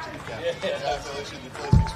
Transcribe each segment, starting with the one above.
to be captain. Yeah, I feel like she's the closest.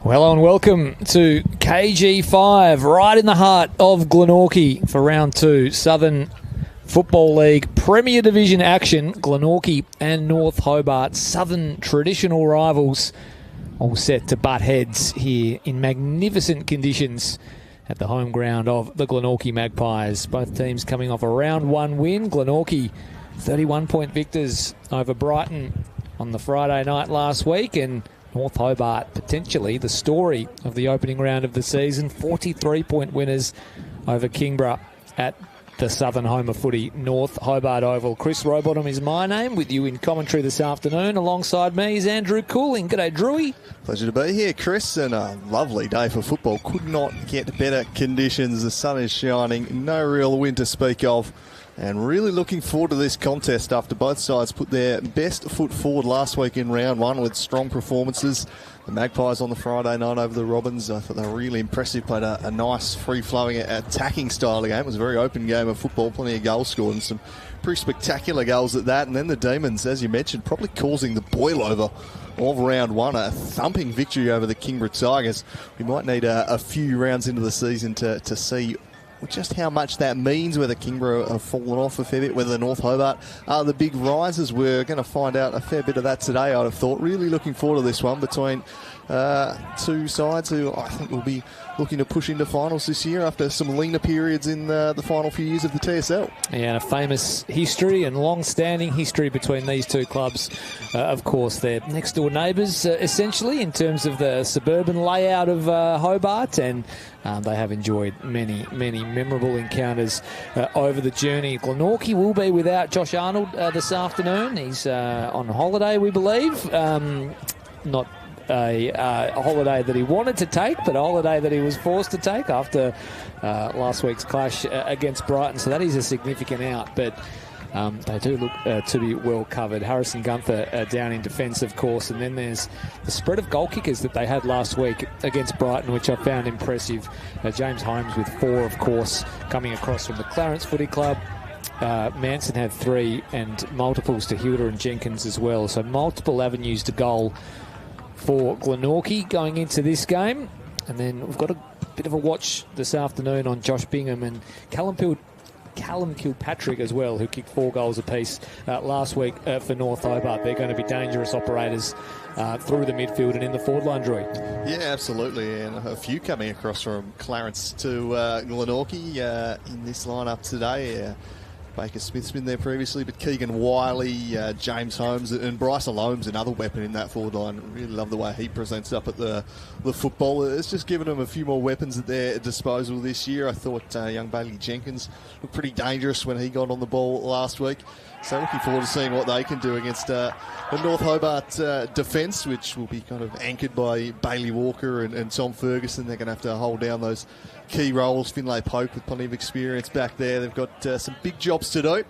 Hello and welcome to KG5, right in the heart of Glenorchy for round 2, Southern Football League Premier Division action. Glenorchy and North Hobart, Southern traditional rivals, all set to butt heads here in magnificent conditions at the home ground of the Glenorchy Magpies. Both teams coming off a round 1 win. Glenorchy 31-point victors over Brighton on the Friday night last week, and North Hobart, potentially the story of the opening round of the season, 43-point winners over Kingborough at the Southern home of footy, North Hobart Oval. Chris Rowbottom is my name, with you in commentary this afternoon. Alongside me is Andrew Cooling. G'day, Drewy. Pleasure to be here, Chris, and a lovely day for football. Could not get better conditions. The sun is shining, no real wind to speak of. And really looking forward to this contest after both sides put their best foot forward last week in round 1 with strong performances. The Magpies on the Friday night over the Robins, I thought they were really impressive. Played a nice, free-flowing, attacking style of game. It was a very open game of football, plenty of goals scored and some pretty spectacular goals at that. And then the Demons, as you mentioned, probably causing the boil-over of round 1, a thumping victory over the Kingborough Tigers. We might need a few rounds into the season to see just how much that means, whether Kingborough have fallen off a fair bit, whether North Hobart are the big risers. We're going to find out a fair bit of that today, I'd have thought. Really looking forward to this one between two sides who I think will be looking to push into finals this year after some leaner periods in the final few years of the TSL. Yeah, and a famous history and long-standing history between these two clubs. Of course, they're next-door neighbours, essentially, in terms of the suburban layout of Hobart, and they have enjoyed many, many memorable encounters over the journey. Glenorchy will be without Josh Arnold this afternoon. He's on holiday, we believe. Not a holiday that he wanted to take, but a holiday that he was forced to take after last week's clash against Brighton. So that is a significant out. But They do look to be well covered. Harrison Gunther down in defence, of course, and then there's the spread of goal kickers that they had last week against Brighton, which I found impressive. James Holmes with 4, of course, coming across from the Clarence Footy Club. Manson had 3 and multiples to Hilda and Jenkins as well. So multiple avenues to goal for Glenorchy going into this game. And then we've got a bit of a watch this afternoon on Josh Bingham and Callum Kilpatrick as well, who kicked 4 goals apiece last week for North Hobart. They're going to be dangerous operators through the midfield and in the forward line, Drew. Yeah, absolutely. And a few coming across from Clarence to Glenorchy in this lineup today. Baker Smith's been there previously, but Keegan Wiley, James Holmes and Bryson Loam's another weapon in that forward line. Really love the way he presents up at the football. It's just given them a few more weapons at their disposal this year. I thought young Bailey Jenkins looked pretty dangerous when he got on the ball last week. So looking forward to seeing what they can do against the North Hobart defence, which will be kind of anchored by Bailey Walker and Tom Ferguson. They're going to have to hold down those key roles. Finlay Pope with plenty of experience back there. They've got some big jobs to do,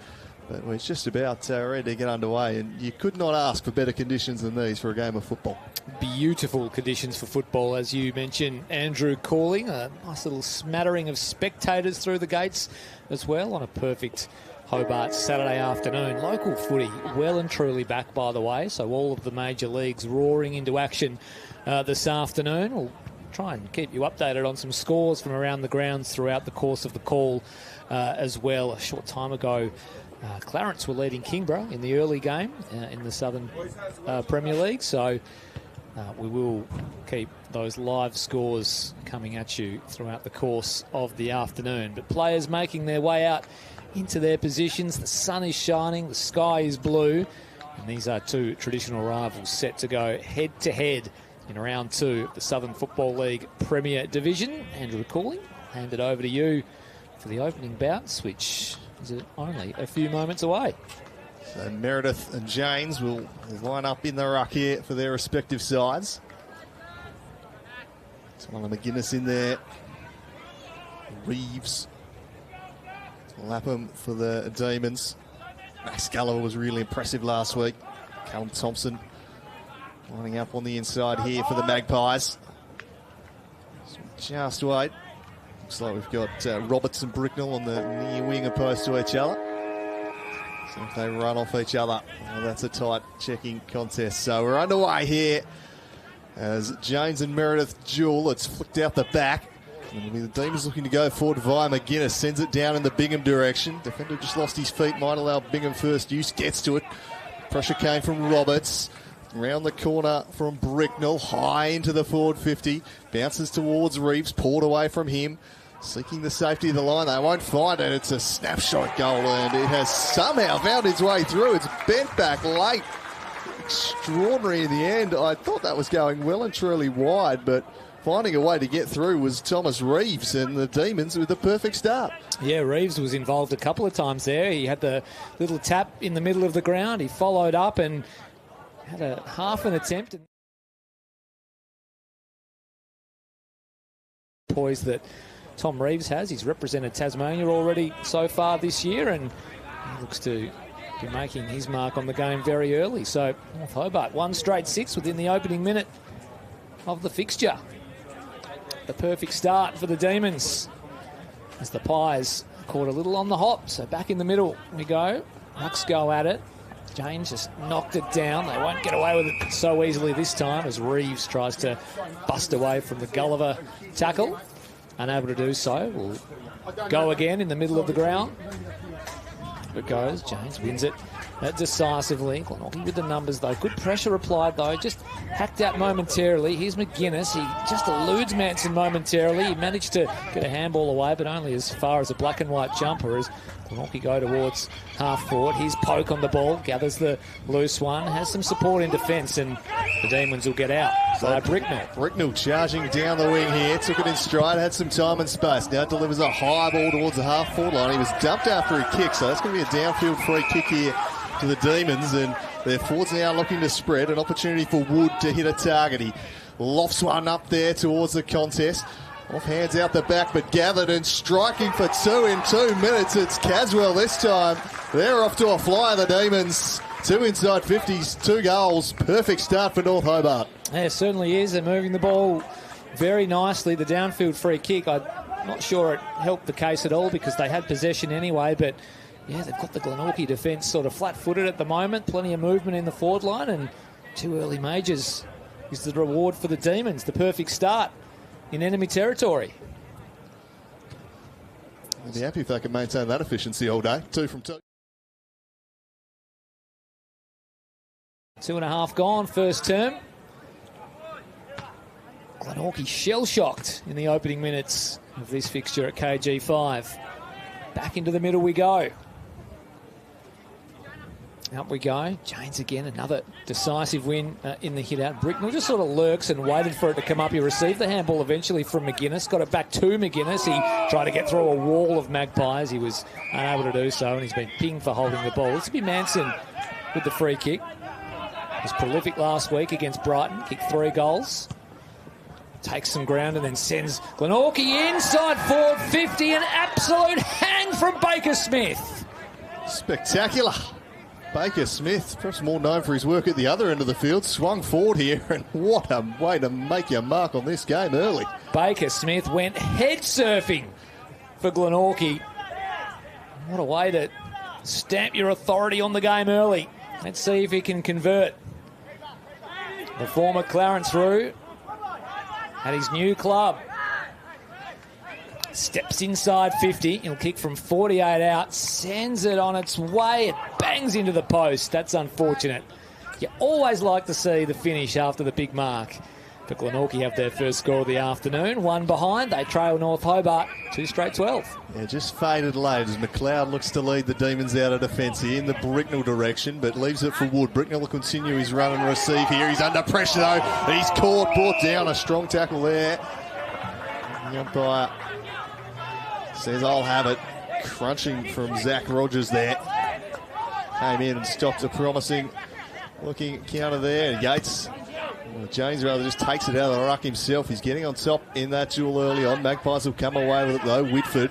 but we're just about ready to get underway, and you could not ask for better conditions than these for a game of football. Beautiful conditions for football, as you mentioned, Andrew Calling. A nice little smattering of spectators through the gates as well on a perfect Hobart Saturday afternoon. Local footy well and truly back, by the way, so all of the major leagues roaring into action this afternoon. We'll try and keep you updated on some scores from around the grounds throughout the course of the call as well. A short time ago, Clarence were leading Kingborough in the early game in the Southern Premier League, so we will keep those live scores coming at you throughout the course of the afternoon. But players making their way out into their positions. The sun is shining, the sky is blue, and these are 2 traditional rivals set to go head-to-head in round 2 of the Southern Football League Premier Division. Andrew Calling, hand it over to you for the opening bounce, which is only a few moments away. So Meredith and James will line up in the ruck here for their respective sides. Taylor McGuinness in there. Reeves. Lapham for the Demons. Max Gallagher was really impressive last week. Callum Thompson lining up on the inside here for the Magpies. So just wait. Looks like we've got Roberts and Bricknell on the near wing opposed to each other. So if they run off each other, well, that's a tight checking contest. So we're underway here as James and Meredith duel. It's flicked out the back. And the Demons looking to go forward via McGuinness. Sends it down in the Bingham direction. Defender just lost his feet. Might allow Bingham first use. Gets to it. Pressure came from Roberts. Round the corner from Bricknell. High into the forward 50. Bounces towards Reeves. Poured away from him. Seeking the safety of the line. They won't find it. It's a snapshot goal. And it has somehow found its way through. It's bent back late. Extraordinary in the end. I thought that was going well and truly wide, but finding a way to get through was Thomas Reeves, and the Demons with the perfect start. Yeah, Reeves was involved a couple of times there. He had the little tap in the middle of the ground. He followed up and had a half an attempt. Poise that Tom Reeves has. He's represented Tasmania already so far this year, and he looks to be making his mark on the game very early. So North Hobart, 1 straight 6 within the opening minute of the fixture. The perfect start for the Demons as the Pies caught a little on the hop. So back in the middle we go. Rucks go at it. James just knocked it down. They won't get away with it so easily this time as Reeves tries to bust away from the Gulliver tackle. Unable to do so. Will go again in the middle of the ground. It goes. James wins it decisively. Glenorchy with the numbers though. Good pressure applied though. Just hacked out momentarily. Here's McGuinness. He just eludes Manson momentarily. He managed to get a handball away, but only as far as a black and white jumper as Glenorchy go towards half forward. Here's Poke on the ball. Gathers the loose one. Has some support in defence, and the Demons will get out by Bricknell. Bricknell charging down the wing here. Took it in stride. Had some time and space. Now delivers a high ball towards the half forward line. He was dumped after he kicked, so that's going to be a downfield free kick here to the Demons, and their forwards now looking to spread. An opportunity for Wood to hit a target. He lofts one up there towards the contest. Off hands out the back, but gathered and striking for 2 in 2 minutes. It's Caswell this time. They're off to a flyer, the Demons. 2 inside 50s, 2 goals. Perfect start for North Hobart. Yeah, it certainly is. They're moving the ball very nicely. The downfield free kick, I'm not sure it helped the case at all because they had possession anyway, but yeah, they've got the Glenorchy defence sort of flat-footed at the moment. Plenty of movement in the forward line, and 2 early majors is the reward for the Demons. The perfect start in enemy territory. I'd be happy if they could maintain that efficiency all day. 2 from 2. 2.5 gone, first term. Glenorchy shell-shocked in the opening minutes of this fixture at KG5. Back into the middle we go. Up we go. Janes again, another decisive win in the hit-out. Bricknell just sort of lurks and waited for it to come up. He received the handball eventually from McGuinness, got it back to McGuinness. He tried to get through a wall of Magpies. He was unable to do so, and he's been pinged for holding the ball. This will be Manson with the free kick. He was prolific last week against Brighton, kicked 3 goals. Takes some ground and then sends Glenorchy inside forward 50. An absolute hang from Baker Smith. Spectacular. Baker Smith, perhaps more known for his work at the other end of the field, swung forward here, and what a way to make your mark on this game early. Baker Smith went head surfing for Glenorchy. What a way to stamp your authority on the game early. Let's see if he can convert. The former Clarence Roux at his new club. Steps inside 50. He'll kick from 48 out. Sends it on its way. It bangs into the post. That's unfortunate. You always like to see the finish after the big mark. But Glenorchy have their first score of the afternoon. 1 behind. They trail North Hobart 2 straight 12. Yeah, just faded late as McLeod looks to lead the Demons out of defence here in the Bricknell direction, but leaves it for Wood. Bricknell will continue his run and receive here. He's under pressure though. He's caught, brought down. A strong tackle there. The umpire says, I'll have it. Crunching from Zach Rogers there. Came in and stopped a promising looking counter there. Yates, James rather just takes it out of the ruck himself. He's getting on top in that duel early on. Magpies will come away with it though. Whitford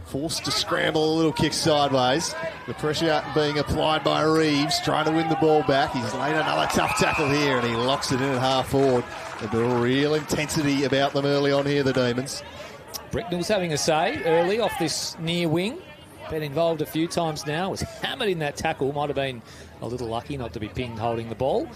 forced to scramble a little kick sideways. The pressure being applied by Reeves, trying to win the ball back. He's laid another tough tackle here and he locks it in at half forward. A real intensity about them early on here, the Demons. Bricknell's having a say early off this near wing. Been involved a few times now. Was hammered in that tackle. Might have been a little lucky not to be pinged holding the ball.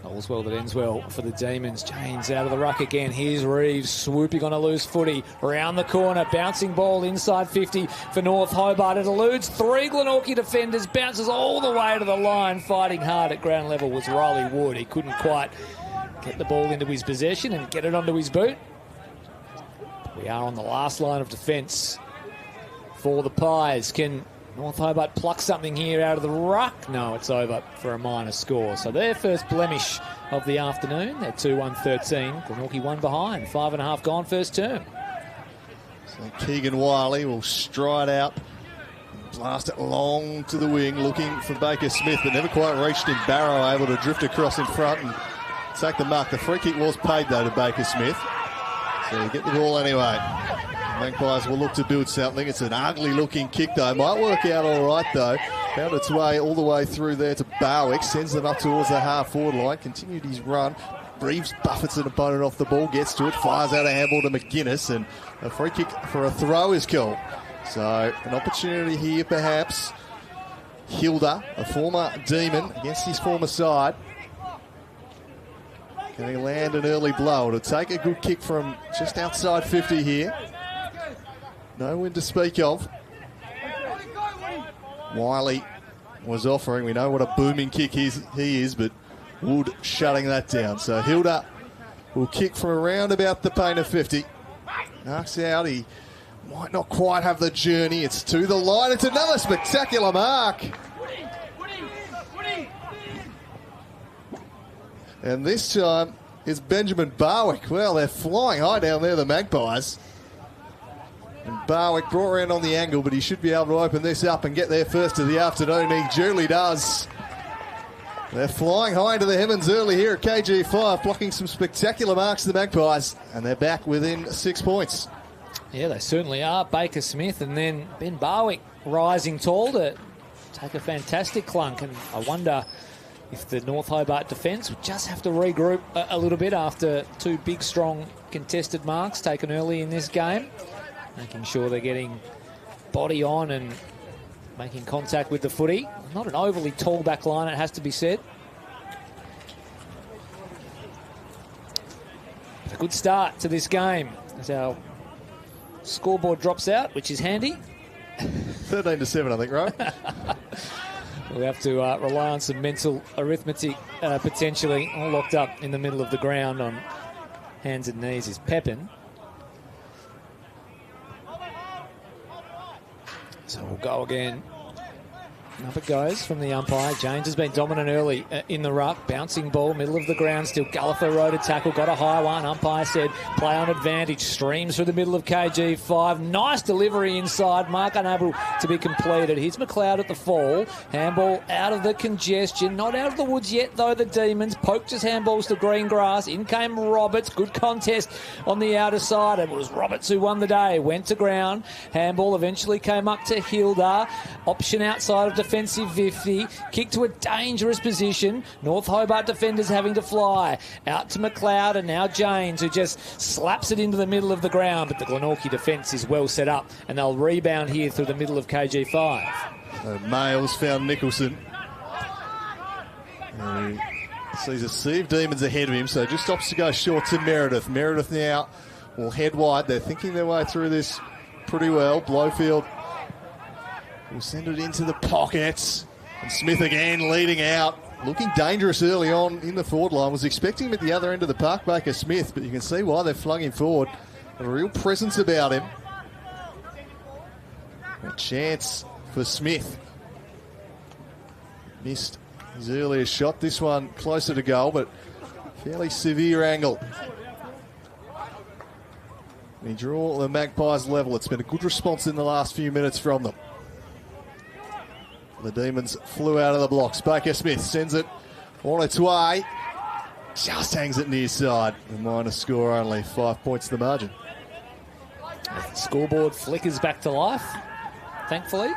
All's well that ends well for the Demons. Janes out of the ruck again. Here's Reeves swooping on a loose footy. Around the corner. Bouncing ball inside 50 for North Hobart. It eludes 3 Glenorchy defenders. Bounces all the way to the line. Fighting hard at ground level was Riley Wood. He couldn't quite get the ball into his possession and get it onto his boot. We are on the last line of defence for the Pies. Can North Hobart pluck something here out of the ruck? No, it's over for a minor score. So their first blemish of the afternoon. They're 2-1-13. Glenorchy 1 behind. 5.5 gone first term. So Keegan Wiley will stride out. Blast it long to the wing, looking for Baker Smith, but never quite reached him. Barrow able to drift across in front and take the mark. The free kick was paid, though, to Baker Smith. So you get the ball anyway. Magpies will look to build something. It's an ugly-looking kick, though. Might work out all right, though. Found its way all the way through there to Barwick. Sends them up towards the half-forward line. Continued his run. Reeves buffets an opponent off the ball, gets to it, fires out a handball to McGuinness, and a free kick for a throw is called. So an opportunity here, perhaps. Hilda, a former Demon, against his former side. Can he land an early blow? It'll take a good kick from just outside 50 here. No wind to speak of. Wiley was offering. We know what a booming kick he is, but Wood shutting that down. So Hilda will kick from around about the paint of 50. Knocks out. He might not quite have the journey. It's to the line. It's another spectacular mark. And this time is Benjamin Barwick. Well, they're flying high down there, the Magpies. And Barwick brought around on the angle, but he should be able to open this up and get there first of the afternoon. He duly does. They're flying high into the heavens early here at KG5, blocking some spectacular marks to the Magpies, and they're back within 6 points. Yeah, they certainly are. Baker Smith and then Ben Barwick rising tall to take a fantastic clunk, and I wonder if the North Hobart defence would just have to regroup a little bit after 2 big, strong contested marks taken early in this game, making sure they're getting body on and making contact with the footy. Not an overly tall back line, it has to be said. But a good start to this game as our scoreboard drops out, which is handy. 13-7, I think, right? We have to rely on some mental arithmetic, potentially. All locked up in the middle of the ground on hands and knees is Pepin. So we'll go again. Up it goes from the umpire. James has been dominant early in the ruck. Bouncing ball, middle of the ground still. Gallagher rode a tackle, got a high one. Umpire said play on advantage. Streams through the middle of KG5. Nice delivery inside. Mark unable to be completed. Here's McLeod at the fall. Handball out of the congestion. Not out of the woods yet, though, the Demons. Poked his handballs to green grass. In came Roberts. Good contest on the outer side. It was Roberts who won the day. Went to ground. Handball eventually came up to Hilda. Option outside of defensive 50, kick to a dangerous position. North Hobart defenders having to fly. Out to McLeod and now James, who just slaps it into the middle of the ground, but the Glenorchy defence is well set up and they'll rebound here through the middle of KG5. So Males found Nicholson. He sees a sea of Demons ahead of him, so just opts to go short to Meredith. Meredith now will head wide. They're thinking their way through this pretty well. Blowfield will send it into the pockets. And Smith again leading out. Looking dangerous early on in the forward line. Was expecting him at the other end of the park, Baker Smith, but you can see why they've flung him forward. A real presence about him. A chance for Smith. Missed his earlier shot. This one closer to goal, but fairly severe angle. We draw the Magpies level. It's been a good response in the last few minutes from them. The Demons flew out of the blocks. Baker Smith sends it on its way. Just hangs it near side. A minor score only. 5 points to the margin. The scoreboard flickers back to life, thankfully.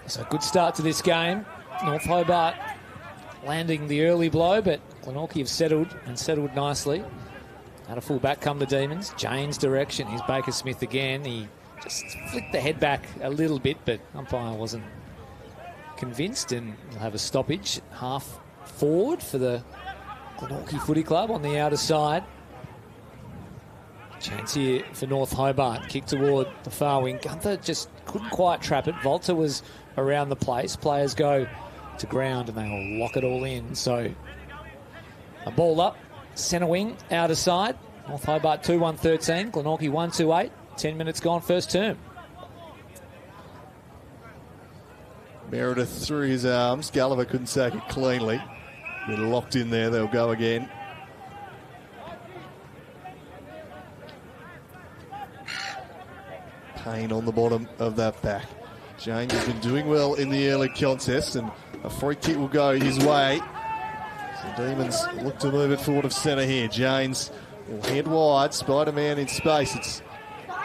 So good start to this game. North Hobart landing the early blow, but Glenorchy have settled nicely. Out of full back come the Demons. Jane's direction. Here's Baker Smith again. He just flicked the head back a little bit, but umpire wasn't convinced, and we'll have a stoppage half forward for the Glenorchy Footy Club on the outer side. Chance here for North Hobart. Kick toward the far wing. Gunther just couldn't quite trap it. Volta was around the place. Players go to ground and they'll lock it all in. So a ball up. Centre wing, outer side. North Hobart 2-1-13. Glenorchy 1-2-8. 10 minutes gone, first term. Meredith through his arms. Gallagher couldn't sack it cleanly. They're locked in there. They'll go again. Payne on the bottom of that back. James has been doing well in the early contest, and a free kick will go his way. So Demons look to move it forward of centre here. James will head wide. Spider-Man in space. It's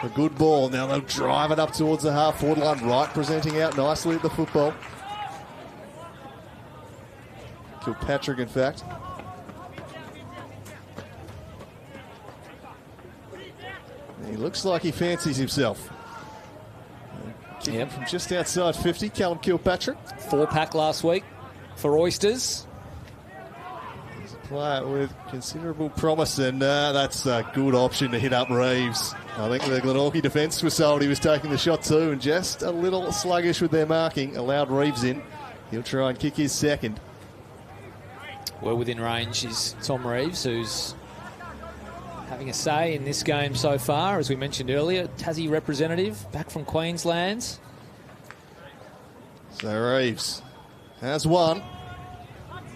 a good ball. Now they'll drive it up towards the half-forward line. Wright presenting out nicely at the football. Kilpatrick, in fact. He looks like he fancies himself. Kicking from just outside 50, Callum Kilpatrick. 4-pack last week for Oysters. He's a player with considerable promise, and that's a good option to hit up Reeves. I think the Glenorchy defence was told he was taking the shot too, and just a little sluggish with their marking. Allowed Reeves in. He'll try and kick his second. Well within range is Tom Reeves, who's having a say in this game so far. As we mentioned earlier, Tassie representative back from Queensland. So Reeves has one,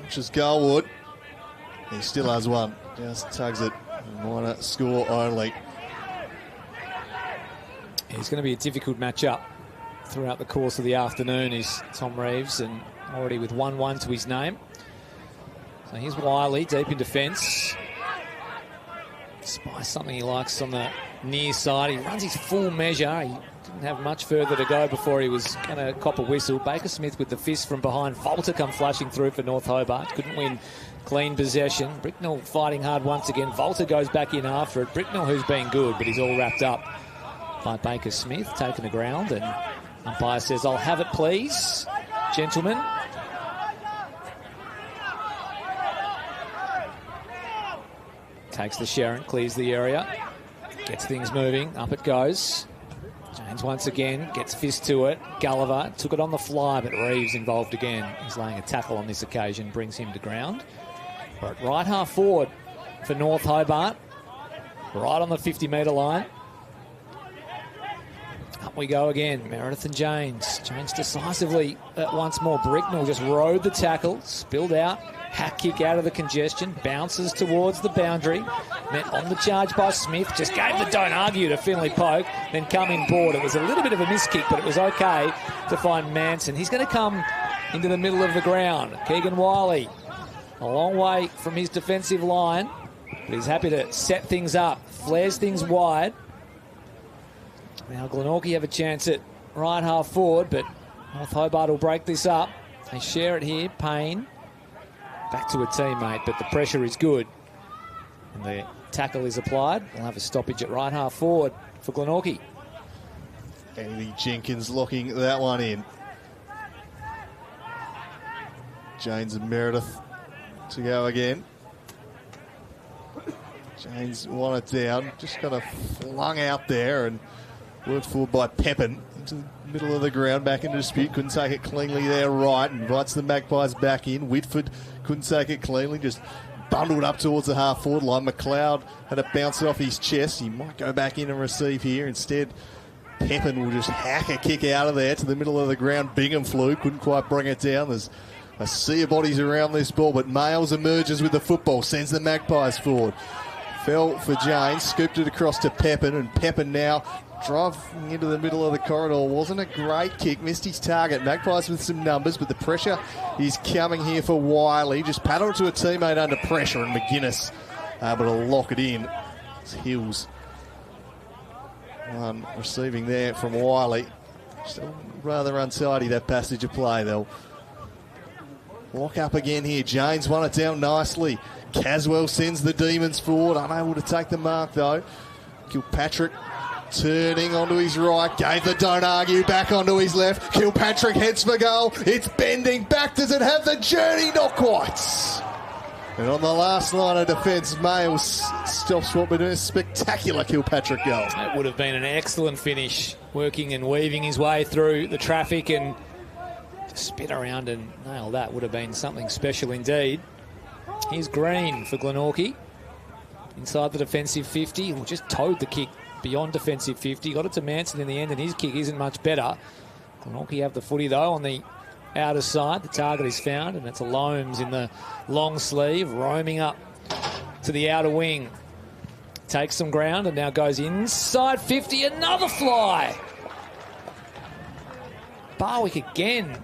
which is Garwood. He still has one. Just tugs it. Minor score only. It's going to be a difficult matchup throughout the course of the afternoon is Tom Reeves, and already with 1-1 to his name. So here's Wiley deep in defence. Spies something he likes on the near side. He runs his full measure. He didn't have much further to go before he was going to cop a whistle. Baker Smith with the fist from behind. Volta come flashing through for North Hobart. Couldn't win clean possession. Bricknell fighting hard once again. Volta goes back in after it. Bricknell, who's been good, but he's all wrapped up by Baker Smith, taking the ground, and umpire says, "I'll have it, please, gentlemen." Takes the Sharon, clears the area, gets things moving, up it goes. James once again gets fist to it. Gulliver took it on the fly, but Reeves involved again. He's laying a tackle on this occasion, brings him to ground. But right half forward for North Hobart, right on the 50-metre line. Up we go again, Meredith and James. James decisively once more. Bricknell just rode the tackle, spilled out. Hack kick out of the congestion, bounces towards the boundary. Met on the charge by Smith, just gave the don't argue to Finley Poke, then come in board. It was a little bit of a miss kick, but it was okay to find Manson. He's going to come into the middle of the ground. Keegan Wiley, a long way from his defensive line, but he's happy to set things up, flares things wide. Now Glenorchy have a chance at right half forward, but North Hobart will break this up. They share it here, Payne. Back to a teammate, but the pressure is good. And the tackle is applied. We'll have a stoppage at right half forward for Glenorchy. Andy Jenkins locking that one in. James and Meredith to go again. James won it down. Just kind of flung out there and worked forward by Pepin into the middle of the ground, back into dispute. Couldn't take it cleanly there, right. Invites the Magpies back in. Whitford couldn't take it cleanly, just bundled up towards the half-forward line. McLeod had it bounce off his chest. He might go back in and receive here. Instead, Pepin will just hack a kick out of there to the middle of the ground. Bingham flew, couldn't quite bring it down. There's a sea of bodies around this ball, but Males emerges with the football, sends the Magpies forward. Fell for James, scooped it across to Pepin, and Pepin now driving into the middle of the corridor. Wasn't a great kick, missed his target. Magpies with some numbers, but the pressure is coming here for Wiley. Just paddled to a teammate under pressure, and McGuinness able to lock it in. It's Hills receiving there from Wiley. Still rather untidy, that passage of play. They'll lock up again here. James won it down nicely. Caswell sends the Demons forward, unable to take the mark though. Kilpatrick turning onto his right, gave the don't argue back onto his left. Kilpatrick heads for goal. It's bending back. Does it have the journey? Not quite. And on the last line of defence, Males stops what we're doing. A spectacular Kilpatrick goal. That would have been an excellent finish, working and weaving his way through the traffic and to spin around and nail that would have been something special indeed. Here's Green for Glenorchy. Inside the defensive 50, who just towed the kick beyond defensive 50. Got it to Manson in the end, and his kick isn't much better. Glenorchy have the footy, though, on the outer side. The target is found, and it's a Loams in the long sleeve, roaming up to the outer wing. Takes some ground and now goes inside 50. Another fly. Barwick again.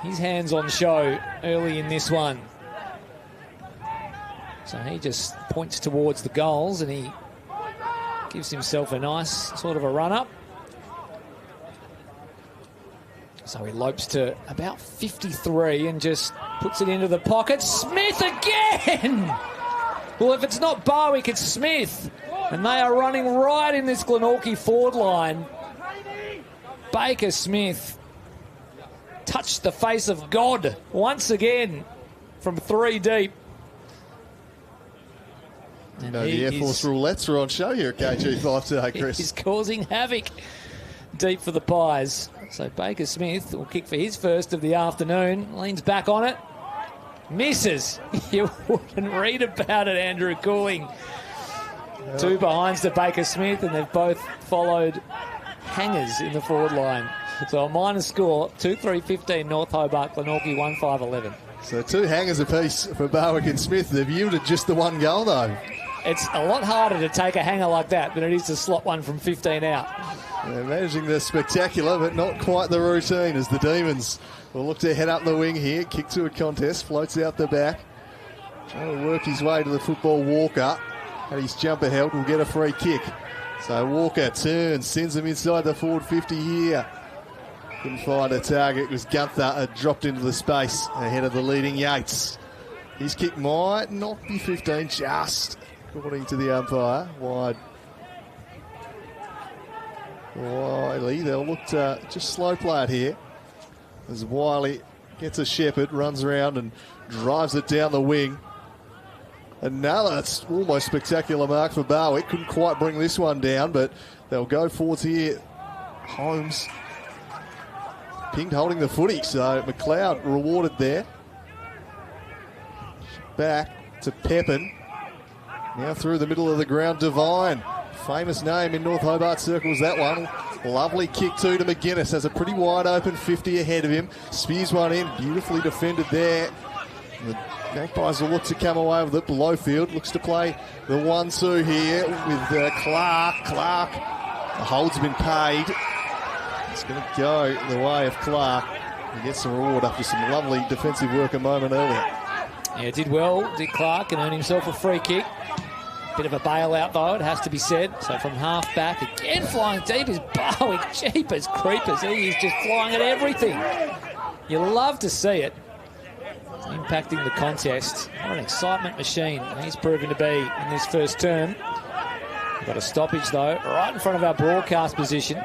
His hands on show early in this one. So he just points towards the goals and he gives himself a nice sort of a run-up. So he lopes to about 53 and just puts it into the pocket. Smith again! Well, if it's not Barwick, it's Smith. And they are running right in this Glenorchy forward line. Baker Smith touched the face of God once again from 3 deep. And the Air Force roulettes are on show here at KG5 today, Chris. He's causing havoc deep for the Pies. So Baker Smith will kick for his first of the afternoon. Leans back on it. Misses. You wouldn't read about it, Andrew Cooling. Yep. 2 behinds to Baker Smith, and they've both followed hangers in the forward line. So a minor score, 2-3-15 North Hobart, Glenorchy 1-5-11. So 2 hangers apiece for Barwick and Smith. They've yielded just the 1 goal, though. It's a lot harder to take a hanger like that than it is to slot one from 15 out. They're managing the spectacular, but not quite the routine, as the Demons will look to head up the wing here. Kick to a contest, floats out the back. Trying to work his way to the football. Walker had his jumper held, will get a free kick. So Walker turns, sends him inside the forward 50 here. Couldn't find a target. It was Gunther dropped into the space ahead of the leading Yates. His kick might not be 15, just according to the umpire. Wide. Wiley, they'll look to just slow play it here. As Wiley gets a shepherd, runs around and drives it down the wing. Another almost spectacular mark for Barwick. Couldn't quite bring this one down, but they'll go forwards here. Holmes pinged holding the footy, so McLeod rewarded there. Back to Pepin. Now through the middle of the ground, Devine. Famous name in North Hobart circles, that one. Lovely kick too to McGuinness. Has a pretty wide open 50 ahead of him. Spears one in, beautifully defended there. The Magpies will look to come away with it. Blowfield looks to play the 1-2 here with Clark. Clark, the hold's been paid. It's going to go the way of Clark. He gets some reward after some lovely defensive work a moment earlier. Yeah, did well, did Clark, and earned himself a free kick. Bit of a bailout, though, it has to be said. So from half back, again flying deep is Barwick. Jeepers creepers, he is just flying at everything. You love to see it. Impacting the contest. What an excitement machine he's proven to be in this first term. We've got a stoppage, though, right in front of our broadcast position.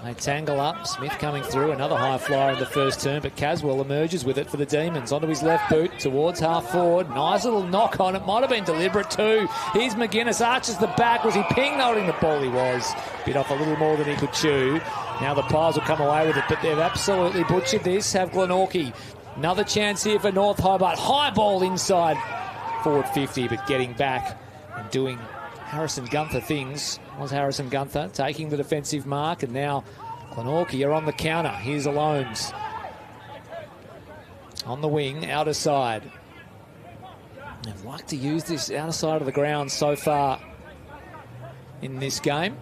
They tangle up. Smith coming through. Another high flyer in the first turn, but Caswell emerges with it for the Demons. Onto his left boot towards half forward. Nice little knock on it. Might have been deliberate too. Here's McGuinness. Arches the back. Was he ping holding the ball? He was. Bit off a little more than he could chew. Now the Pies will come away with it, but they've absolutely butchered this. Have Glenorchy. Another chance here for North Hobart. High ball inside forward 50, but getting back and doing Harrison Gunther things. Was Harrison Gunther taking the defensive mark, and now Glenorchy are on the counter. Here's Alones on the wing, outer side. They've liked to use this outer side of the ground so far in this game.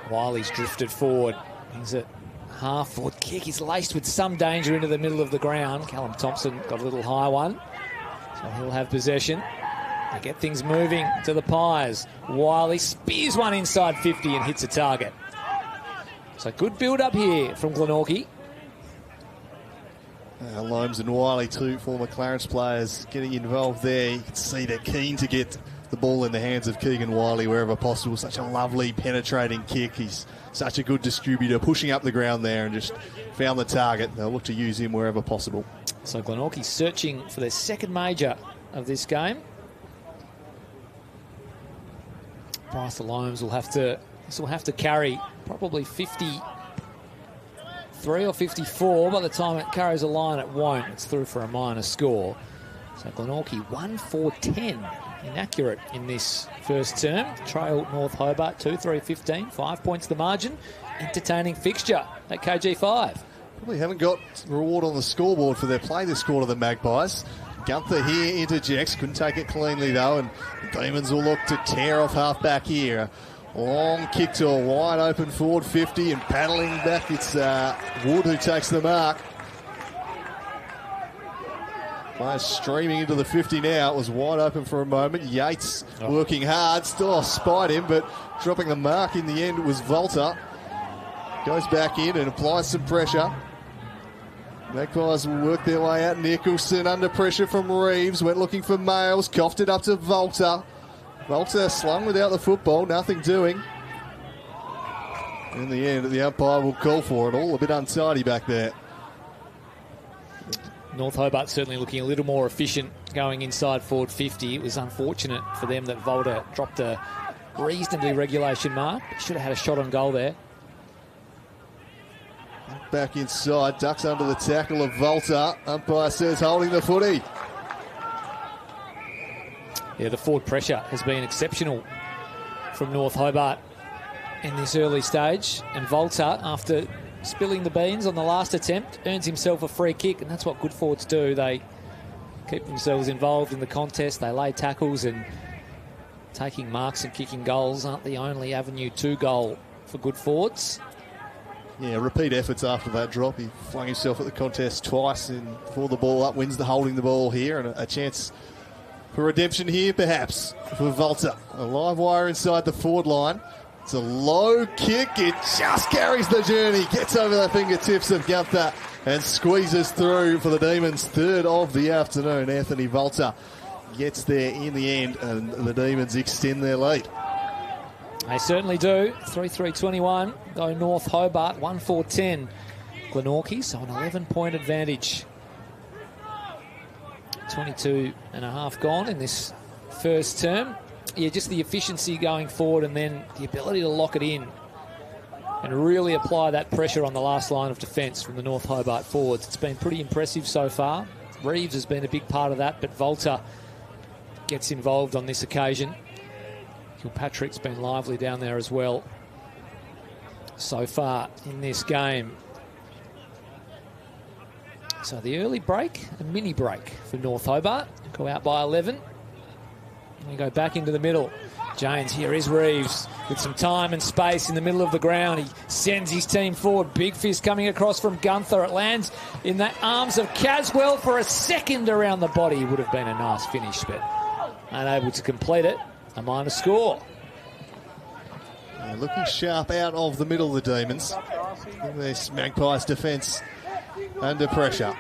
Wiley's drifted forward. He's at half-foot kick. He's laced with some danger into the middle of the ground. Callum Thompson got a little high one, so he'll have possession. They get things moving to the Pies. Wiley spears one inside 50 and hits a target. So good build-up here from Glenorchy. Loams and Wiley, two former Clarence players, getting involved there. You can see they're keen to get the ball in the hands of Keegan Wiley wherever possible. Such a lovely penetrating kick. He's such a good distributor, pushing up the ground there and just found the target. They'll look to use him wherever possible. So Glenorchy searching for their second major of this game. Bryce Loams will have to carry probably 53 or 54. By the time it carries a line, it won't. It's through for a minor score. So Glenorchy 1-4-10. Inaccurate in this first term. Trail North Hobart 2-3-15. 5 points the margin. Entertaining fixture at KG5. Probably haven't got reward on the scoreboard for their play this quarter, the Magpies. Gunther here interjects. Couldn't take it cleanly, though, and the Demons will look to tear off half-back here. Long kick to a wide open forward 50 and paddling back. It's Wood who takes the mark. Players streaming into the 50 now. It was wide open for a moment. Yates working hard. Still spied him, but dropping the mark in the end. It was Volta. Goes back in and applies some pressure. Magpies will work their way out. Nicholson under pressure from Reeves. Went looking for Males. Coughed it up to Volta. Volta slung without the football, nothing doing. In the end, the umpire will call for it. All a bit untidy back there. North Hobart certainly looking a little more efficient going inside forward 50. It was unfortunate for them that Volta dropped a reasonably regulation mark. Should have had a shot on goal there. Back inside, ducks under the tackle of Volta. Umpire says holding the footy. Yeah, the forward pressure has been exceptional from North Hobart in this early stage. And Volta, after spilling the beans on the last attempt, earns himself a free kick. And that's what good forwards do. They keep themselves involved in the contest. They lay tackles, and taking marks and kicking goals aren't the only avenue to goal for good forwards. Yeah, repeat efforts after that drop. He flung himself at the contest twice and before the ball up, wins the holding the ball here, and a chance for redemption here perhaps for Volta. A live wire inside the forward line. It's a low kick. It just carries the journey, gets over the fingertips of Gunther and squeezes through for the Demons. Third of the afternoon. Anthony Volta gets there in the end, and the Demons extend their lead. They certainly do. 3-3-21. Go North Hobart. 1-4-10. Glenorchy, so an 11-point advantage. 22 and a half gone in this first term. Yeah, just the efficiency going forward, and then the ability to lock it in and really apply that pressure on the last line of defence from the North Hobart forwards. It's been pretty impressive so far. Reeves has been a big part of that, but Volta gets involved on this occasion. Kilpatrick's been lively down there as well so far in this game. So the early break, a mini break for North Hobart. Go out by 11. We go back into the middle. James, here is Reeves with some time and space in the middle of the ground. He sends his team forward. Big fist coming across from Gunther. It lands in the arms of Caswell for a second around the body. Would have been a nice finish, but unable to complete it. A minor score. Looking sharp out of the middle of the Demons. This Magpies defence under pressure.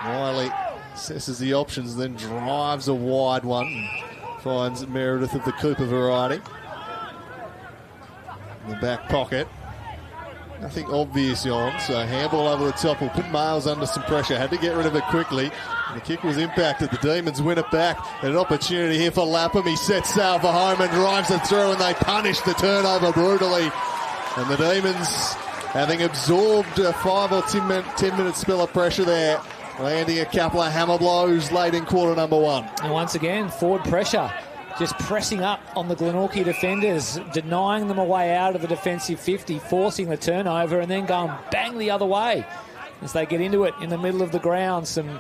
Wiley assesses the options, then drives a wide one and finds Meredith of the Cooper variety. In the back pocket. Nothing obvious on, so handball over the top will put Miles under some pressure. Had to get rid of it quickly. And the kick was impacted. The Demons win it back. And an opportunity here for Lapham. He sets sail for home and drives it through, and they punish the turnover brutally. And the Demons, having absorbed a 5 or 10 minute spell of pressure there, landing a couple of hammer blows late in quarter number one. And once again, forward pressure. Just pressing up on the Glenorchy defenders, denying them a way out of the defensive 50, forcing the turnover, and then going bang the other way as they get into it in the middle of the ground. Some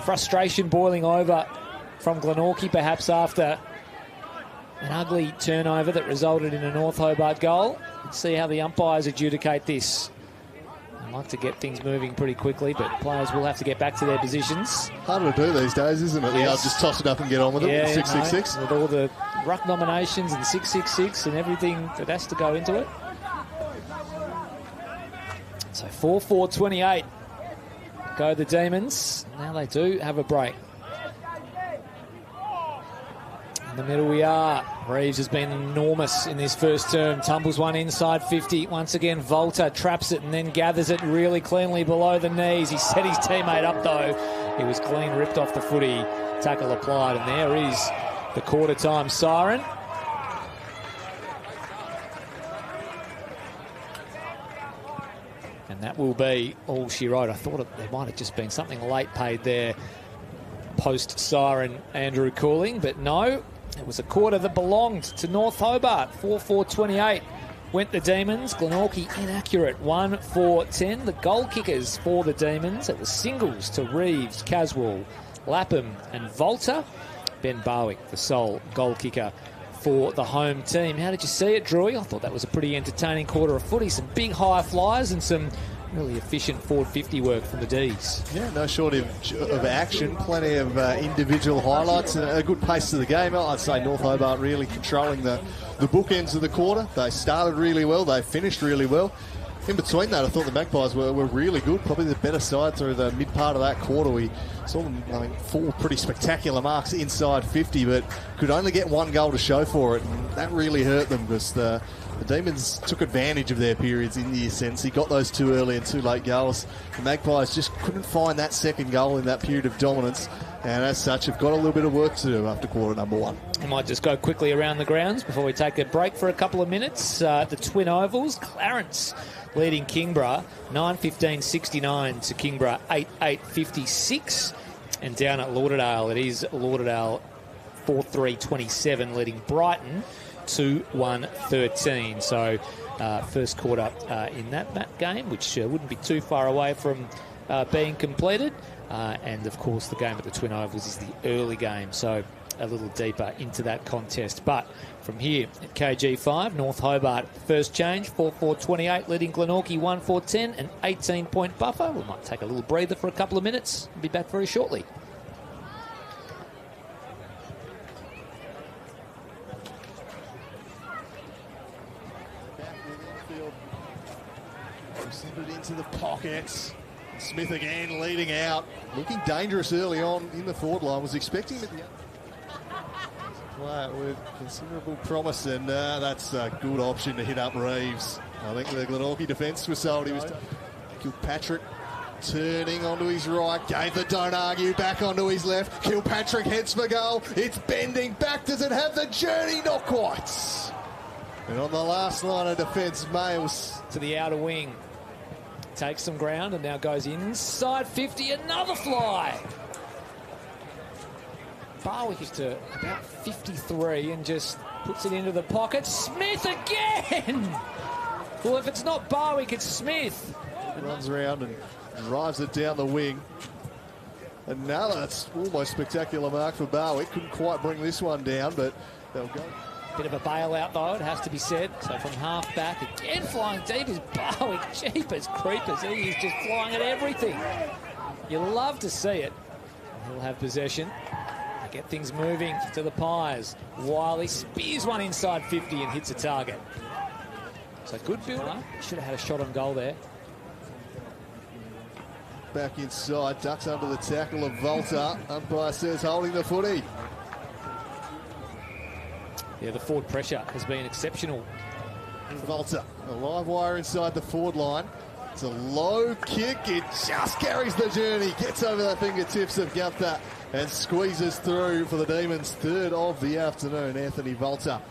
frustration boiling over from Glenorchy, perhaps after an ugly turnover that resulted in a North Hobart goal. Let's see how the umpires adjudicate this. I'd like to get things moving pretty quickly, but players will have to get back to their positions. Harder to do these days, isn't it? Yes. Just toss it up and get on with it. Yeah, 666. With all the ruck nominations and 666 and everything that has to go into it. So 4-4-28. Go the Demons. Now they do have a break. In the middle we are. Reeves has been enormous in this first term. Tumbles one inside 50. Once again, Volta traps it and then gathers it really cleanly below the knees. He set his teammate up though. He was clean ripped off the footy. Tackle applied, and there is the quarter time siren. And that will be all she wrote. I thought there might have just been something late paid there post siren Andrew Cooling, but no. It was a quarter that belonged to North Hobart. 4-4-28 went the Demons. Glenorchy inaccurate. 1-4-10. The goal kickers for the Demons. It was singles to Reeves, Caswell, Lapham and Volta. Ben Barwick, the sole goal kicker for the home team. How did you see it, Drewy? I thought that was a pretty entertaining quarter of footy. Some big high flyers and some really efficient forward 50 work from the Ds. Yeah, no shortage of action. Plenty of individual highlights and a good pace to the game. I'd say North Hobart really controlling the bookends of the quarter. They started really well. They finished really well. In between that, I thought the Magpies were really good. Probably the better side through the mid part of that quarter. We saw them, I think, 4 pretty spectacular marks inside 50, but could only get 1 goal to show for it. And that really hurt them because the Demons took advantage of their periods in the ascendancy. Got those 2 early and 2 late goals. The Magpies just couldn't find that second goal in that period of dominance. And as such, have got a little bit of work to do after quarter number one. I might just go quickly around the grounds before we take a break for a couple of minutes. The Twin Ovals, Clarence leading Kingborough 9-15-69 to Kingborough 8-8-56. And down at Lauderdale, it is Lauderdale 4-3-27 leading Brighton 2-1-13. So first quarter in that game, which wouldn't be too far away from being completed. and of course the game at the Twin Ovals is the early game, so a little deeper into that contest. But from here at KG5, North Hobart first change, 4-4-28, leading Glenorchy 1-4-10, an 18-point buffer. We might take a little breather for a couple of minutes and be back very shortly. Sent it into the pockets. Smith again leading out, looking dangerous early on in the forward line. Was expecting him at the play it with considerable promise, and that's a good option to hit up Reeves. I think the Glenorchy defence was sold. He was Kilpatrick turning onto his right, gave the don't argue back onto his left. Kilpatrick heads for goal. It's bending back. Does it have the journey? Not quite. And on the last line of defence, Males to the outer wing. Takes some ground and now goes inside 50. Another fly. Barwick is to about 53 and just puts it into the pocket. Smith again! Well, if it's not Barwick, it's Smith. Runs around and drives it down the wing. Another almost spectacular mark for Barwick. Couldn't quite bring this one down, but they'll go. Bit of a bailout, though, it has to be said. So from half back, again flying deep is Barwick. Jeepers creepers, he is just flying at everything. You love to see it. He'll have possession. Get things moving to the Pies. Wiley spears one inside 50 and hits a target. So good build-up. Should have had a shot on goal there. Back inside, ducks under the tackle of Volta. Umpire says holding the footy. Yeah, the forward pressure has been exceptional. Volta, a live wire inside the forward line. It's a low kick. It just carries the journey. Gets over the fingertips of Gunther and squeezes through for the Demons' third of the afternoon. Anthony Volta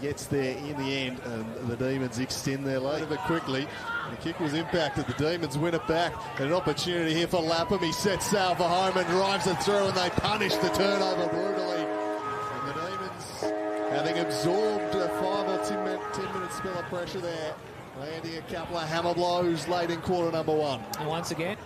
gets there in the end, and the Demons extend their lead over quickly. The kick was impacted. The Demons win it back. And an opportunity here for Lapham. He sets sail for home and drives it through, and they punish the turnover brutally. And the Demons, having absorbed a 5 or 10 minute spell of pressure there, landing a couple of hammer blows late in quarter number one. And once again,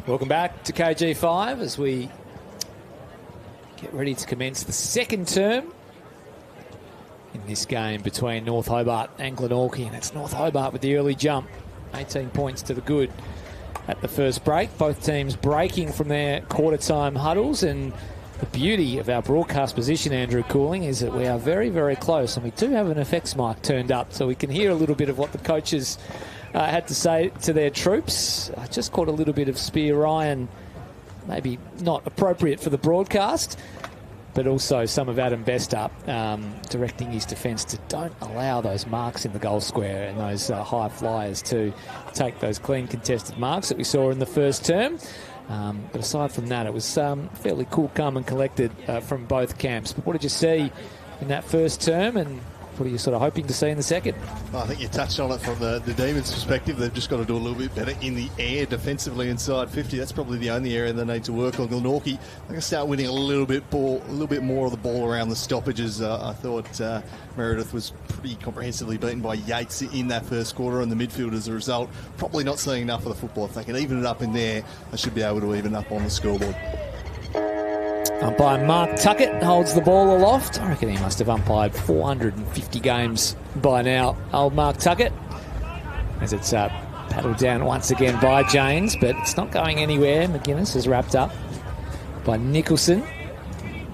welcome back to KG5 as we get ready to commence the second term in this game between North Hobart and Glenorchy. And it's North Hobart with the early jump, 18 points to the good at the first break. Both teams breaking from their quarter-time huddles, and the beauty of our broadcast position, Andrew Cooling, is that we are very, very close, and we do have an effects mic turned up so we can hear a little bit of what the coaches had to say to their troops. I just caught a little bit of Spear Ryan, maybe not appropriate for the broadcast, but also some of Adam Bester directing his defence to don't allow those marks in the goal square and those high flyers to take those clean contested marks that we saw in the first term. But aside from that, it was fairly cool, calm and collected from both camps. But what did you see in that first term, and What are you sort of hoping to see in the second? I think you touched on it from the Demons' perspective. They've just got to do a little bit better in the air defensively inside 50. That's probably the only area they need to work on. Glenorchy, they're going to start winning a little bit more of the ball around the stoppages. I thought Meredith was pretty comprehensively beaten by Yates in that first quarter, and the midfield as a result. Probably not seeing enough of the football. If they can even it up in there, they should be able to even up on the scoreboard. Umpire Mark Tuckett holds the ball aloft. I reckon he must have umpired 450 games by now, old Mark Tuckett. As it's paddled down once again by James, but it's not going anywhere. McGuinness is wrapped up by Nicholson. It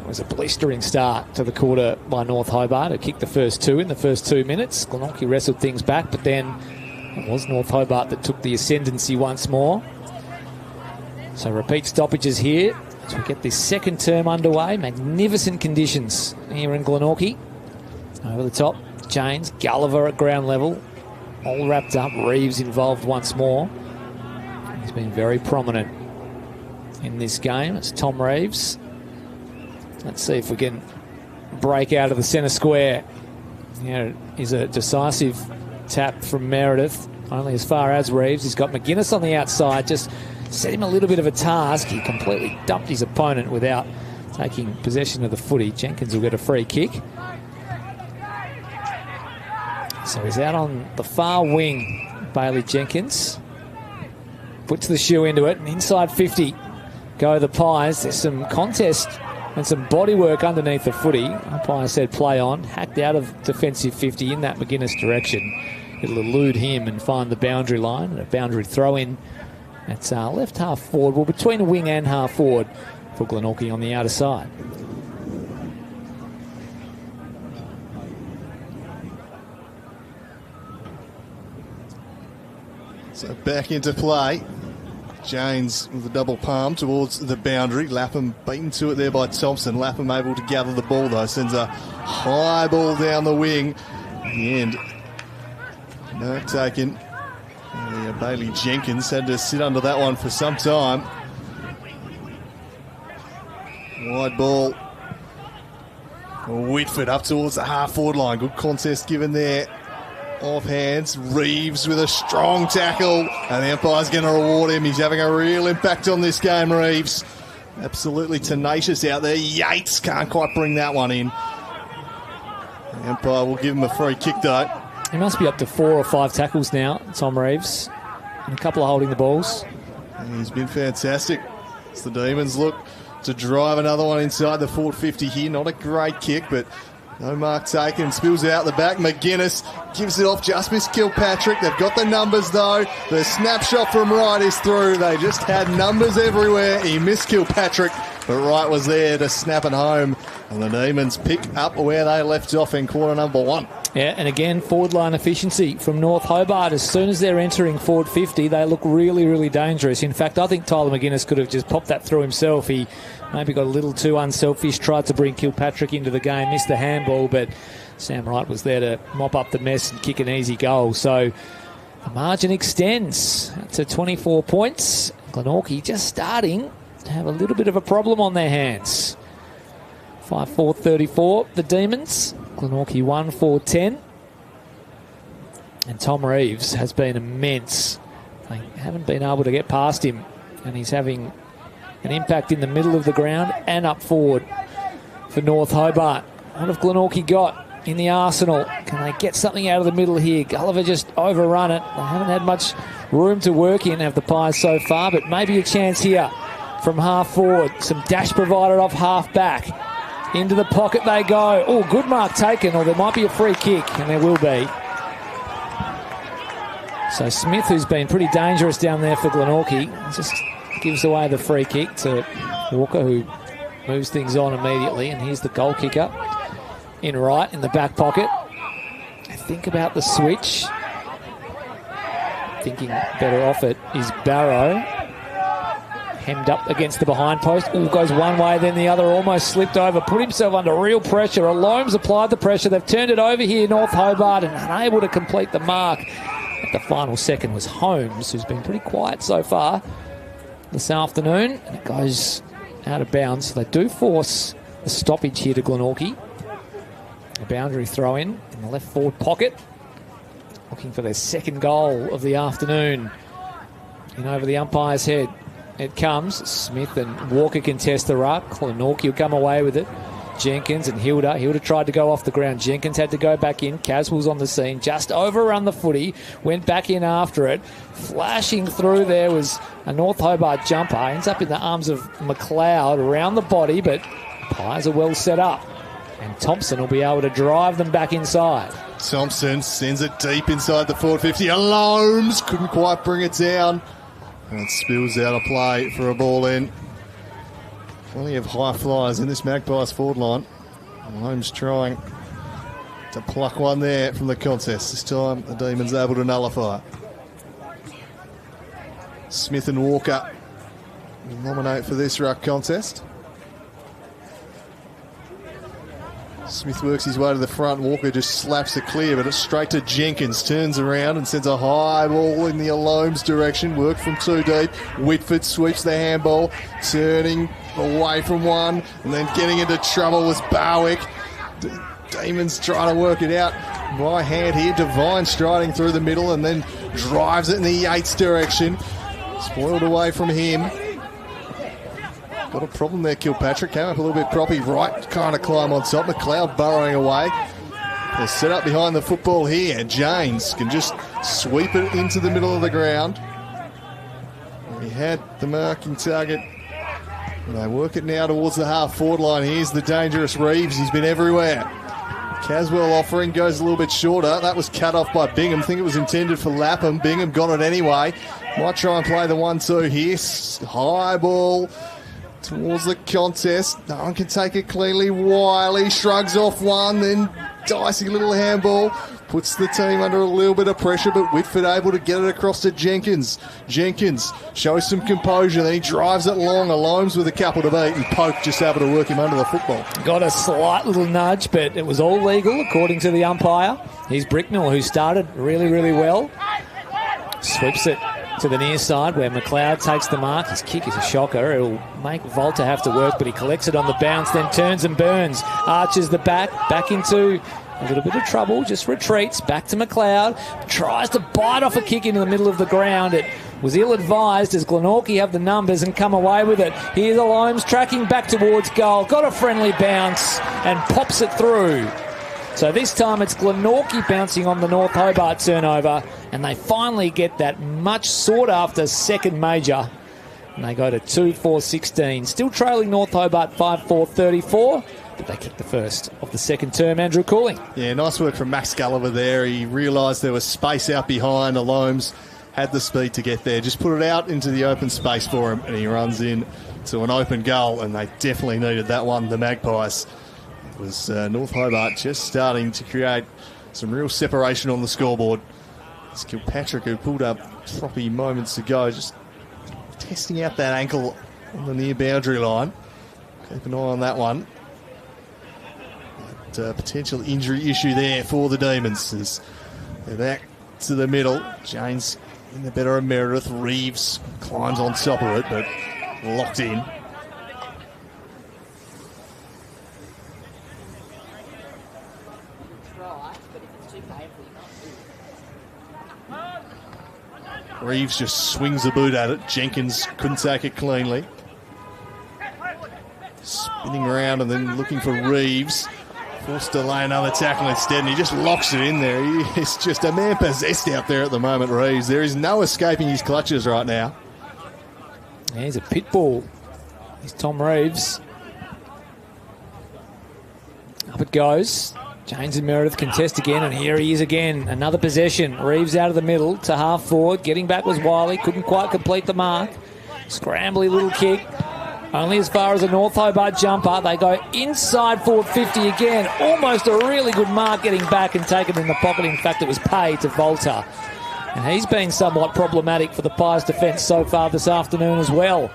was a blistering start to the quarter by North Hobart, who kicked the first two in the first 2 minutes. Glenorchy wrestled things back, but then it was North Hobart that took the ascendancy once more. So repeat stoppages here as we get this second term underway. Magnificent conditions here in Glenorchy. Over the top, James, Gulliver at ground level, all wrapped up. Reeves involved once more. He's been very prominent in this game. It's Tom Reeves. Let's see if we can break out of the centre square. Here is a decisive tap from Meredith, only as far as Reeves. He's got McGuinness on the outside, just set him a little bit of a task. He completely dumped his opponent without taking possession of the footy. Jenkins will get a free kick. So he's out on the far wing, Bailey Jenkins. Puts the shoe into it, and inside 50 go the Pies. There's some contest and some body work underneath the footy. Umpire said play on. Hacked out of defensive 50 in that McGuinness direction. It'll elude him and find the boundary line. And a boundary throw-in. It's left half forward, well, between a wing and half forward for Glenorchy on the outer side. So back into play. James with a double palm towards the boundary. Lapham beaten to it there by Thompson. Lapham able to gather the ball though. Sends a high ball down the wing. In the end, no taken. Bailey Jenkins had to sit under that one for some time. Wide ball. Whitford up towards the half-forward line. Good contest given there. Off hands. Reeves with a strong tackle. And the umpire's going to reward him. He's having a real impact on this game, Reeves. Absolutely tenacious out there. Yates can't quite bring that one in. The umpire will give him a free kick, though. He must be up to 4 or 5 tackles now, Tom Reeves. And a couple of holding the balls. And he's been fantastic. As the Demons look to drive another one inside the forward 50 here. Not a great kick, but no mark taken. Spills out the back. McGuinness gives it off. Just missed Kilpatrick. They've got the numbers, though. The snapshot from Wright is through. They just had numbers everywhere. He missed Kilpatrick, but Wright was there to snap it home. And the Demons pick up where they left off in quarter number 1. Yeah, and again, forward line efficiency from North Hobart. As soon as they're entering forward 50, they look really, really dangerous. In fact, I think Tyler McGuinness could have just popped that through himself. He maybe got a little too unselfish, tried to bring Kilpatrick into the game, missed the handball, but Sam Wright was there to mop up the mess and kick an easy goal. So the margin extends to 24 points. Glenorchy just starting to have a little bit of a problem on their hands. 5-4-34, the Demons. Glenorchy 1-4-10. And Tom Reeves has been immense. They haven't been able to get past him, and he's having an impact in the middle of the ground and up forward for North Hobart. What have Glenorchy got in the arsenal? Can they get something out of the middle here? Gulliver just overrun it. They haven't had much room to work in, have the Pies so far, but maybe a chance here from half forward. Some dash provided off half back. Into the pocket they go. Oh, good mark taken, or there might be a free kick, and there will be. So Smith, who's been pretty dangerous down there for Glenorchy, just gives away the free kick to Walker, who moves things on immediately. And here's the goal kicker in right in the back pocket. Think about the switch. Thinking better off it is Barrow. Hemmed up against the behind post. All goes one way, then the other. Almost slipped over. Put himself under real pressure. Alome's applied the pressure. They've turned it over here, North Hobart, and unable to complete the mark. At the final second was Holmes, who's been pretty quiet so far this afternoon. And it goes out of bounds. So they do force a stoppage here to Glenorchy. A boundary throw in the left forward pocket. Looking for their second goal of the afternoon. In over the umpire's head. It comes. Smith and Walker contest the ruck. Glenorchy will come away with it. Jenkins and Hilda. Hilda tried to go off the ground. Jenkins had to go back in. Caswell's on the scene. Just overrun the footy. Went back in after it. Flashing through there was a North Hobart jumper. Ends up in the arms of McLeod around the body, but Pies are well set up. And Thompson will be able to drive them back inside. Thompson sends it deep inside the forward 50. Alomes couldn't quite bring it down. And it spills out of play for a ball in. Plenty of high flyers in this Magpies forward line. Alomes trying to pluck one there from the contest. This time the Demons able to nullify it. Smith and Walker will nominate for this ruck contest. Smith works his way to the front. Walker just slaps it clear, but it's straight to Jenkins. Turns around and sends a high ball in the Alomes direction. Work from too deep. Whitford sweeps the handball. Turning away from one and then getting into trouble was Barwick. Demons trying to work it out. Right hand here. Devine striding through the middle and then drives it in the Yates direction. Spoiled away from him. Got a problem there, Kilpatrick. Came up a little bit proppy. Right kind of climb on top. McLeod burrowing away. They're set up behind the football here. James can just sweep it into the middle of the ground. He had the marking target. And they work it now towards the half-forward line. Here's the dangerous Reeves. He's been everywhere. Caswell offering goes a little bit shorter. That was cut off by Bingham. I think it was intended for Lapham. Bingham got it anyway. Might try and play the 1-2 here. High ball towards the contest. No one can take it cleanly. Wiley shrugs off one, then dicey little handball. Puts the team under a little bit of pressure, but Whitford able to get it across to Jenkins. Jenkins shows some composure, then he drives it long. Alomes with a couple to beat, and Pope just able to work him under the football. Got a slight little nudge, but it was all legal according to the umpire. Here's Bricknell, who started really, really well. Sweeps it to the near side where McLeod takes the mark. His kick is a shocker. It'll make Volta have to work, but he collects it on the bounce, then turns and burns. Arches the back into a little bit of trouble, just retreats back to McLeod. Tries to bite off a kick into the middle of the ground. It was ill-advised as Glenorchy have the numbers and come away with it. Here's Alomes tracking back towards goal. Got a friendly bounce and pops it through. So this time it's Glenorchy bouncing on the North Hobart turnover, and they finally get that much sought-after second major. And they go to 2-4-16. Still trailing North Hobart 5-4-34, but they kick the first of the second term. Andrew Cooling. Yeah, nice work from Max Gulliver there. He realised there was space out behind. Alomes had the speed to get there. Just put it out into the open space for him, and he runs in to an open goal, and they definitely needed that one, the Magpies. It was North Hobart just starting to create some real separation on the scoreboard. It's Kilpatrick, who pulled up proppy moments ago, just testing out that ankle on the near boundary line. Keep an eye on that one. But, potential injury issue there for the Demons as they're back to the middle. James in the better of Meredith. Reeves climbs on top of it, but locked in. Reeves just swings the boot at it. Jenkins couldn't take it cleanly. Spinning around and then looking for Reeves. Forced to lay another tackle instead, and he just locks it in there. He is just a man possessed out there at the moment, Reeves. There is no escaping his clutches right now. Yeah, he's a pit bull. He's Tom Reeves. Up it goes. James and Meredith contest again, and here he is again. Another possession. Reeves out of the middle to half forward. Getting back was Wiley. Couldn't quite complete the mark. Scrambly little kick. Only as far as a North Hobart jumper. They go inside forward 50 again. Almost a really good mark getting back and taken in the pocket. In fact, it was paid to Volta. And he's been somewhat problematic for the Pies defence so far this afternoon as well.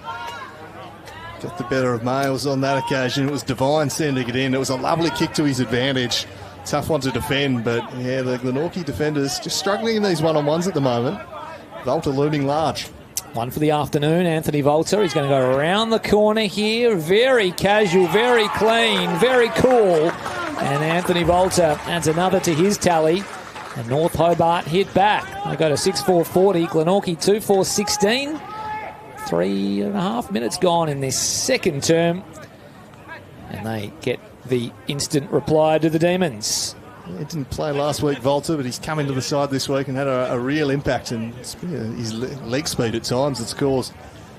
Got the better of Males on that occasion. It was Devine sending it in. It was a lovely kick to his advantage. Tough one to defend, but yeah, the Glenorchy defenders just struggling in these one-on-ones at the moment. Volta looming large. One for the afternoon, Anthony Volta. He's going to go around the corner here. Very casual, very clean, very cool. And Anthony Volta adds another to his tally. And North Hobart hit back. They go to 6-4-40. Glenorchy 2-4-16. 3.5 minutes gone in this second term. And they get the instant reply to the Demons. He didn't play last week, Volta, but he's come into the side this week and had a real impact. And his leg speed at times has caused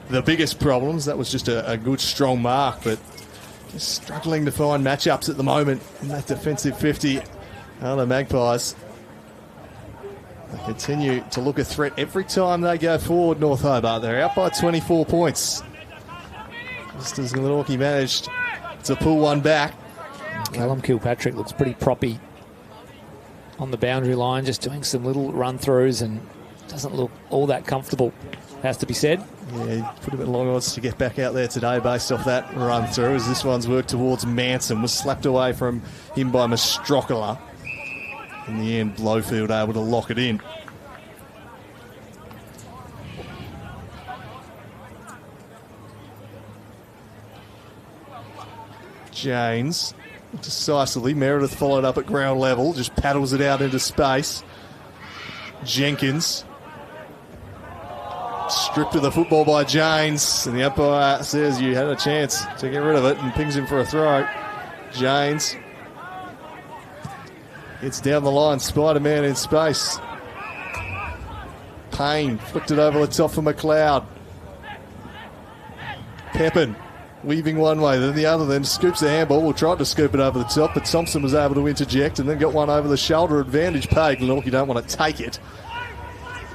the biggest problems. That was just a good, strong mark, but just struggling to find matchups at the moment in that defensive 50. The Magpies, they continue to look a threat every time they go forward, North Hobart. They're out by 24 points. Just as Glenorchy managed to pull one back. Callum Kilpatrick looks pretty proppy on the boundary line, just doing some little run-throughs and doesn't look all that comfortable, has to be said. Yeah, he put a bit of long odds to get back out there today based off that run-through, as this one's worked towards Manson, was slapped away from him by Mastrocola. In the end, Blowfield able to lock it in. James, decisively. Meredith followed up at ground level, just paddles it out into space. Jenkins, stripped of the football by James, and the umpire says you had a chance to get rid of it and pings him for a throw. James gets down the line, Spider-Man in space. Payne flicked it over the top for McLeod. Pepin weaving one way, then the other, then scoops the handball. We'll try to scoop it over the top, but Thompson was able to interject and then got one over the shoulder. Advantage paid. Glenorchy don't want to take it.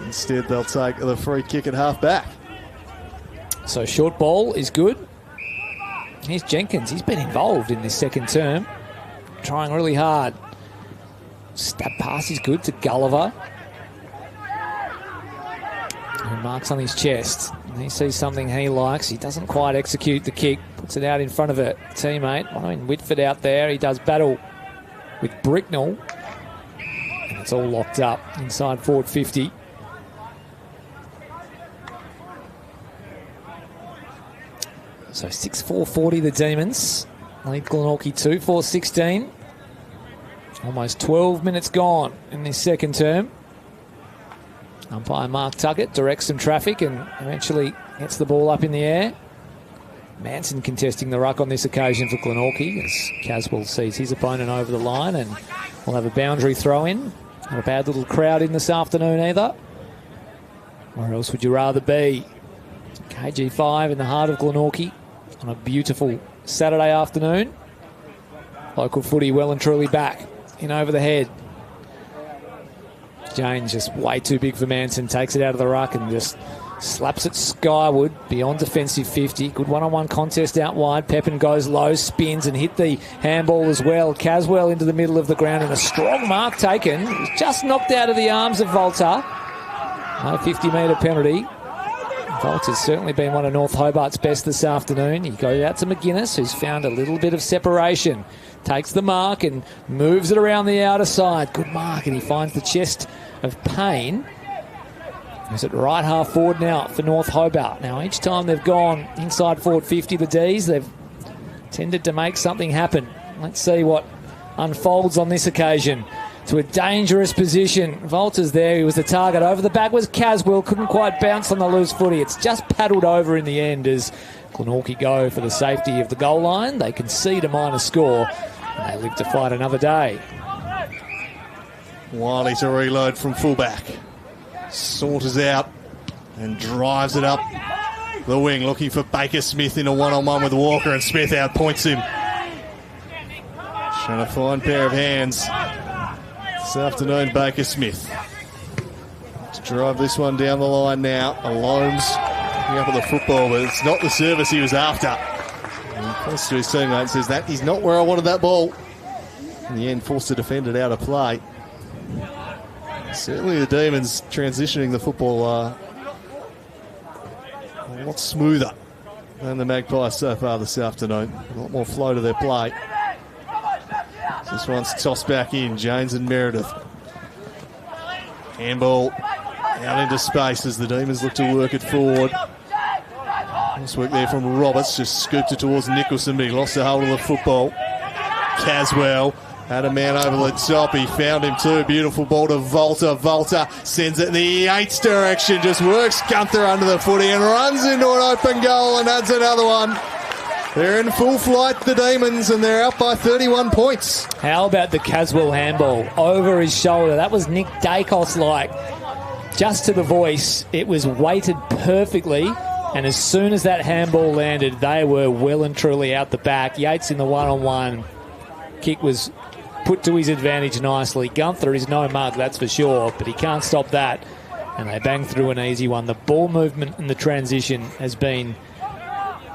Instead, they'll take the free kick at half back. So short ball is good. Here's Jenkins. He's been involved in this second term, trying really hard. Stab pass is good to Gulliver. And marks on his chest. He sees something he likes. He doesn't quite execute the kick. Puts it out in front of a teammate. I mean, Whitford out there. He does battle with Bricknell. And it's all locked up inside forward 50. So 6-4-40 the Demons. Lead Glenorchy 2-4-16. Almost 12 minutes gone in this second term. Umpire Mark Tuckett directs some traffic and eventually gets the ball up in the air. Manson contesting the ruck on this occasion for Glenorchy as Caswell sees his opponent over the line, and we'll have a boundary throw in. Not a bad little crowd in this afternoon either. Where else would you rather be? KG5 in the heart of Glenorchy on a beautiful Saturday afternoon. Local footy well and truly back in over the head. James just way too big for Manson, takes it out of the ruck and just slaps it skyward beyond defensive 50. Good one-on-one contest out wide. Pepin goes low, spins and hit the handball as well. Caswell into the middle of the ground and a strong mark taken. It was just knocked out of the arms of Volta. No 50-metre penalty. Volta's certainly been one of North Hobart's best this afternoon. He goes out to McGuinness, who's found a little bit of separation. Takes the mark and moves it around the outer side. Good mark, and he finds the chest of Payne. He's at right half forward now for North Hobart. Now, each time they've gone inside forward 50, the D's, they've tended to make something happen. Let's see what unfolds on this occasion. To a dangerous position. Volta's there. He was the target. Over the back was Caswell. Couldn't quite bounce on the loose footy. It's just paddled over in the end as Glenorchy go for the safety of the goal line. They concede a minor score and they live to fight another day. Wiley to reload from fullback. Saunters out and drives it up the wing, looking for Baker Smith in a one-on-one with Walker, and Smith outpoints him. Trying to find a pair of hands. This afternoon, Baker Smith. To drive this one down the line now. Alone's picking up at the football, but it's not the service he was after. And close to his teammate says that is not where I wanted that ball. In the end, forced to defend it out of play. Certainly the Demons transitioning the football a lot smoother than the Magpies so far this afternoon. A lot more flow to their play. This one's tossed back in. James and Meredith. Handball out into space as the Demons look to work it forward. Nice work there from Roberts. Just scooped it towards Nicholson, but he lost the hold of the football. Caswell Had a man over the top. He found him too. Beautiful ball to Volta. Volta sends it in the Yates direction. Just works Gunther under the footy and runs into an open goal and adds another one. They're in full flight, the Demons, and they're up by 31 points. How about the Caswell handball over his shoulder? That was Nick Dacos-like. Just to the voice, it was weighted perfectly, and as soon as that handball landed, they were well and truly out the back. Yates in the one-on-one. Kick was put to his advantage nicely. Gunther is no mug, that's for sure, but he can't stop that. And they bang through an easy one. The ball movement and the transition has been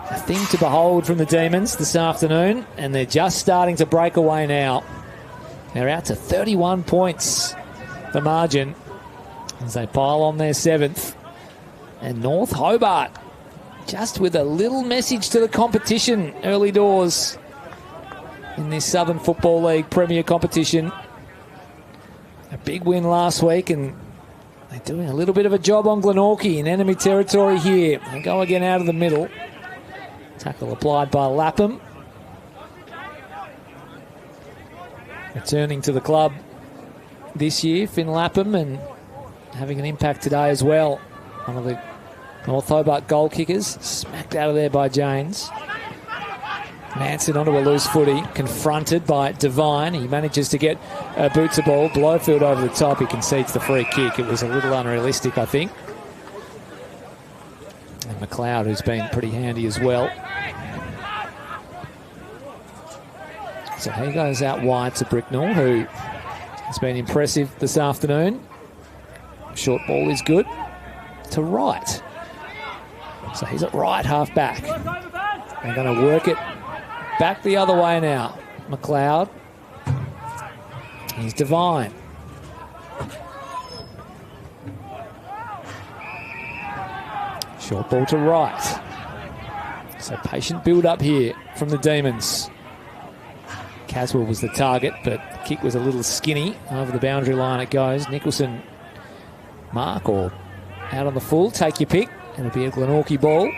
a thing to behold from the Demons this afternoon, and they're just starting to break away now. They're out to 31 points, the margin, as they pile on their 7th. And North Hobart, just with a little message to the competition early doors in this Southern Football League Premier competition. A big win last week, and they're doing a little bit of a job on Glenorchy in enemy territory here. They go again out of the middle. Tackle applied by Lapham. Returning to the club this year, Finn Lapham, and having an impact today as well. One of the North Hobart goal kickers, smacked out of there by James. Manson onto a loose footy, confronted by Devine. He manages to get boots a ball. Blowfield over the top. He concedes the free kick. It was a little unrealistic, I think. And McLeod, who's been pretty handy as well. So he goes out wide to Bricknell, who has been impressive this afternoon. Short ball is good to right. So he's at right half back. They're going to work it back the other way now. McLeod. He's Devine. Short ball to right. So patient build up here from the Demons. Caswell was the target, but the kick was a little skinny. Over the boundary line it goes. Nicholson mark or out on the full. Take your pick. It'll be a Glenorchy ball.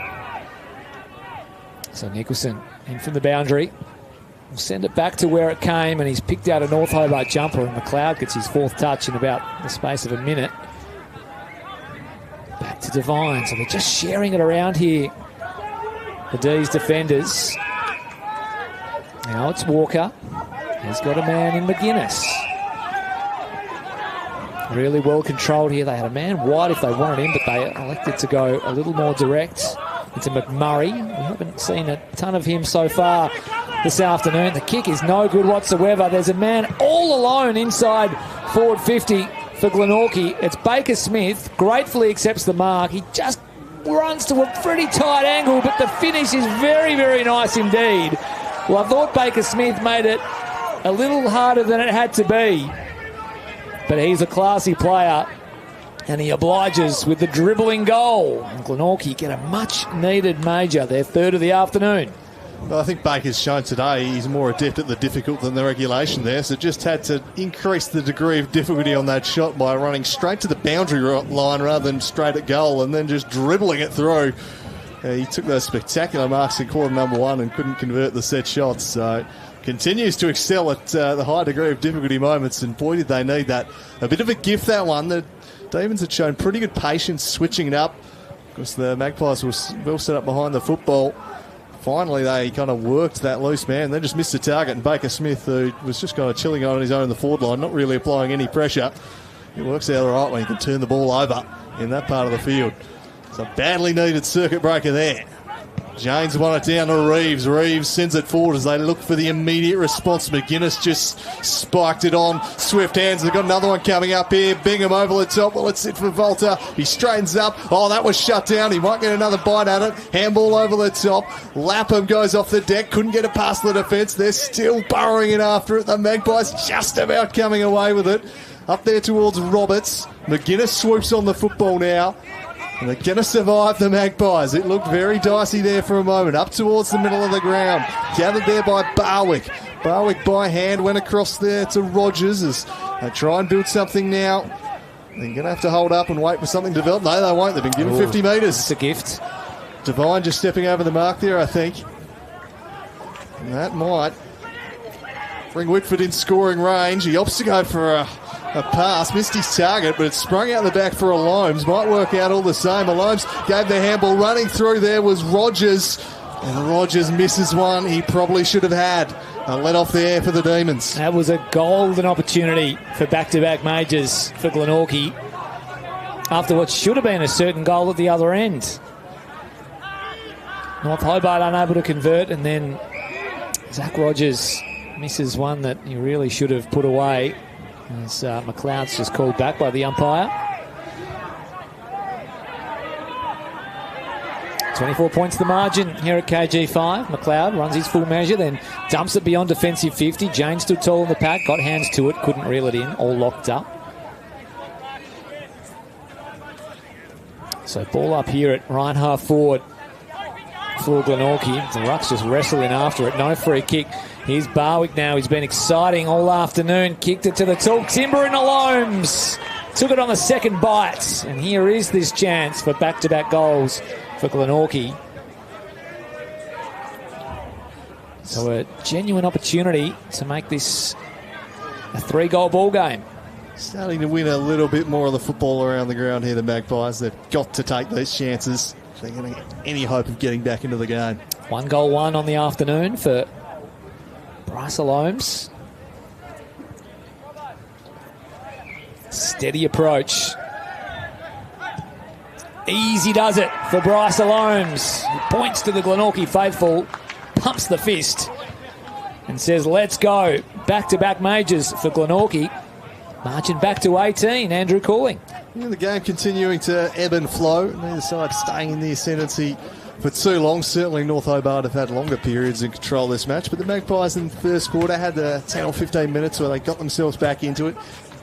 So Nicholson in from the boundary. We'll send it back to where it came, and he's picked out a North Hobart jumper, and McLeod gets his 4th touch in about the space of a minute. Back to Devine. So they're just sharing it around here, the D's defenders. Now it's Walker. He's got a man in McGuinness. Really well controlled here. They had a man wide if they wanted him, but they elected to go a little more direct into McMurray. We haven't seen a ton of him so far this afternoon. The kick is no good whatsoever. There's a man all alone inside forward 50 for Glenorchy. It's Baker Smith. Gratefully accepts the mark. He just runs to a pretty tight angle, but the finish is very, very nice indeed. Well, I thought Baker Smith made it a little harder than it had to be. But he's a classy player, and he obliges with the dribbling goal. And Glenorchy get a much-needed major, their 3rd of the afternoon. Well, I think Baker's shown today he's more adept at the difficult than the regulation there, so just had to increase the degree of difficulty on that shot by running straight to the boundary line rather than straight at goal and then just dribbling it through. He took those spectacular marks in quarter number 1 and couldn't convert the set shots, so continues to excel at the high degree of difficulty moments, and boy did they need that. A bit of a gift, that one. The Demons had shown pretty good patience switching it up because the Magpies were well set up behind the football. Finally they kind of worked that loose man, then just missed the target, and Baker Smith, who was just kind of chilling on his own in the forward line, not really applying any pressure, it works out all right when you can turn the ball over in that part of the field. It's a badly needed circuit breaker there. James won it down to Reeves. Reeves sends it forward as they look for the immediate response. McGuinness just spiked it on. Swift hands. They've got another one coming up here. Bingham over the top. Well, it's it for Volta. He straightens up. Oh, that was shut down. He might get another bite at it. Handball over the top. Lapham goes off the deck. Couldn't get it past the defence. They're still burrowing in after it. The Magpies just about coming away with it. Up there towards Roberts. McGuinness swoops on the football now. And they're going to survive the Magpies. It looked very dicey there for a moment. Up towards the middle of the ground. Gathered there by Barwick. Barwick by hand went across there to Rogers as they try and build something now. They're going to have to hold up and wait for something to develop. No, they won't. They've been given 50 metres. It's a gift. Devine just stepping over the mark there, I think. And that might bring Whitford in scoring range. He opts to go for a pass, missed his target, but it sprung out the back for a Loams. Might work out all the same. A Loams gave the handball. Running through there was Rogers, and Rogers misses one he probably should have had. Let off the air for the Demons. That was a golden opportunity for back-to-back majors for Glenorchy after what should have been a certain goal at the other end. North Hobart unable to convert, and then Zach Rogers misses one that he really should have put away, as McLeod's just called back by the umpire. 24 points the margin here at KG5. McLeod runs his full measure, then dumps it beyond defensive 50. Jane stood tall in the pack, got hands to it, couldn't reel it in, all locked up. So ball up here at right half forward for Glenorchy. The Rucks just wrestling after it. No free kick. Here's Barwick now. He's been exciting all afternoon. Kicked it to the talk. Timber in the Loams. Took it on the second bite. And here is this chance for back-to-back goals for Glenorchy. So a genuine opportunity to make this a 3-goal ball game. Starting to win a little bit more of the football around the ground here, the Magpies. They've got to take these chances if they're going to get any hope of getting back into the game. 1 goal, 1 on the afternoon for Bryce Loams. Steady approach. Easy does it for Bryce Loams. He points to the Glenorchy faithful, pumps the fist, and says, let's go. Back-to-back majors for Glenorchy. Marching back to 18, Andrew Cooling. Yeah, the game continuing to ebb and flow. Neither side staying in the ascendancy for too long. Certainly North Hobart have had longer periods in control of this match, but the Magpies in the first quarter had 10 or 15 minutes where they got themselves back into it.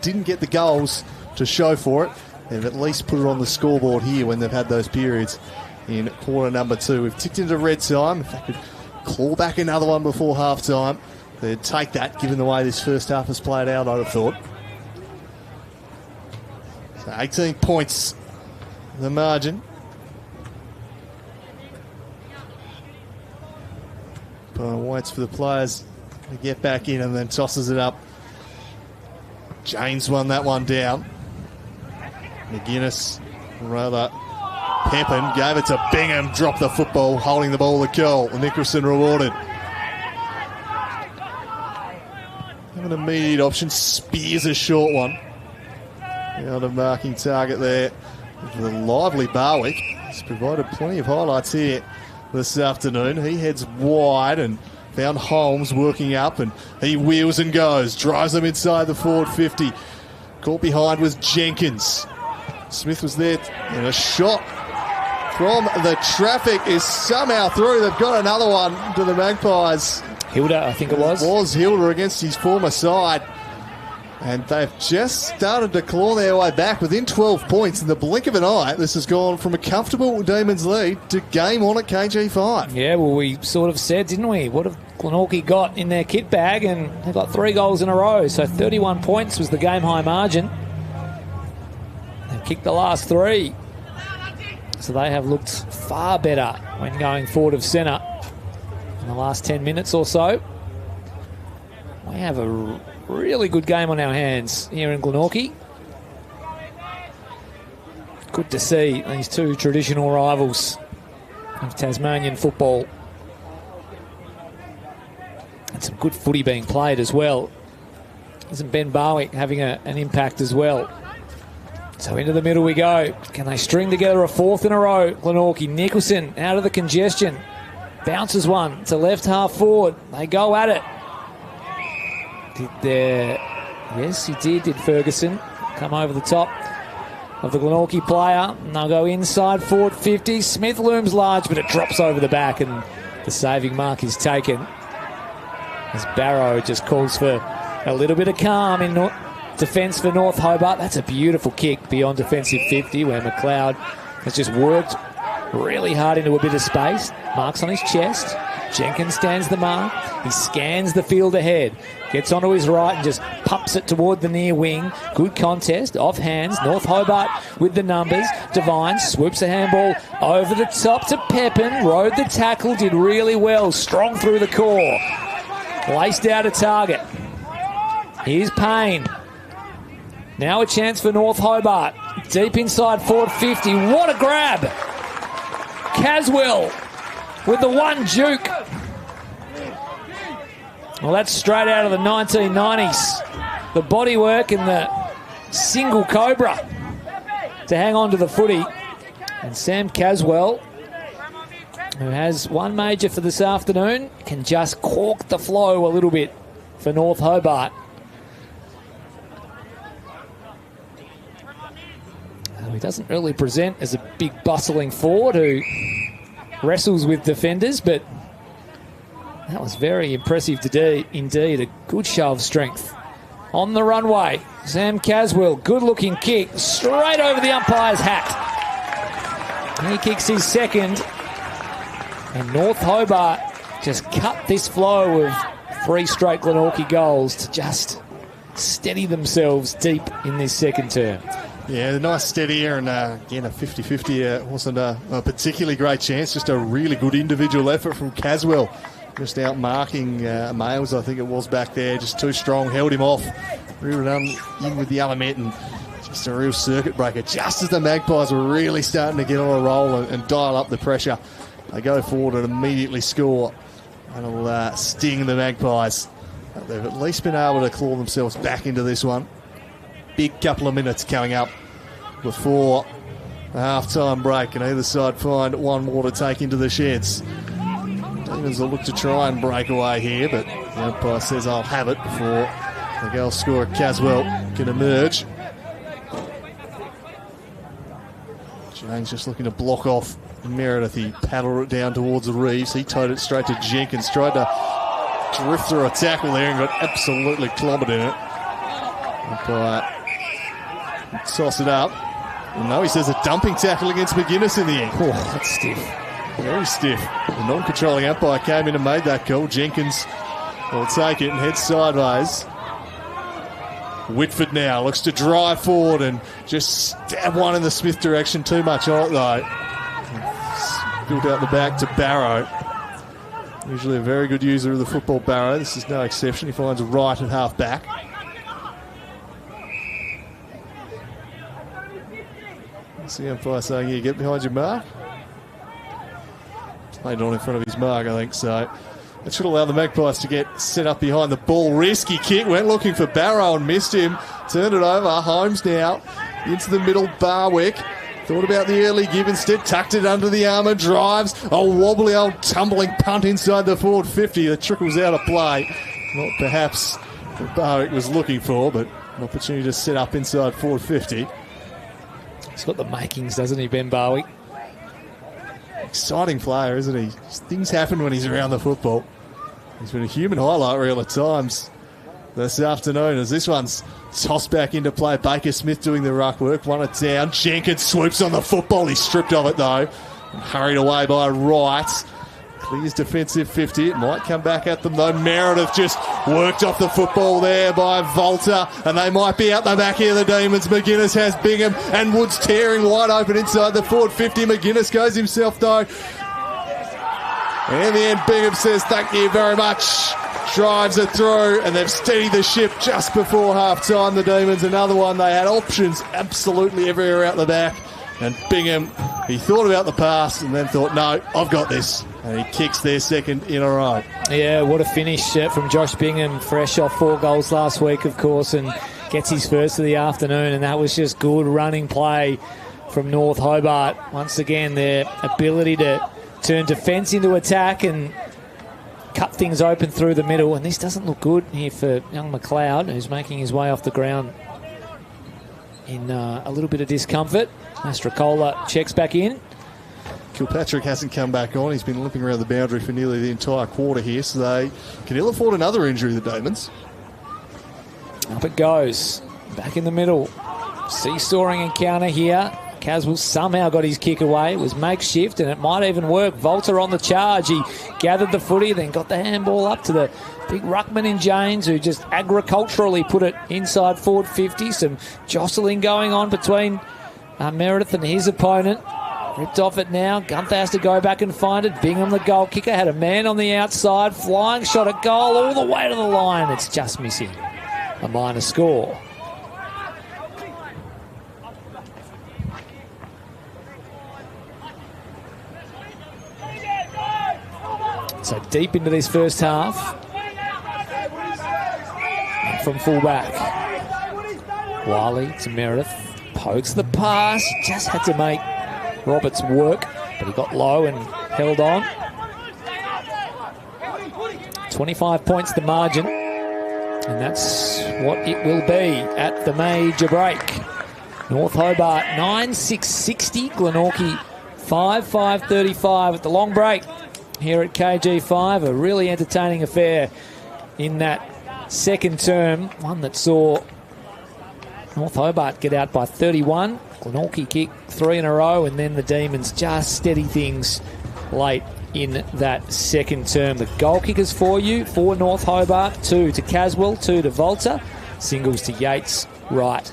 Didn't get the goals to show for it. They've at least put it on the scoreboard here when they've had those periods in quarter number 2. We've ticked into red time. If they could claw back another one before half-time, they'd take that, given the way this first half has played out, I'd have thought. So 18 points, the margin. Waits for the players to get back in and then tosses it up. James won that one down. McGuinness, rather Pepin, gave it to Bingham, dropped the football, holding the ball to goal. Nicholson rewarded. Have an immediate option, Spears a short one. The marking target there. The lively Barwick. He's provided plenty of highlights here this afternoon. He heads wide and found Holmes working up, and he wheels and goes. Drives them inside the forward 50. Caught behind was Jenkins. Smith was there, and a shot from the traffic is somehow through. They've got another one to the Magpies. Hilda, I think it was. It was Hilda against his former side. And they've just started to claw their way back within 12 points. In the blink of an eye, this has gone from a comfortable Demons lead to game on at KG5. Yeah, well, we sort of said, didn't we? What have Glenorchy got in their kit bag? And they got 3 goals in a row. So 31 points was the game-high margin. They've kicked the last 3. So they have looked far better when going forward of centre in the last 10 minutes or so. We have a really good game on our hands here in Glenorchy. Good to see these 2 traditional rivals of Tasmanian football. And some good footy being played as well. Isn't Ben Barwick having an impact as well? So into the middle we go. Can they string together a 4th in a row? Glenorchy. Nicholson out of the congestion. Bounces one to left half forward. They go at it. Yes, he did Ferguson. Come over the top of the Glenorchy player. And they'll go inside forward 50. Smith looms large, but it drops over the back, and the saving mark is taken. As Barrow just calls for a little bit of calm in defence for North Hobart. That's a beautiful kick beyond defensive 50, where McLeod has just worked really hard into a bit of space. Marks on his chest. Jenkins stands the mark. He scans the field ahead. Gets onto his right and just pumps it toward the near wing. Good contest. Off hands. North Hobart with the numbers. Devine swoops a handball over the top to Pepin. Rode the tackle. Did really well. Strong through the core. Laced out a target. Here's Payne. Now a chance for North Hobart. Deep inside forward 50. What a grab. Caswell with the one juke. Well, that's straight out of the 1990s. The bodywork and the single cobra to hang on to the footy. And Sam Caswell, who has one major for this afternoon, can just cork the flow a little bit for North Hobart. He doesn't really present as a big bustling forward who wrestles with defenders, but that was very impressive today indeed. A good show of strength. On the runway, Sam Caswell, good looking kick, straight over the umpire's hat. He kicks his second, and North Hobart just cut this flow of 3 straight Glenorchy goals to just steady themselves deep in this second term. Yeah, a nice steady here, and again, a 50-50 wasn't a particularly great chance, just a really good individual effort from Caswell. Just out marking Males, I think it was back there, just too strong, held him off, reeled in with the element, and just a real circuit breaker. Just as the Magpies were really starting to get on a roll and dial up the pressure, they go forward and immediately score. And it'll sting the Magpies. But they've at least been able to claw themselves back into this one. Big couple of minutes coming up before the half-time break, and either side find one more to take into the sheds. Demons will look to try and break away here, but the umpire says I'll have it before the goal scorer Caswell can emerge. James just looking to block off Meredith. He paddled it down towards the Reeves. He towed it straight to Jenkins. Tried to drift through a tackle there and got absolutely clobbered in it. Umpire toss it up. Well, no, he says a dumping tackle against McGuinness in the end. Oh, that's stiff. Very stiff. The non-controlling umpire came in and made that call. Jenkins will take it and head sideways. Whitford now looks to drive forward and just stab one in the Smith direction. Too much on it though. Spilled out the back to Barrow. Usually a very good user of the football, Barrow. This is no exception. He finds a right at half back. See umpire saying here, get behind your mark. Played on in front of his mark, I think so. That should allow the Magpies to get set up behind the ball. Risky kick, went looking for Barrow and missed him. Turned it over, Holmes now into the middle, Barwick. Thought about the early give instead, tucked it under the armour, drives. A wobbly old tumbling punt inside the forward 50 that trickles out of play. Not perhaps what Barwick was looking for, but an opportunity to set up inside forward 50. He's got the makings, doesn't he, Ben Barwick? Exciting player, isn't he? Things happen when he's around the football. He's been a human highlight reel at times this afternoon as this one's tossed back into play. Baker Smith doing the ruck work, won it down. Jenkins swoops on the football. He's stripped of it though. And hurried away by Wright. Clears defensive 50. It might come back at them though. Meredith just worked off the football there by Volta, and they might be out the back here, the Demons. McGuinness has Bingham, and Woods tearing wide open inside the forward 50. McGuinness goes himself though. And in the end, Bingham says thank you very much. Drives it through, and they've steadied the ship just before half-time. The Demons, another one. They had options absolutely everywhere out the back. And Bingham, he thought about the pass and then thought, no, I've got this. And he kicks their second in a row. Yeah, what a finish from Josh Bingham, fresh off 4 goals last week, of course, and gets his first of the afternoon. And that was just good running play from North Hobart. Once again, their ability to turn defence into attack and cut things open through the middle. And this doesn't look good here for young McLeod, who's making his way off the ground in a little bit of discomfort. Mastrocola checks back in. Kilpatrick hasn't come back on. He's been limping around the boundary for nearly the entire quarter here, so they can ill afford another injury, the Demons. Up it goes. Back in the middle. Seesawing encounter here. Caswell somehow got his kick away. It was makeshift, and it might even work. Volta on the charge. He gathered the footy, then got the handball up to the big ruckman in James, who just agriculturally put it inside forward 50. Some jostling going on between Meredith and his opponent. Ripped off it now. Gunther has to go back and find it. Bingham, the goal kicker, had a man on the outside. Flying shot at goal all the way to the line. It's just missing. a minor score. So deep into this first half. And from fullback, Wiley to Meredith. Pokes the pass. He just had to make Roberts work, but he got low and held on. 25 points the margin. And that's what it will be at the major break. North Hobart 9-6-60. Glenorchy 5-5-35 at the long break here at KG5. A really entertaining affair in that second term. One that saw North Hobart get out by 31. Glenorchy kick 3 in a row, and then the Demons just steady things late in that second term. The goal kickers for you, for North Hobart, 2 to Caswell, 2 to Volta, singles to Yates, Wright,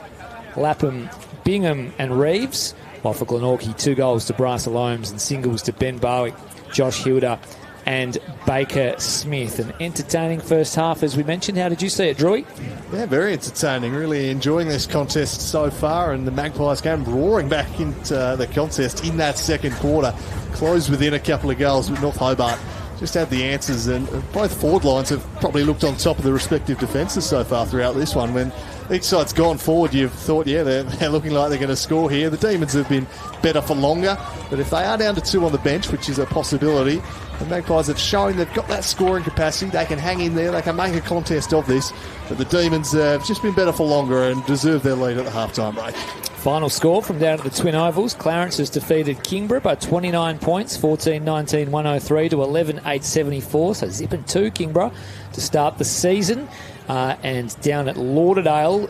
Lapham, Bingham and Reeves, while for Glenorchy, 2 goals to Bryce Alomes and singles to Ben Bowick, Josh Hilda and Baker Smith. An entertaining first half, as we mentioned. How did you see it, Drewy? Yeah, very entertaining. Really enjoying this contest so far, and the Magpies came roaring back into the contest in that second quarter. Closed within a couple of goals, but North Hobart just had the answers, and both forward lines have probably looked on top of the respective defences so far throughout this one. When each side's gone forward, you've thought, yeah, they're looking like they're going to score here. The Demons have been better for longer, but if they are down to 2 on the bench, which is a possibility, the Magpies have shown they've got that scoring capacity. They can hang in there, they can make a contest of this, but the Demons have just been better for longer and deserve their lead at the half-time break. Final score from down at the Twin Ovals. Clarence has defeated Kingborough by 29 points, 14-19-103 to 11-8-74. So zipping 2 Kingborough to start the season. And down at Lauderdale,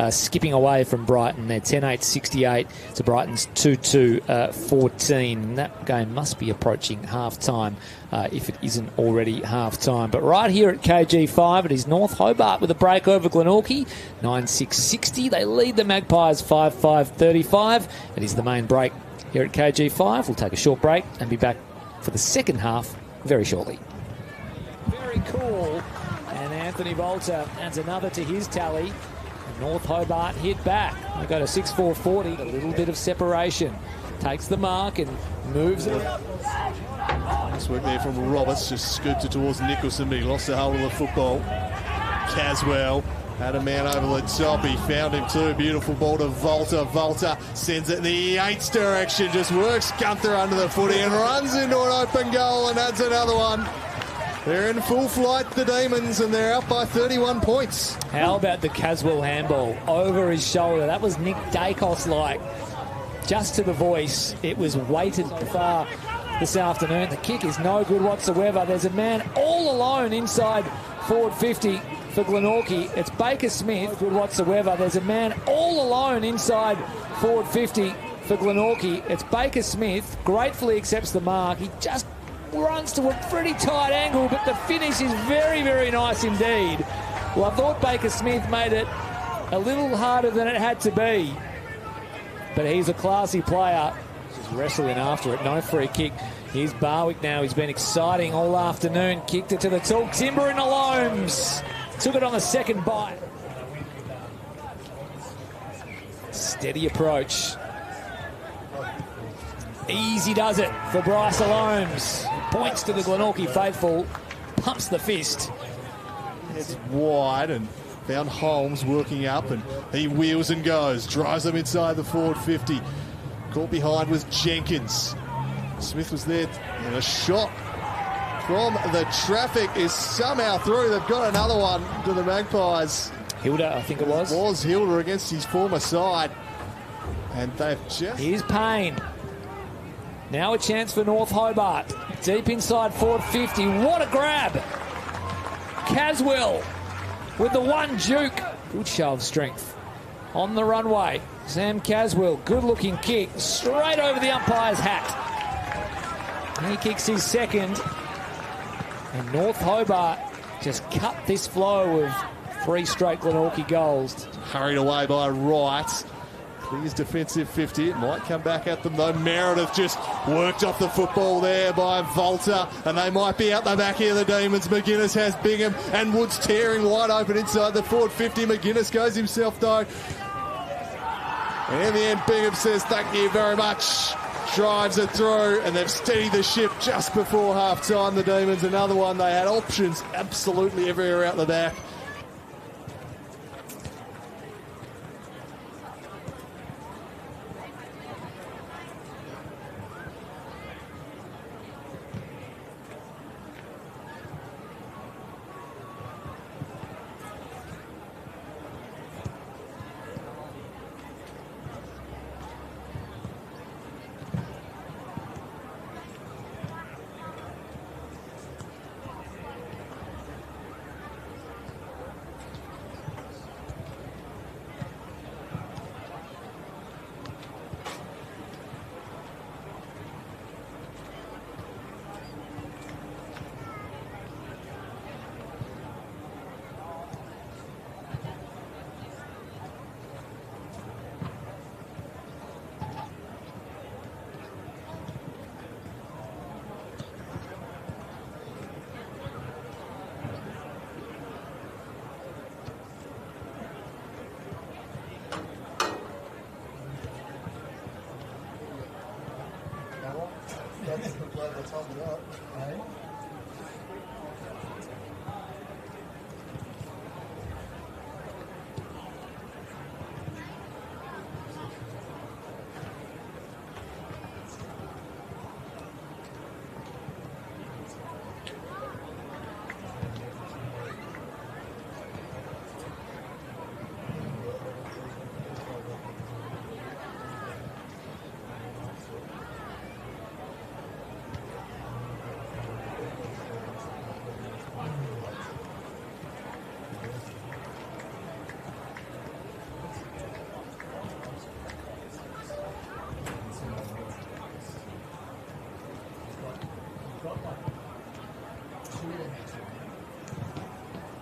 skipping away from Brighton. They're 10-8-68 to Brighton's 2-2-14. And that game must be approaching half-time if it isn't already half-time. But right here at KG5, it is North Hobart with a break over Glenorchy, 9-6-60. They lead the Magpies 5-5-35. It is the main break here at KG5. We'll take a short break and be back for the second half very shortly. Very cool. And Anthony Volta adds another to his tally. North Hobart hit back. They go to 6-4-40. A little bit of separation. Takes the mark and moves it. Nice work there from Roberts. Just scooped it towards Nicholson, but he lost the hold of the football. Caswell had a man over the top. He found him too. Beautiful ball to Volta. Volta sends it in the Yates direction. Just works Gunther under the footy and runs into an open goal, and adds another one. They're in full flight, the Demons, and they're up by 31 points. How about the Caswell handball over his shoulder? That was Nick Dacos-like. Just to the voice. It was weighted far this afternoon. The kick is no good whatsoever. There's a man all alone inside forward 50 for Glenorchy. It's Baker Smith. Good whatsoever. There's a man all alone inside forward 50 for Glenorchy. It's Baker Smith. Gratefully accepts the mark. He just runs to a pretty tight angle, but the finish is very, very nice indeed. Well, I thought Baker Smith made it a little harder than it had to be, but he's a classy player. Just wrestling after it. No free kick. Here's Barwick now. He's been exciting all afternoon. Kicked it to the talk. Timber in the Loams. Took it on the second bite. Steady approach. Easy does it for Bryce Alomes. Points to the Glenorchy faithful. Pumps the fist. It's wide and found Holmes working up, and he wheels and goes. Drives them inside the forward 50. Caught behind was Jenkins. Smith was there, and a shot from the traffic is somehow through. They've got another one to the Magpies. Hilda, I think it was. It was Hilda against his former side. And they've just... Here's Payne. Now a chance for North Hobart. Deep inside forward 50. What a grab. Caswell with the one juke. Good show of strength. On the runway. Sam Caswell. Good looking kick. Straight over the umpire's hat. He kicks his second. And North Hobart just cut this flow of 3 straight Glenorchy goals. Hurried away by Wright. His defensive 50. It might come back at them though. Meredith just worked off the football there by Volta, and they might be out the back here, the Demons. McGuinness has Bingham, and Woods tearing wide open inside the forward 50. McGuinness goes himself though. And in the end, Bingham says thank you very much. Drives it through, and they've steadied the ship just before half-time, the Demons. Another one, they had options absolutely everywhere out the back. That's the play that's holding up. Right?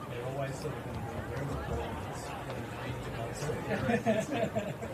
They're always sort of going to be where the ball is going to be.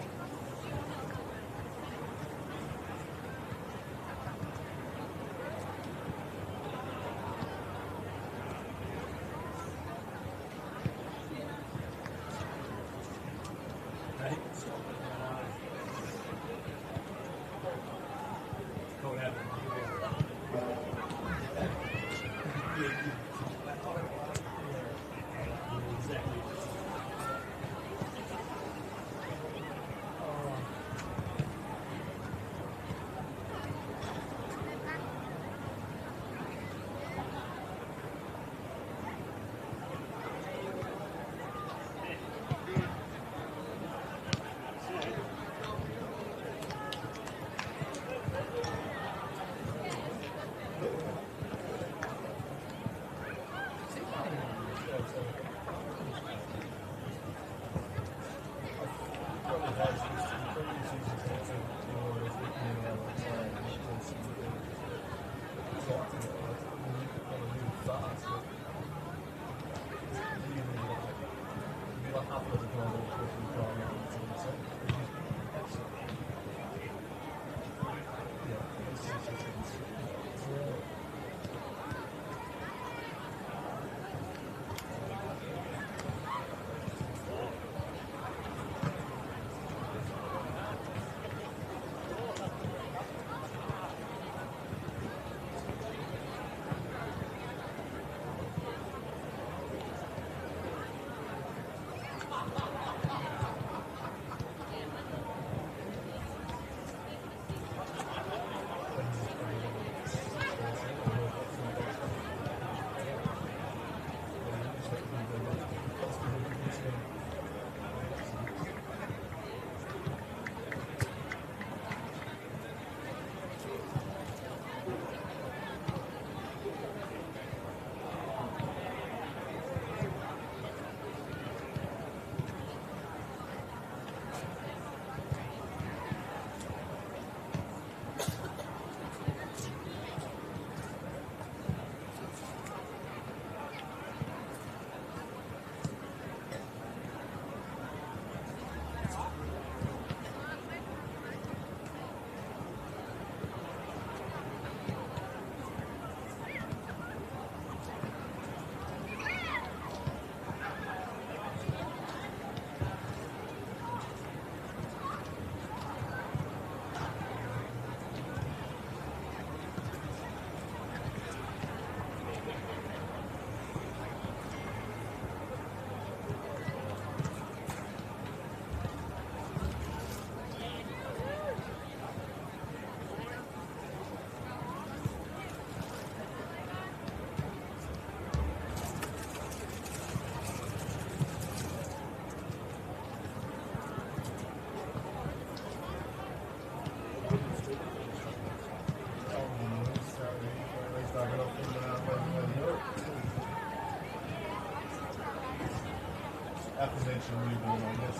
potential newborn on this.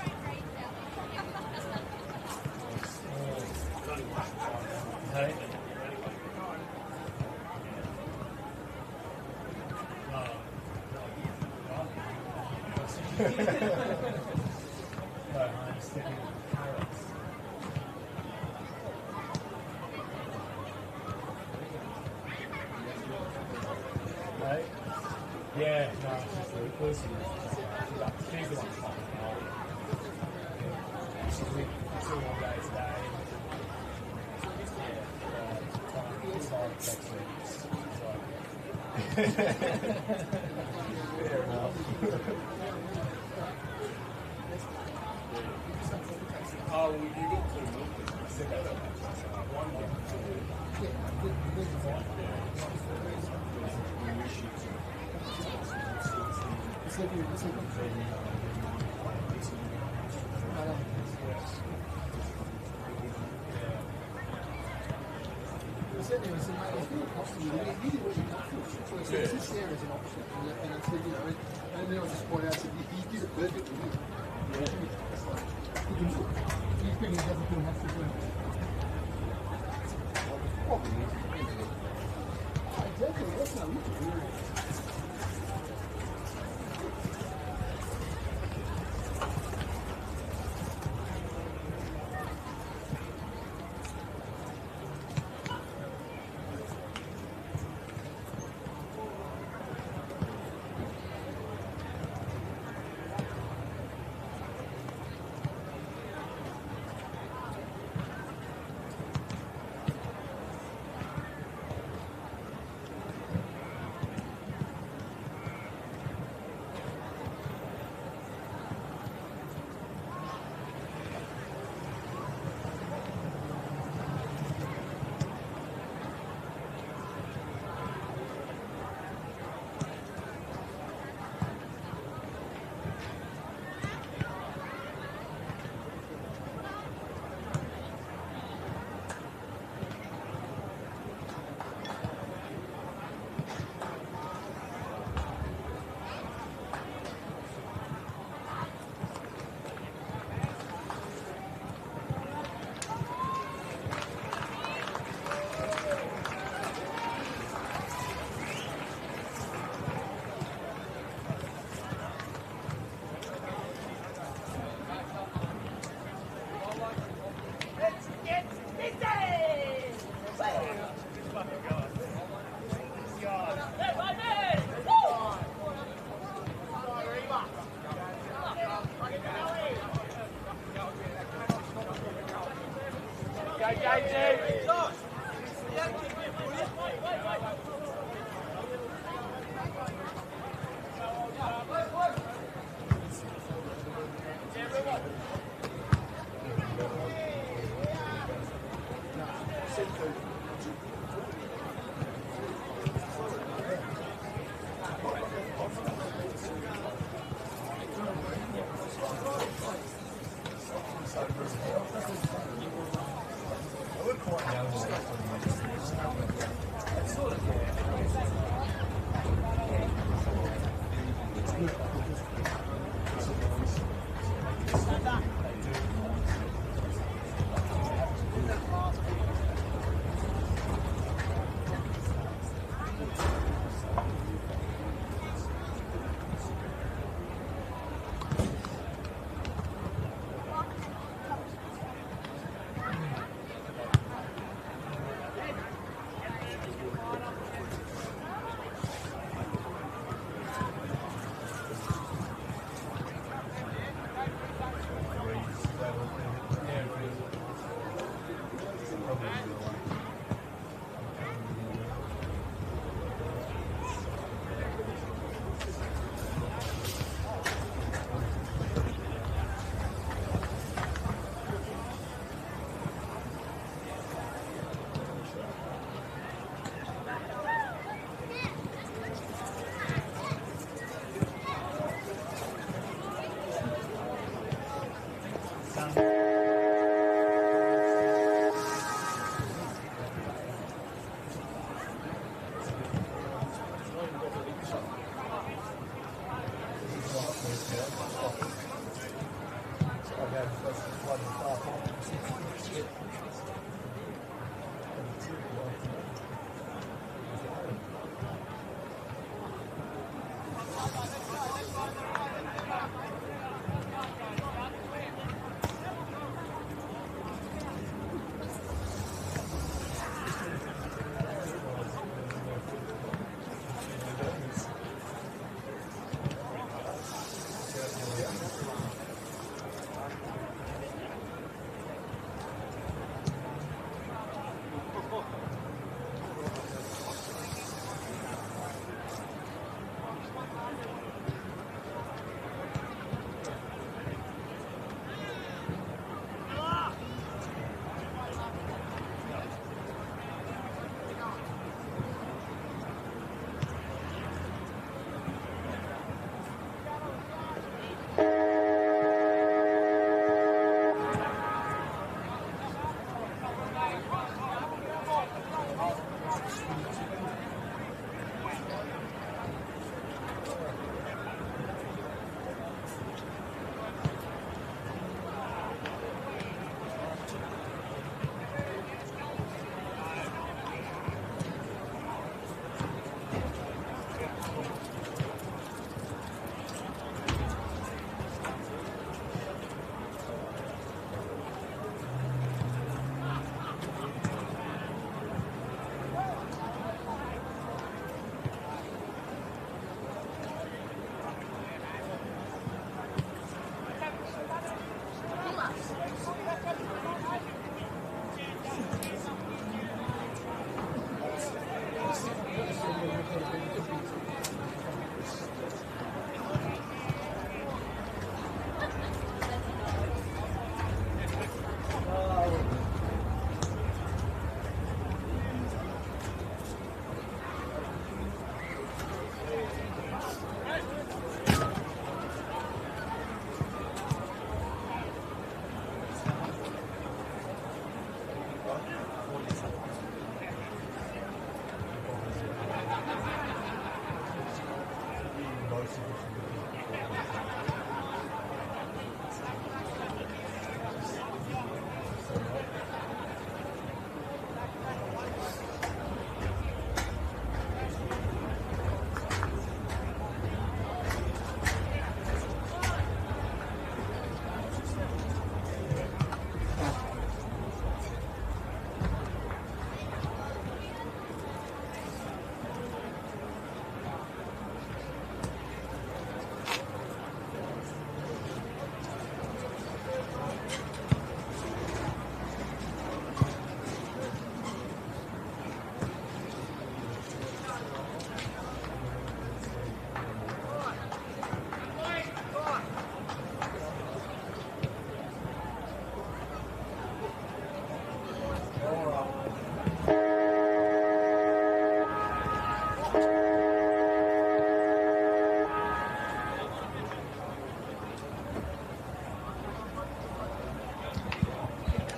Hey? No, I'm sticking with carrots. Right? Yeah, no, it's just the pussy. She's the one fucking out. She's with 2 more days today. Yeah, time next week. Fair enough. Oh, we do get 2 more. I said that. 1 more. And then I just point out, I said, he did it perfectly. He's been in doesn't feel much different. Exactly, that's not weird.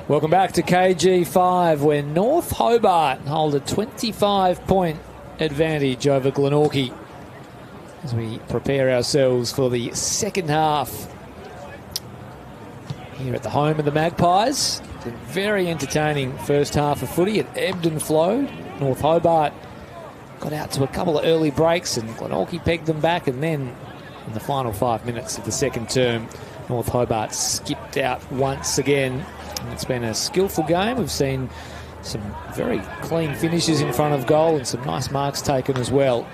Welcome back to KG5, where North Hobart hold a 25-point advantage over Glenorchy as we prepare ourselves for the second half here at the home of the Magpies. It's a very entertaining first half of footy. It ebbed and flowed. North Hobart got out to a couple of early breaks and Glenorchy pegged them back, and then in the final 5 minutes of the second term, North Hobart skipped out once again. And it's been a skillful game. We've seen some very clean finishes in front of goal and some nice marks taken as well.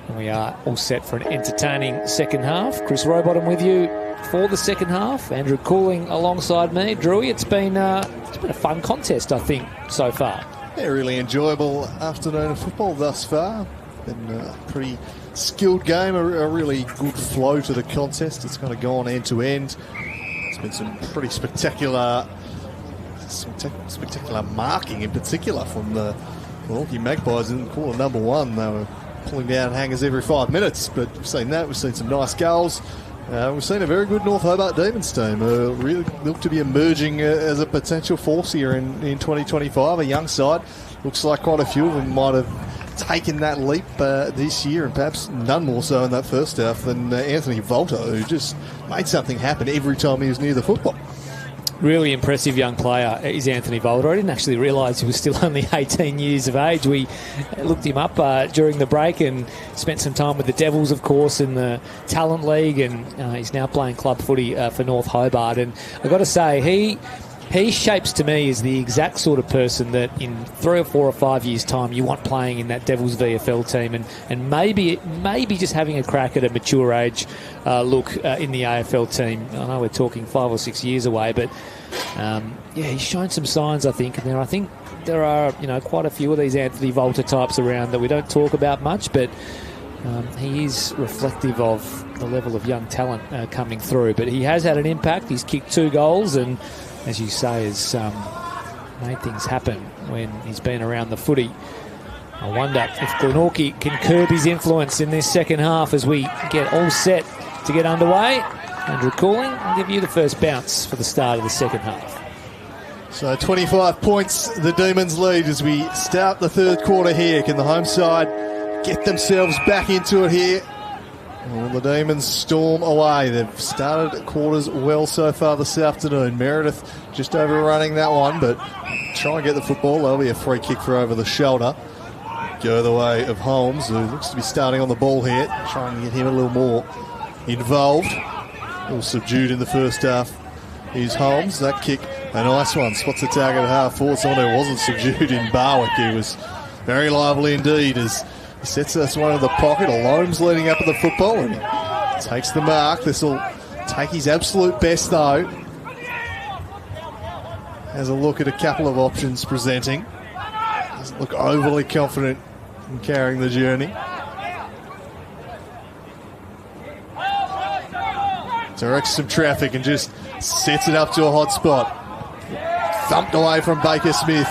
And we are all set for an entertaining second half. Chris Rowbottom with you for the second half. Andrew Cooling alongside me. Drewy, it's been a fun contest, I think, so far. Yeah, really enjoyable afternoon of football thus far. Been a pretty skilled game, a really good flow to the contest. It's kind of gone end to end. It's been some pretty spectacular marking in particular from the Glenorchy Magpies in quarter number one. They were pulling down hangers every 5 minutes, but we've seen that. We've seen some nice goals. We've seen a very good North Hobart Demons team really look to be emerging as a potential force here in 2025. A young side. Looks like quite a few of them might have taken that leap this year, and perhaps none more so in that first half than Anthony Volta, who just made something happen every time he was near the football. Really impressive young player is Anthony Volta. I didn't actually realise he was still only 18 years of age. We looked him up during the break and spent some time with the Devils, of course, in the Talent League, and he's now playing club footy for North Hobart. And I've got to say, he shapes to me as the exact sort of person that in 3 or 4 or 5 years' time you want playing in that Devils VFL team, and maybe just having a crack at a mature age look in the AFL team. I know we're talking 5 or 6 years away, but he's shown some signs, I think. And I think there are quite a few of these Anthony Volta types around that we don't talk about much, but he is reflective of the level of young talent coming through. But he has had an impact. He's kicked 2 goals and, as you say, has made things happen when he's been around the footy. I wonder if Glenorchy can curb his influence in this second half as we get all set to get underway. Andrew Cooling, I'll give you the first bounce for the start of the second half. So 25 points the Demons lead as we start the third quarter here. Can the home side get themselves back into it here? Well, the Demons storm away. They've started quarters well so far this afternoon. Meredith just overrunning that one, but try and get the football. There'll be a free kick for over the shoulder. Go the way of Holmes, who looks to be starting on the ball here. Try and get him a little more involved. A little subdued in the first half. Here's Holmes. That kick, a nice one. Spots the target at half forward. Someone who wasn't subdued in Barwick. He was very lively indeed as he sets us one in the pocket. Alome's leading up at the football and he takes the mark. This will take his absolute best though. Has a look at a couple of options presenting. Doesn't look overly confident in carrying the journey. Directs some traffic and just sets it up to a hot spot. Thumped away from Baker Smith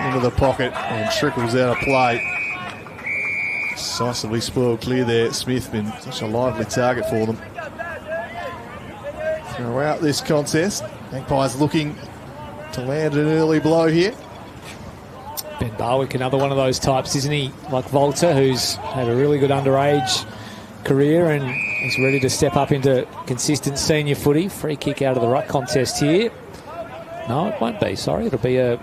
into the pocket and trickles out of play. Decisively spoiled clear there. Smith been such a lively target for them. Throughout this contest, Magpies looking to land an early blow here. Ben Barwick, another one of those types, isn't he? Like Volta, who's had a really good underage career and is ready to step up into consistent senior footy. Free kick out of the ruck contest here. No, it won't be, sorry. It'll be another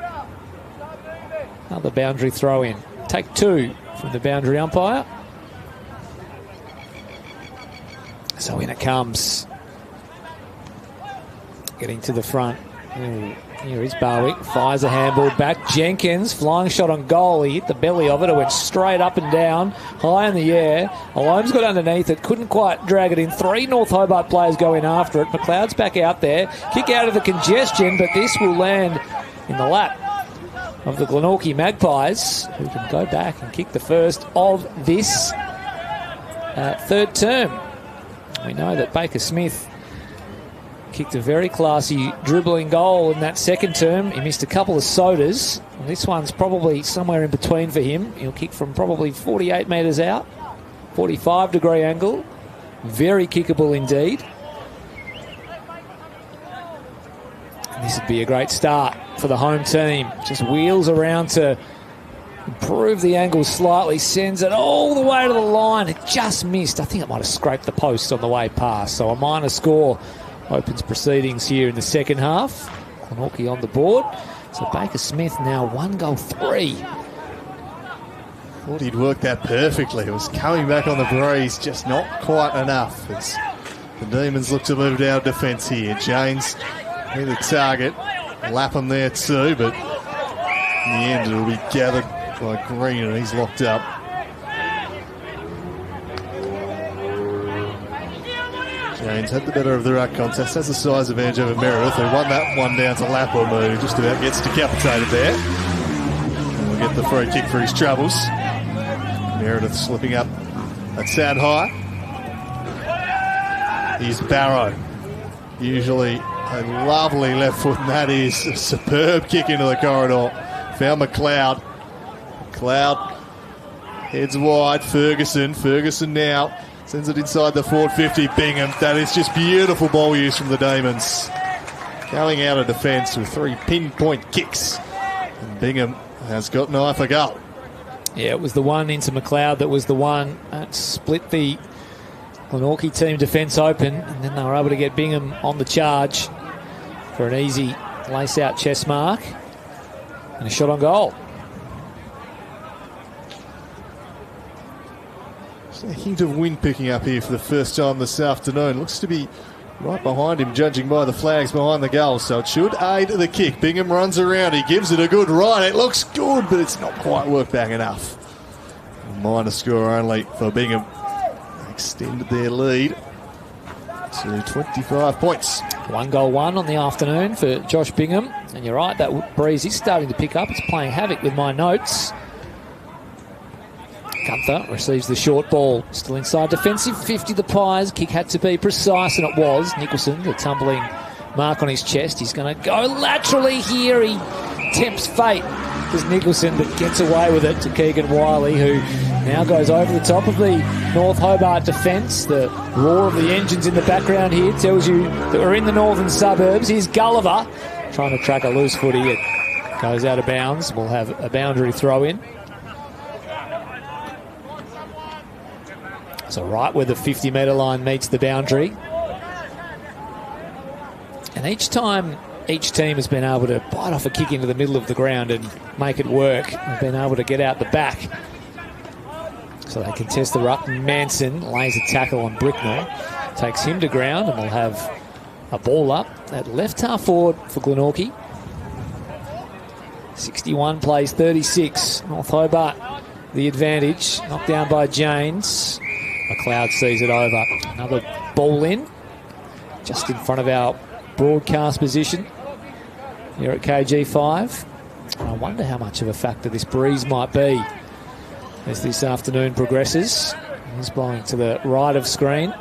boundary throw in. Take 2 from the boundary umpire. So in it comes. Getting to the front. Here is Barwick. Fires a handball back. Jenkins, flying shot on goal. He hit the belly of it. It went straight up and down, high in the air. Alome's got underneath it. Couldn't quite drag it in. 3 North Hobart players going after it. McLeod's back out there. Kick out of the congestion, but this will land in the lap of the Glenorchy Magpies, who can go back and kick the first of this third term. We know that Baker Smith kicked a very classy dribbling goal in that second term. He missed a couple of sodas. And this one's probably somewhere in between for him. He'll kick from probably 48 metres out. 45-degree angle. Very kickable indeed. And this would be a great start for the home team. Just wheels around to improve the angle slightly. Sends it all the way to the line. It just missed. I think it might have scraped the post on the way past. So a minor score opens proceedings here in the second half. Glenorchy on the board. So Baker Smith now 1 goal 3. Thought he'd worked that perfectly. It was coming back on the breeze, just not quite enough. As the Demons look to move down defence here. James near the target. Lapham there too, but in the end it'll be gathered by Green and he's locked up. James had the better of the ruck contest, has the size advantage over Meredith, who won that one down to Lapham, who just about gets decapitated there. And we'll get the free kick for his troubles. Meredith slipping up at Sad High. Here's Barrow. Usually a lovely left foot, and that is a superb kick into the corridor. Found McLeod. McLeod heads wide. Ferguson now sends it inside the forward 50. Bingham. That is just beautiful ball use from the Demons. Going out of defence with 3 pinpoint kicks. And Bingham has got an eye for goal. Yeah, it was the one into McLeod that was the one that split the Glenorchy team defence open, and then they were able to get Bingham on the charge for an easy lace-out chest mark and a shot on goal. Just a hint of wind picking up here for the first time this afternoon. Looks to be right behind him, judging by the flags behind the goal, so it should aid the kick. Bingham runs around, he gives it a good run. It looks good, but it's not quite worked back enough. A minor score only for Bingham. Extended their lead to 25 points. 1 goal 1 on the afternoon for Josh Bingham. And you're right, that breeze is starting to pick up. It's playing havoc with my notes. Gunther receives the short ball. Still inside defensive 50 the Pies. Kick had to be precise, and it was. Nicholson, the tumbling mark on his chest. He's going to go laterally here. He tempts fate as Nicholson, but gets away with it to Keegan Wiley, who now goes over the top of the North Hobart defence. The roar of the engines in the background here tells you that we're in the northern suburbs. Here's Gulliver trying to track a loose footy. It goes out of bounds. We'll have a boundary throw in. So right where the 50-metre line meets the boundary. And each time each team has been able to bite off a kick into the middle of the ground and make it work. They've been able to get out the back. So they contest the ruck. Manson lays a tackle on Bricknell. Takes him to ground, and we'll have a ball up at left half forward for Glenorchy. 61 plays 36. North Hobart the advantage. Knocked down by James. McLeod sees it over. Another ball in. Just in front of our broadcast position here at KG5. And I wonder how much of a factor this breeze might be as this afternoon progresses. It's blowing to the right of screen.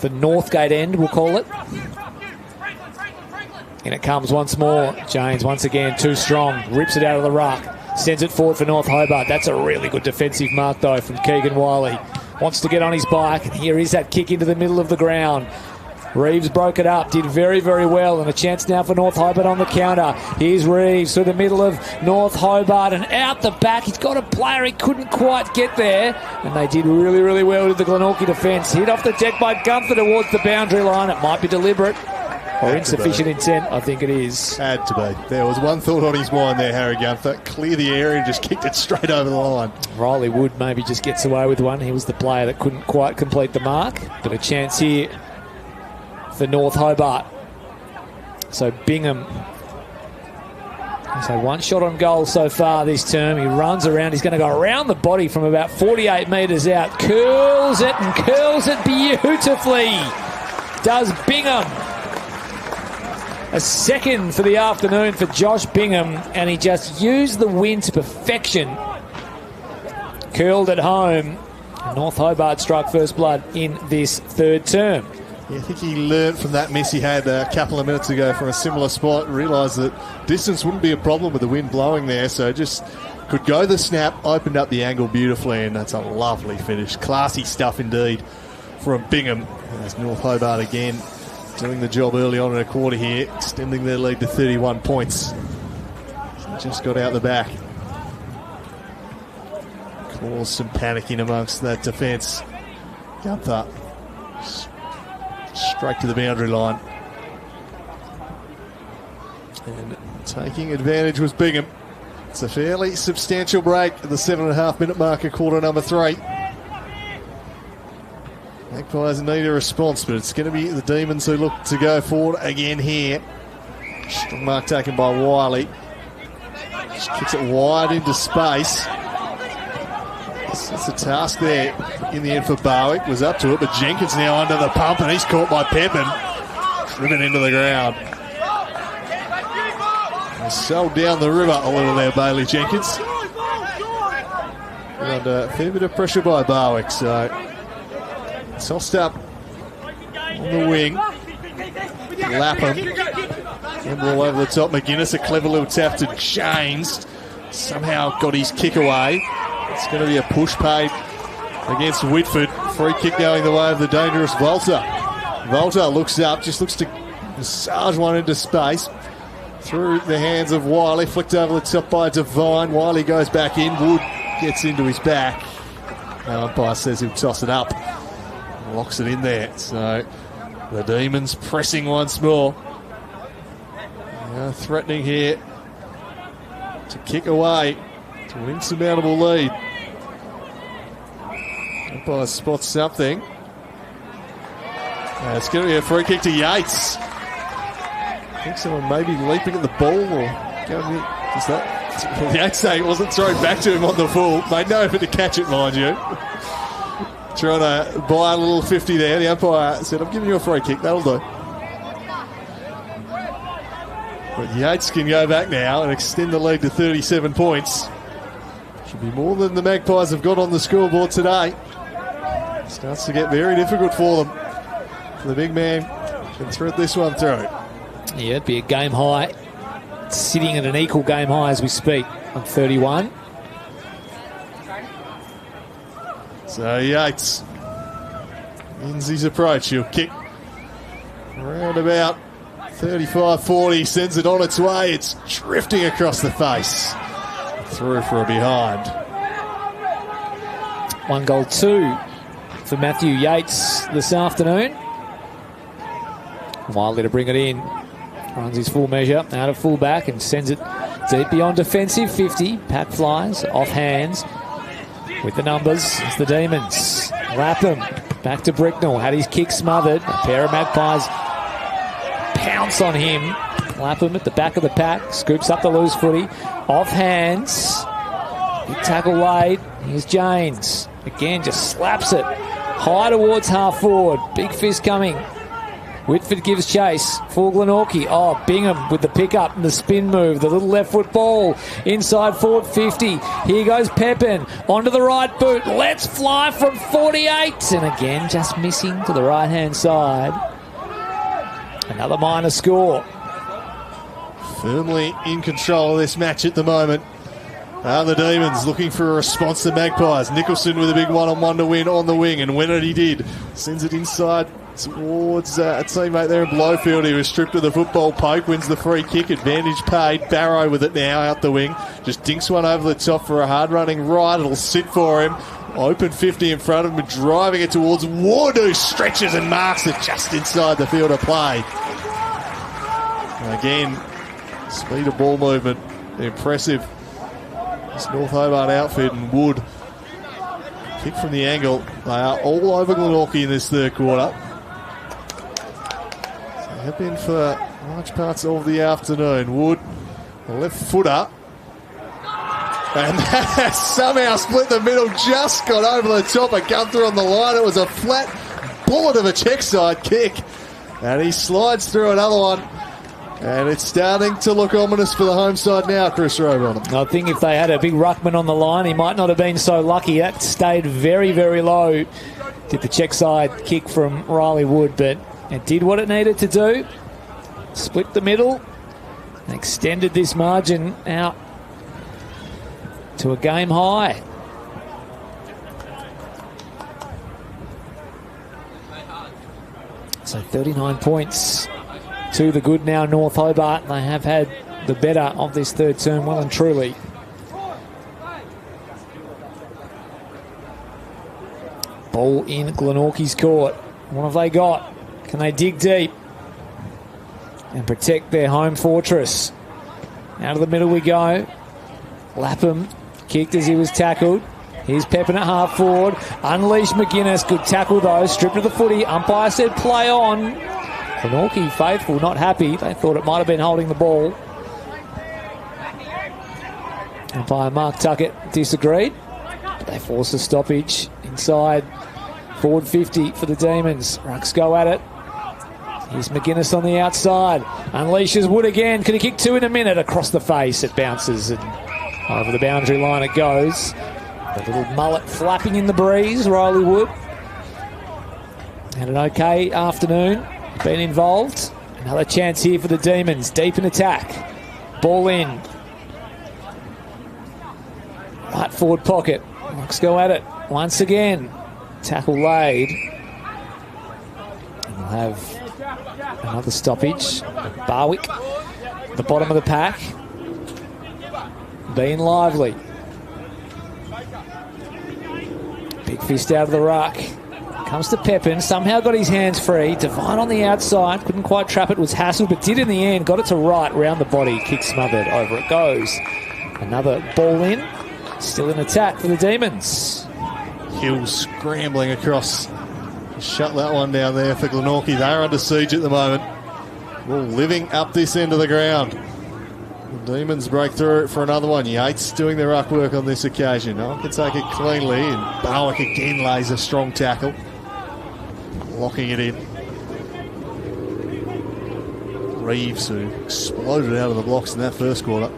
The Northgate end, we'll call it. And it comes once more. James, once again, too strong. Rips it out of the ruck. Sends it forward for North Hobart. That's a really good defensive mark, though, from Keegan Wiley. Wants to get on his bike. And here is that kick into the middle of the ground. Reeves broke it up, did very, very well, and a chance now for North Hobart on the counter. Here's Reeves through the middle of North Hobart and out the back. He's got a player, he couldn't quite get there, and they did really, really well with the Glenorchy defence. Hit off the deck by Gunther towards the boundary line. It might be deliberate or insufficient intent. I think it is. Had to be. There was one thought on his mind there, Harry Gunther. Clear the area and just kicked it straight over the line. Riley Wood maybe just gets away with one. He was the player that couldn't quite complete the mark. But a chance here for North Hobart. So Bingham. He's had one shot on goal so far this term. He runs around. He's going to go around the body from about 48 metres out. Curls it and curls it beautifully. Does Bingham. A second for the afternoon for Josh Bingham, and he just used the wind to perfection. Curled at home. North Hobart struck first blood in this third term. Yeah, I think he learnt from that miss he had a couple of minutes ago from a similar spot, realised that distance wouldn't be a problem with the wind blowing there, so just could go the snap, opened up the angle beautifully, and that's a lovely finish. Classy stuff indeed from Bingham. As North Hobart again doing the job early on in a quarter here, extending their lead to 31 points. Just got out the back. Caused some panicking amongst that defence. Gunther straight to the boundary line. And taking advantage was Bingham. It's a fairly substantial break at the 7.5 minute marker, quarter number 3. Magpies need a response, but it's going to be the Demons who look to go forward again here. Strong mark taken by Wiley. Just kicks it wide into space. That's a task there in the end for Barwick. Was up to it, but Jenkins now under the pump, and he's caught by Pepin. Driven into the ground. And sold down the river a little there, Bailey Jenkins. Under a fair bit of pressure by Barwick, so tossed up on the wing. Lapham. All over the top. McGuinness, a clever little tap to James. Somehow got his kick away. It's going to be a push paid against Whitford. Free kick going the way of the dangerous Volta. Volta looks up, just looks to massage one into space. Through the hands of Wiley, flicked over the top by Devine. Wiley goes back in. Wood gets into his back. The umpire says he'll toss it up. Locks it in there. So the Demons pressing once more. Threatening here to kick away to an insurmountable lead. Umpire spots something. It's going to be a free kick to Yates. I think someone may be leaping at the ball or going in. Is that Yates saying it wasn't thrown back to him on the full? Made no effort to catch it, mind you. Trying to buy a little 50 there. The umpire said, I'm giving you a free kick, that'll do. But Yates can go back now and extend the lead to 37 points. Should be more than the Magpies have got on the scoreboard today. Starts to get very difficult for them. The big man can thread this one through. Yeah, it'd be a game high. Sitting at an equal game high as we speak on 31. So Yates ends his approach. He'll kick around about 35-40, sends it on its way. It's drifting across the face. Through for a behind. 1-2 for Matthew Yates this afternoon. Wiley to bring it in. Runs his full measure out of full back and sends it deep beyond defensive 50. Pack flies off hands. With the numbers, it's the Demons. Lapham back to Bricknell. Had his kick smothered. A pair of Magpies pounce on him. Lapham at the back of the pack. Scoops up the loose footy. Off hands. Big tackle laid. Here's James. Again, just slaps it. High towards half forward. Big fist coming. Whitford gives chase for Glenorchy. Oh, Bingham with the pick-up and the spin move. The little left foot ball inside forward 50. Here goes Pepin onto the right boot. Let's fly from 48. And again, just missing to the right-hand side. Another minor score. Firmly in control of this match at the moment. The Demons looking for a response to Magpies. Nicholson with a big one-on-one to win on the wing. And when he did, sends it inside towards a teammate there in Blowfield. He was stripped of the football poke, wins the free kick, advantage paid. Barrow with it now out the wing, just dinks one over the top for a hard running right. It'll sit for him. Open 50 in front of him, driving it towards Wood, who stretches and marks it just inside the field of play. And again, speed of ball movement, impressive. This North Hobart outfit, and Wood kick from the angle. They are all over Glenorchy in this third quarter. They have been for large parts of the afternoon. Wood, the left footer, and that has somehow split the middle, just got over the top of Gunther on the line. It was a flat bullet of a check side kick, and he slides through another one. And it's starting to look ominous for the home side now, Chris Rowbottom. I think if they had a big ruckman on the line, he might not have been so lucky. That stayed very, very low. Did the check side kick from Riley Wood, but it did what it needed to do. Split the middle and extended this margin out to a game high. So 39 points to the good now, North Hobart. They have had the better of this third term, well and truly. Ball in Glenorchy's court. What have they got? Can they dig deep and protect their home fortress? Out of the middle we go. Lapham kicked as he was tackled. Here's Pepin at half forward. Unleash McGuinness. Good tackle though. Stripped of the footy. Umpire said play on. Glenorchy faithful, not happy. They thought it might have been holding the ball. Umpire Mark Tuckett disagreed. But they force a stoppage inside forward 50 for the Demons. Rucks go at it. Here's McGuinness on the outside. Unleashes Wood again. Could he kick two in a minute? Across the face it bounces and over the boundary line it goes. The little mullet flapping in the breeze, Riley Wood. Had an okay afternoon. Been involved. Another chance here for the Demons. Deep in attack. Ball in. Right forward pocket. Let's go at it once again. Tackle laid. And we'll have another stoppage. Barwick, the bottom of the pack. Being lively. Big fist out of the ruck. Comes to Pepin, somehow got his hands free. Devine on the outside, couldn't quite trap it, was hassled, but did in the end. Got it to right, round the body, kick smothered, over it goes. Another ball in, still in attack for the Demons. Hill scrambling across. Shut that one down there for Glenorchy. They're under siege at the moment. Well, living up this end of the ground. The Demons break through it for another one. Yates doing the ruck work on this occasion. No one can take it cleanly, and Barwick again lays a strong tackle. Locking it in. Reeves, who exploded out of the blocks in that first quarter.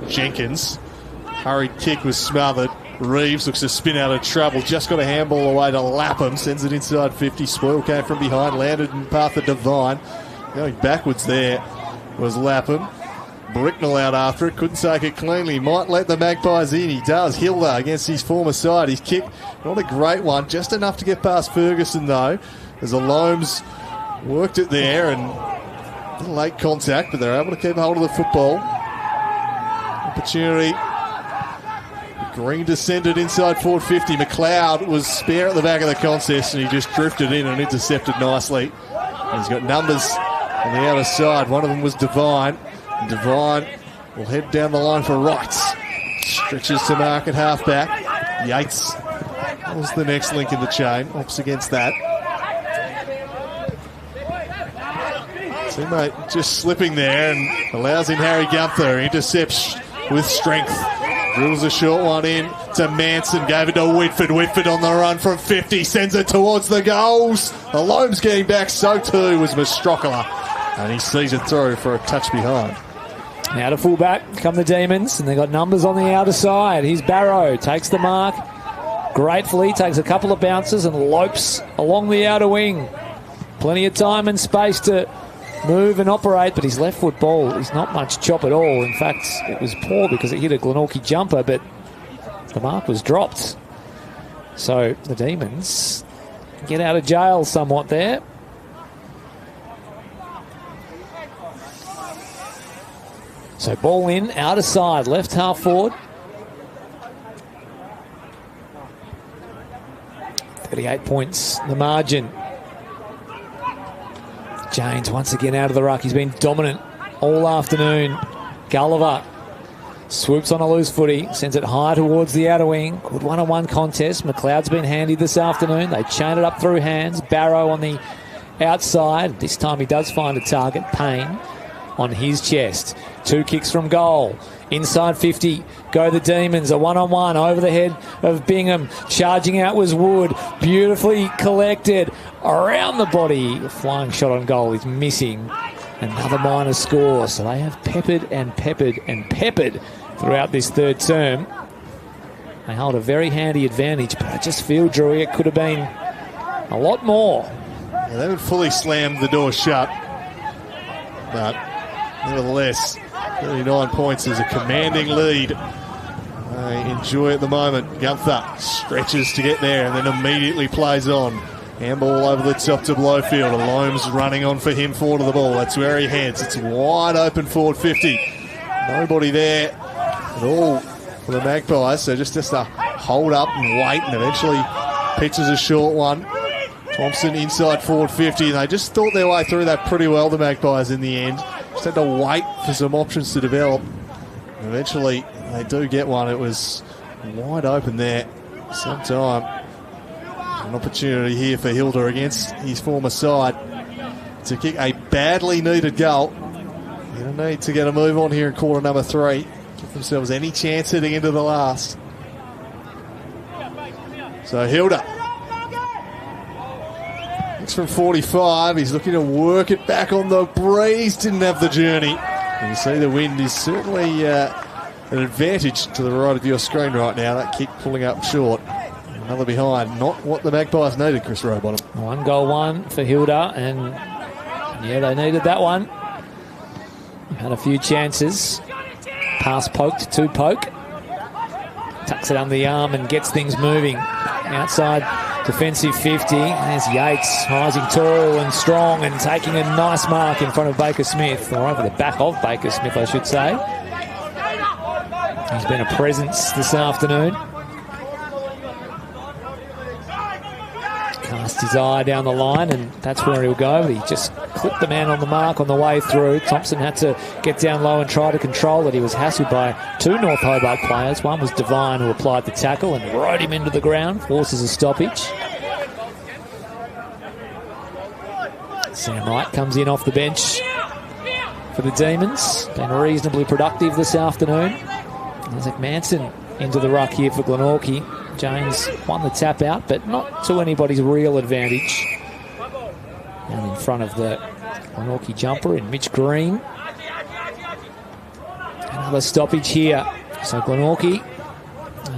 Jenkins, hurried kick was smothered. Reeves looks to spin out of trouble. Just got a handball away to Lapham. Sends it inside 50. Spoil came from behind. Landed in path of Devine. Going backwards there was Lapham. Bricknell out after it. Couldn't take it cleanly. Might let the Magpies in. He does. Hilda against his former side. His kick, not a great one. Just enough to get past Ferguson, though. As the Loams worked it there, and a little late contact, but they're able to keep hold of the football. Opportunity. Green descended inside forward 50. McLeod was spare at the back of the contest, and he just drifted in and intercepted nicely. And he's got numbers on the outer side. One of them was Devine. And Devine will head down the line for Wrights. Stretches to mark at halfback. Yates was the next link in the chain. Opts against that. Teammate just slipping there and allows in Harry Gunther. Intercepts with strength. Drills a short one in to Manson. Gave it to Whitford. Whitford on the run from 50. Sends it towards the goals. The Loams getting back. So too was Mastrocola. And he sees it through for a touch behind. Now to fullback come the Demons, and they got numbers on the outer side. Here's Barrow. Takes the mark. Gratefully takes a couple of bounces and lopes along the outer wing. Plenty of time and space to move and operate, but his left foot ball is not much chop at all. In fact, it was poor because it hit a Glenorchy jumper, but the mark was dropped. So the Demons get out of jail somewhat there. So ball in, out of side, left half forward. 38 points, the margin. James once again out of the ruck. He's been dominant all afternoon. Gulliver swoops on a loose footy, sends it high towards the outer wing. Good one-on-one contest. McLeod's been handy this afternoon. They chain it up through hands. Barrow on the outside. This time he does find a target. Payne on his chest. 2 kicks from goal. Inside 50 go the Demons. A one-on-one over the head of Bingham. Charging out was Wood. Beautifully collected around the body. A flying shot on goal is missing. Another minor score. So they have peppered and peppered and peppered throughout this third term. They hold a very handy advantage, but I just feel, Drewy, it could have been a lot more. Yeah, they haven't fully slammed the door shut, but nevertheless, 39 points is a commanding lead. They enjoy at the moment. Gunther stretches to get there and then immediately plays on. Handball over the top to Blowfield. Alome's running on for him forward of the ball. That's where he heads. It's wide open forward 50. Nobody there at all for the Magpies. So just to hold up and wait, and eventually pitches a short one. Thompson inside forward 50. And they just thought their way through that pretty well, the Magpies, in the end. Just had to wait for some options to develop. And eventually they do get one. It was wide open there. Sometime. An opportunity here for Hilda against his former side to kick a badly needed goal. Going to need to get a move on here in quarter number 3. Give themselves any chance heading into the last. So Hilda. It's from 45. He's looking to work it back on the breeze. Didn't have the journey. And you see the wind is certainly an advantage to the right of your screen right now. That kick pulling up short. Another behind. Not what the Magpies needed, Chris Rowbottom. 1 goal 1 for Hilda, and yeah, they needed that one. Had a few chances. Pass poked to poke. Tucks it under the arm and gets things moving. Outside defensive 50. There's Yates rising tall and strong and taking a nice mark in front of Baker Smith, or over the back of Baker Smith, I should say. He's been a presence this afternoon. Cast his eye down the line, and that's where he'll go. He just clipped the man on the mark on the way through. Thompson had to get down low and try to control it. He was hassled by 2 North Hobart players. One was Devine, who applied the tackle and rode him into the ground, forces a stoppage. Sam Wright comes in off the bench for the Demons. Been reasonably productive this afternoon. Isaac Manson into the ruck here for Glenorchy. James won the tap out, but not to anybody's real advantage. And in front of the Glenorchy jumper in Mitch Green. Another stoppage here. So Glenorchy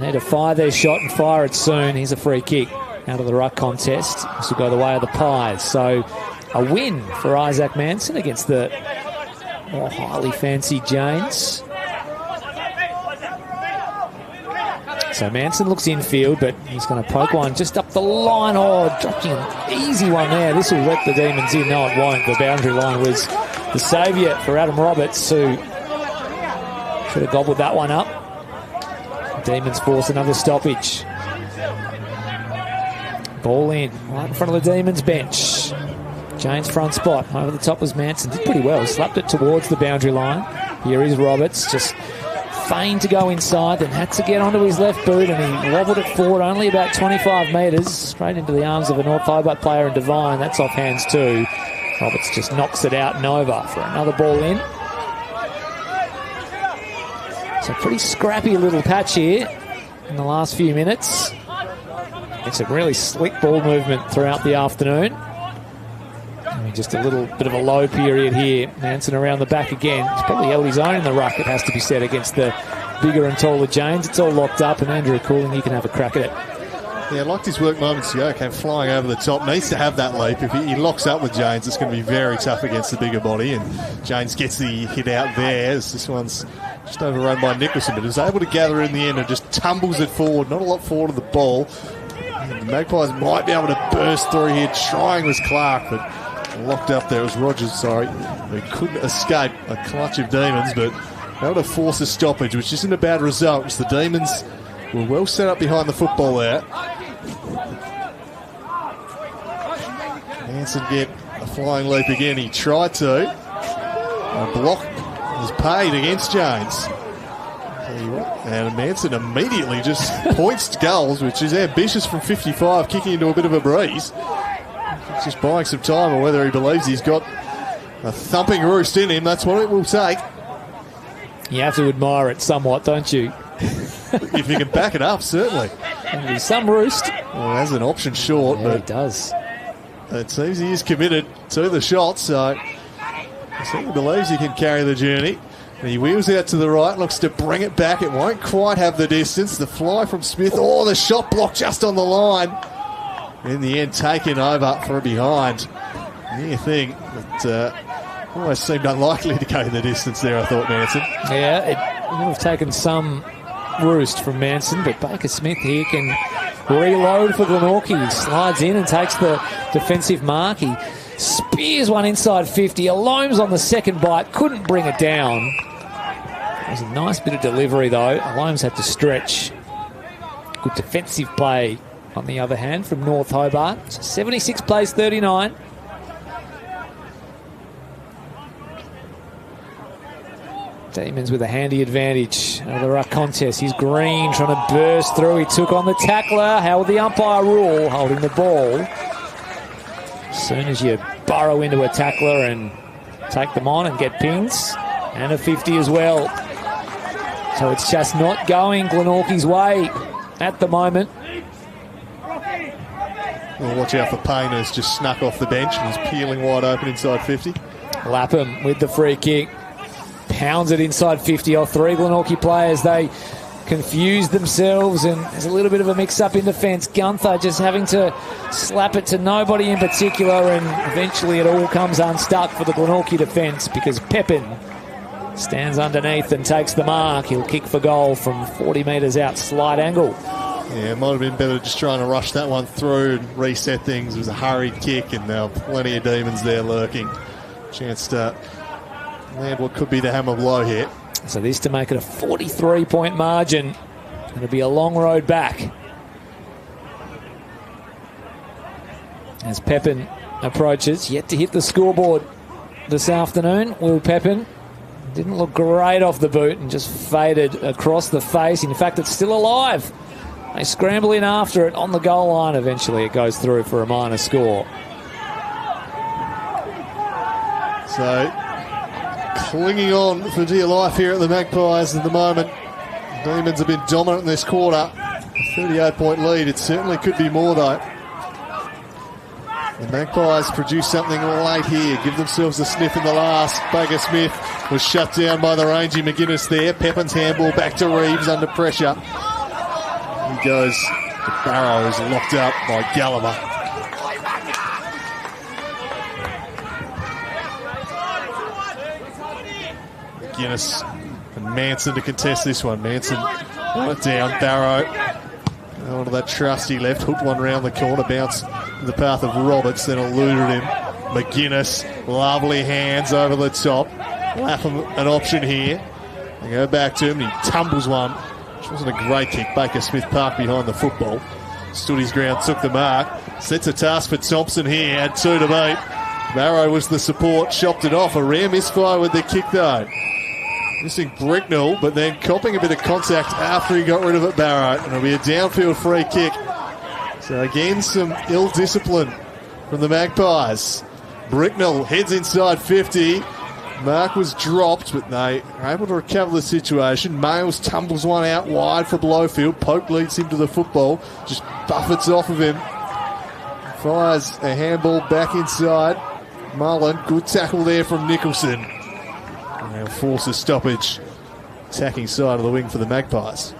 need to fire their shot and fire it soon. Here's a free kick out of the ruck contest. This will go the way of the Pies. So a win for Isaac Manson against the more highly fancied Janes. So Manson looks infield, but he's going to poke one just up the line. Oh, dropping an easy one there. This will let the Demons in. No, it won't. The boundary line was the saviour for Adam Roberts, who should have gobbled that one up. Demons force another stoppage. Ball in, right in front of the Demons bench. Jane's front spot. Over the top was Manson. Did pretty well. He slapped it towards the boundary line. Here is Roberts, just feigned to go inside, then had to get onto his left boot, and he wobbled it forward only about 25 metres, straight into the arms of a North Hobart player in Devine. That's off hands too. Roberts just knocks it out and over for another ball in. So pretty scrappy little patch here in the last few minutes. It's a really slick ball movement throughout the afternoon. I mean, just a little bit of a low period here. Manson around the back again. He's probably held his own in the ruck, it has to be said, against the bigger and taller Janes. It's all locked up, and Andrew Cooling, you can have a crack at it. Yeah, liked his work moments ago. Came flying over the top. Needs to have that leap. If he locks up with Janes, it's going to be very tough against the bigger body. And Janes gets the hit out there. This one's just overrun by Nicholson, but is able to gather in the end and just tumbles it forward. Not a lot forward of the ball. And the Magpies might be able to burst through here. Trying was Clark, but locked up there. It was Rogers, sorry. Who couldn't escape a clutch of Demons, but able to force a stoppage, which isn't a bad result, because the Demons were well set up behind the football there. Manson get a flying leap again. He tried to. A block was paid against Jones. And Manson immediately just points goals, which is ambitious from 55, kicking into a bit of a breeze. He's just buying some time, or whether he believes he's got a thumping roost in him, that's what it will take. You have to admire it somewhat, don't you? If you can back it up, certainly. There's some roost. Well, it has an option short, Yeah, but it does. it seems he is committed to the shot, so he certainly believes he can carry the journey. And he wheels out to the right, looks to bring it back. It won't quite have the distance. The fly from Smith. Oh, the shot block just on the line. In the end, taken over from behind. Near thing, but almost seemed unlikely to go the distance there, I thought, Manson. Yeah, it would have taken some roost from Manson, but Baker Smith here can reload for Glenorchy. He slides in and takes the defensive mark. He spears one inside 50. Alome's on the second bite, couldn't bring it down. It was a nice bit of delivery, though. Alome's had to stretch. Good defensive play, on the other hand, from North Hobart. So 76 plays 39. Demons with a handy advantage over the ruck contest. Here's Green trying to burst through. He took on the tackler. How will the umpire rule? Holding the ball. As soon as you burrow into a tackler and take them on and get pings, and a 50 as well. So it's just not going Glenorchy's way at the moment. Well, watch out for Payne, who's just snuck off the bench and is peeling wide open inside 50. Lapham with the free kick. Pounds it inside 50 off three Glenorchy players. They confuse themselves, and there's a little bit of a mix-up in defence. Gunther just having to slap it to nobody in particular, and eventually it all comes unstuck for the Glenorchy defence because Pepin stands underneath and takes the mark. He'll kick for goal from 40 metres out, slight angle. Yeah, it might have been better just trying to rush that one through and reset things. It was a hurried kick, and there were plenty of Demons there lurking. Chance to land what could be the hammer blow here. So this to make it a 43-point margin. It'll be a long road back. As Pepin approaches, yet to hit the scoreboard this afternoon. Will Pepin didn't look great off the boot and just faded across the face. In fact, it's still alive. They scramble in after it on the goal line. Eventually it goes through for a minor score. So, clinging on for dear life here at the Magpies at the moment. Demons have been dominant in this quarter. A 38-point lead. It certainly could be more, though. The Magpies produce something late here. Give themselves a sniff in the last. Baker Smith was shut down by the rangy McGuinness there. Pepin's handball back to Reeves under pressure. He goes to Barrow, who's locked up by Gallagher. McGuinness and Manson to contest this one. Manson went down. Barrow onto that trusty left, hooked one round the corner, bounced in the path of Roberts, then eluded him. McGuinness, lovely hands over the top. Lapham an option here. They go back to him, and he tumbles one, which wasn't a great kick. Baker Smith parked behind the football. Stood his ground, took the mark. Sets a task for Thompson here, had two to beat. Barrow was the support, chopped it off. A rare misfire with the kick though. Missing Bricknell, but then copping a bit of contact after he got rid of it, Barrow. And it'll be a downfield free kick. So again, some ill discipline from the Magpies. Bricknell heads inside 50. Mark was dropped, but they are able to recover the situation. Males tumbles one out wide for Blowfield. Pope leads him to the football, just buffets off of him. Fires a handball back inside. Mullen, good tackle there from Nicholson. And they'll force a stoppage. Attacking side of the wing for the Magpies.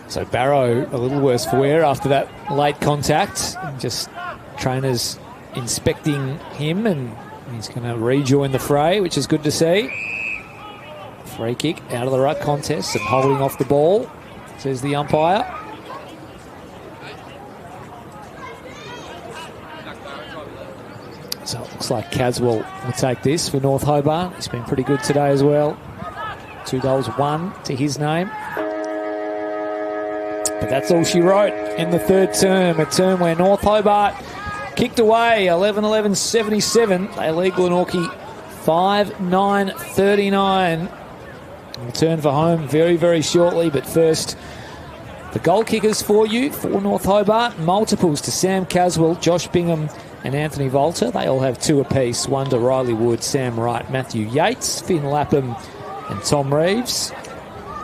So Barrow a little worse for wear after that late contact. Just trainers inspecting him, and he's going to rejoin the fray, which is good to see. Free kick out of the ruck contest and holding off the ball, says the umpire. So it looks Looks like Caswell will take this for North Hobart. He's been pretty good today as well. 2 goals, 1 to his name. But that's all she wrote in the third term, a term where North Hobart kicked away 11-11-77. They lead Glenorchy 5-9-39. Return for home very, very shortly, but first, the goal kickers for you for North Hobart. Multiples to Sam Caswell, Josh Bingham and Anthony Volter. They all have 2 apiece. 1 to Riley Wood, Sam Wright, Matthew Yates, Finn Lapham and Tom Reeves.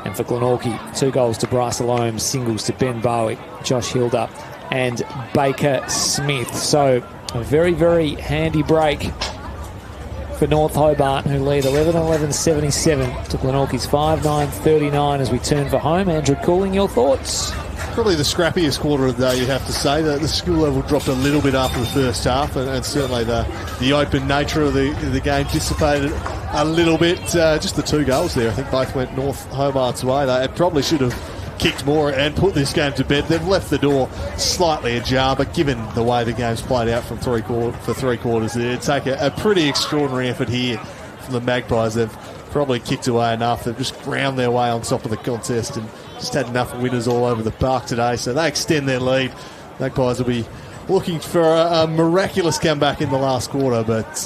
And for Glenorchy, 2 goals to Bryce Loam, singles to Ben Bowick, Josh Hilda and Baker Smith. So a very, very handy break for North Hobart, who lead 11-11-77 to Glenorchy's 5-9-39 as we turn for home. Andrew Cooling, your thoughts? Probably the scrappiest quarter of the day, you'd have to say. The skill level dropped a little bit after the first half, and certainly the open nature of the game dissipated a little bit. Just the 2 goals there, I think both went North Hobart's way. They probably should have kicked more and put this game to bed. They've left the door slightly ajar, but given the way the game's played out from three quarters, it'd take a pretty extraordinary effort here from the Magpies. They've probably kicked away enough. They've just ground their way on top of the contest and just had enough winners all over the park today, so they extend their lead. Magpies will be looking for a miraculous comeback in the last quarter, but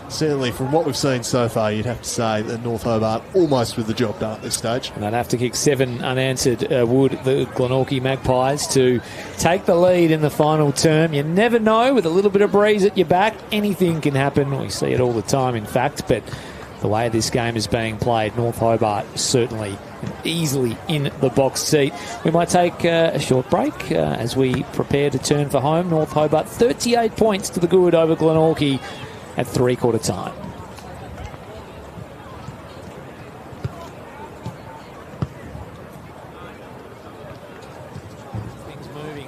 certainly from what we've seen so far, you'd have to say that North Hobart almost with the job done at this stage. And they'd have to kick 7 unanswered, would the Glenorchy Magpies, to take the lead in the final term. You never know, with a little bit of breeze at your back, anything can happen. We see it all the time, in fact, but the way this game is being played, North Hobart certainly easily in the box seat. We might take a short break as we prepare to turn for home. North Hobart 38 points to the good over Glenorchy at 3/4 time. Things moving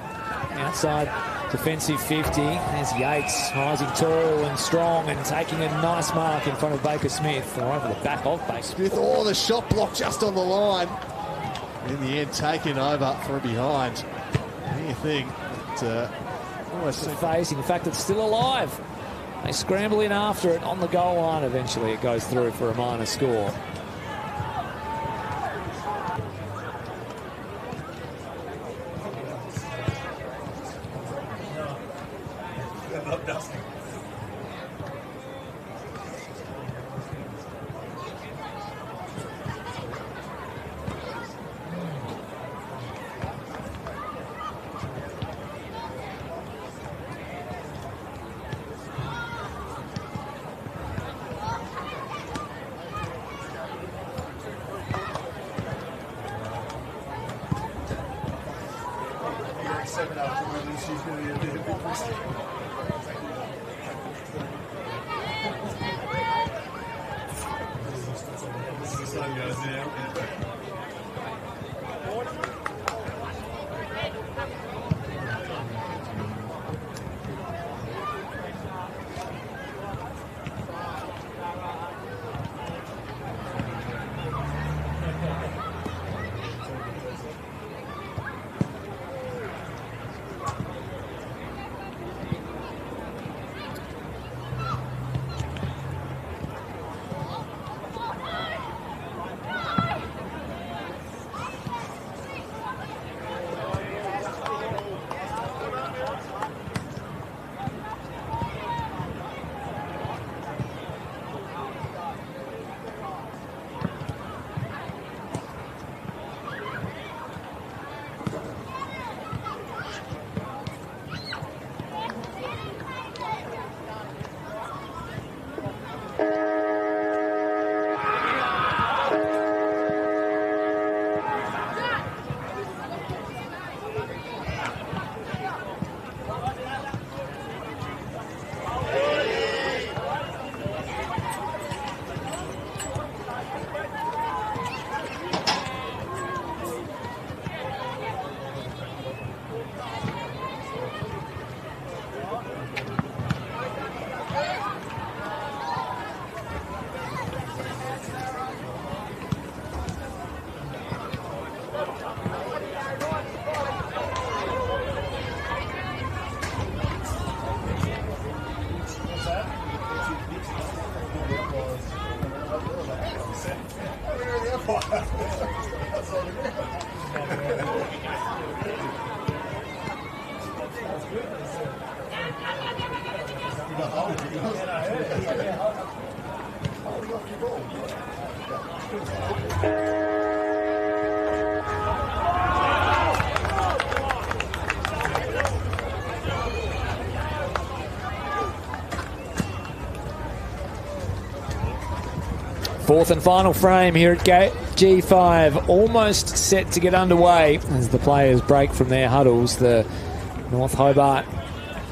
outside defensive 50. There's Yates, rising tall and strong and taking a nice mark in front of Baker Smith, or over the back of Baker Smith. Oh, the shot block just on the line. In the end, taken over from behind. What do you think? Almost facing the fact it's still alive. They scramble in after it on the goal line. Eventually it goes through for a minor score. Fourth and final frame here at G5, almost set to get underway as the players break from their huddles. The North Hobart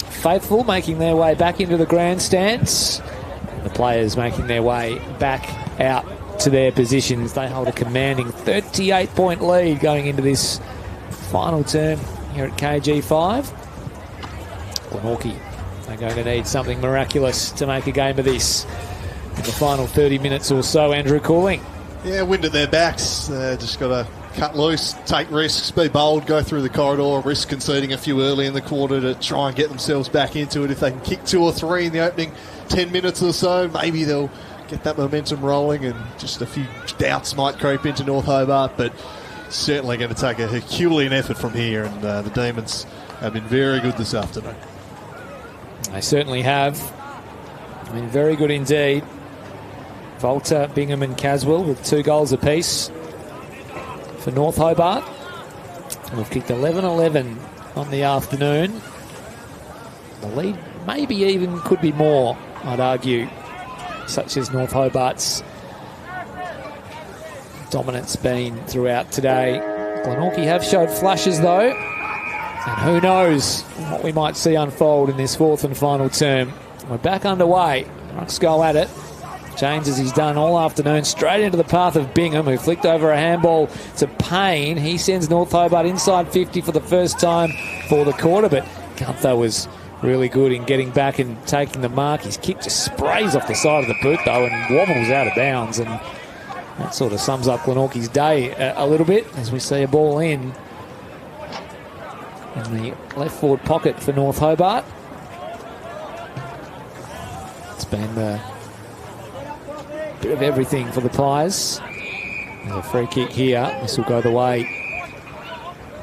faithful making their way back into the grandstands. The players making their way back out to their positions. They hold a commanding 38-point lead going into this final term here at KG5. Glenorchy are going to need something miraculous to make a game of this in the final 30 minutes or so. Andrew Cooling. Yeah, wind at their backs. Just got to cut loose, take risks, be bold, go through the corridor, risk conceding a few early in the quarter to try and get themselves back into it. If they can kick 2 or 3 in the opening 10 minutes or so, maybe they'll get that momentum rolling, and just a few doubts might creep into North Hobart, but certainly going to take a Herculean effort from here, and the Demons have been very good this afternoon. They certainly have. I mean, very good indeed. Volta, Bingham and Caswell with 2 goals apiece for North Hobart. We've kicked 11-11 on the afternoon. The lead maybe even could be more, I'd argue, such as North Hobart's dominance been throughout today. Glenorchy have showed flashes though, and who knows what we might see unfold in this fourth and final term. We're back underway. Rucks go at it. James, as he's done all afternoon, straight into the path of Bingham, who flicked over a handball to Payne. He sends North Hobart inside 50 for the first time for the quarter, but Gunther was really good in getting back and taking the mark. His kick just sprays off the side of the boot, though, and wobbles out of bounds, and that sort of sums up Glenorchy's day a little bit, as we see a ball in the left forward pocket for North Hobart. It's been the bit of everything for the Pies. There's a free kick here. This will go the way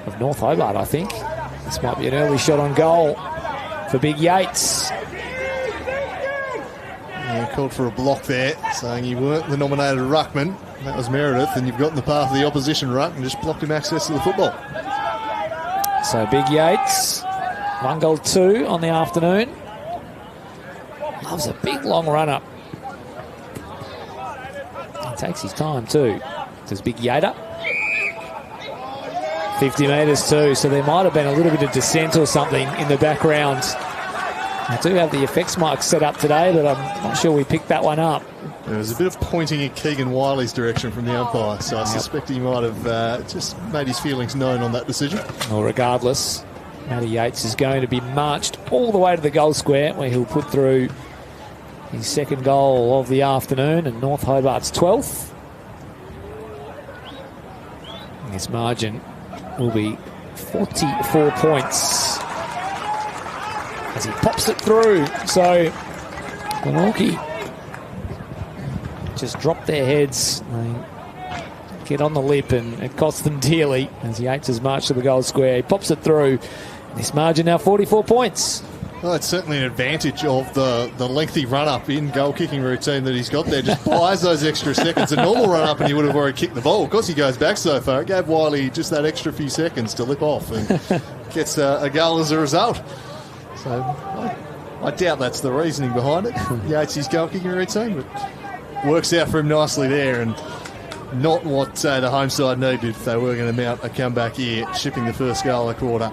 of North Hobart, I think. This might be an early shot on goal for Big Yates. Yeah, called for a block there, saying you weren't the nominated ruckman. That was Meredith, and you've got in the path of the opposition ruck and just blocked him access to the football. So Big Yates, 1 goal 2 on the afternoon. Loves a big long run up. Takes his time too. Does Big Yater. 50 metres too, so there might have been a little bit of dissent or something in the background. I do have the effects mic set up today, but I'm not sure we picked that one up. There was a bit of pointing in Keegan Wiley's direction from the umpire, so I suspect he might have just made his feelings known on that decision. Well, regardless, Matty Yates is going to be marched all the way to the goal square, where he'll put through his second goal of the afternoon, and North Hobart's 12th. And this margin will be 44 points as he pops it through. So Glenorchy just drop their heads. They get on the lip, and it costs them dearly as Yates has marched to the goal square. He pops it through. This margin now 44 points. Well, it's certainly an advantage of the lengthy run-up in goal-kicking routine that he's got there. Just buys those extra seconds. A normal run-up and he would have already kicked the ball. Of course, he goes back so far. It gave Wiley just that extra few seconds to lip off and gets a goal as a result. So I doubt that's the reasoning behind it. Yates' goal-kicking routine, but works out for him nicely there, and not what the home side needed if they were going to mount a comeback here, shipping the first goal of the quarter.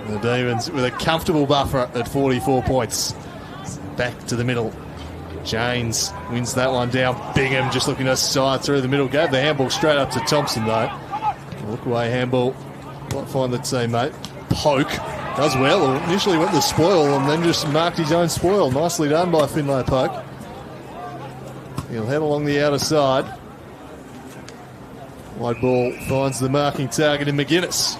The Demons with a comfortable buffer at 44 points. Back to the middle. James wins that one down. Bingham just looking to side through the middle. Gave the handball straight up to Thompson, though. Look away handball. Might find the teammate. Poke. Does well. Initially went the spoil and then just marked his own spoil. Nicely done by Finlay Poke. He'll head along the outer side. Wide ball finds the marking target in McGuinness.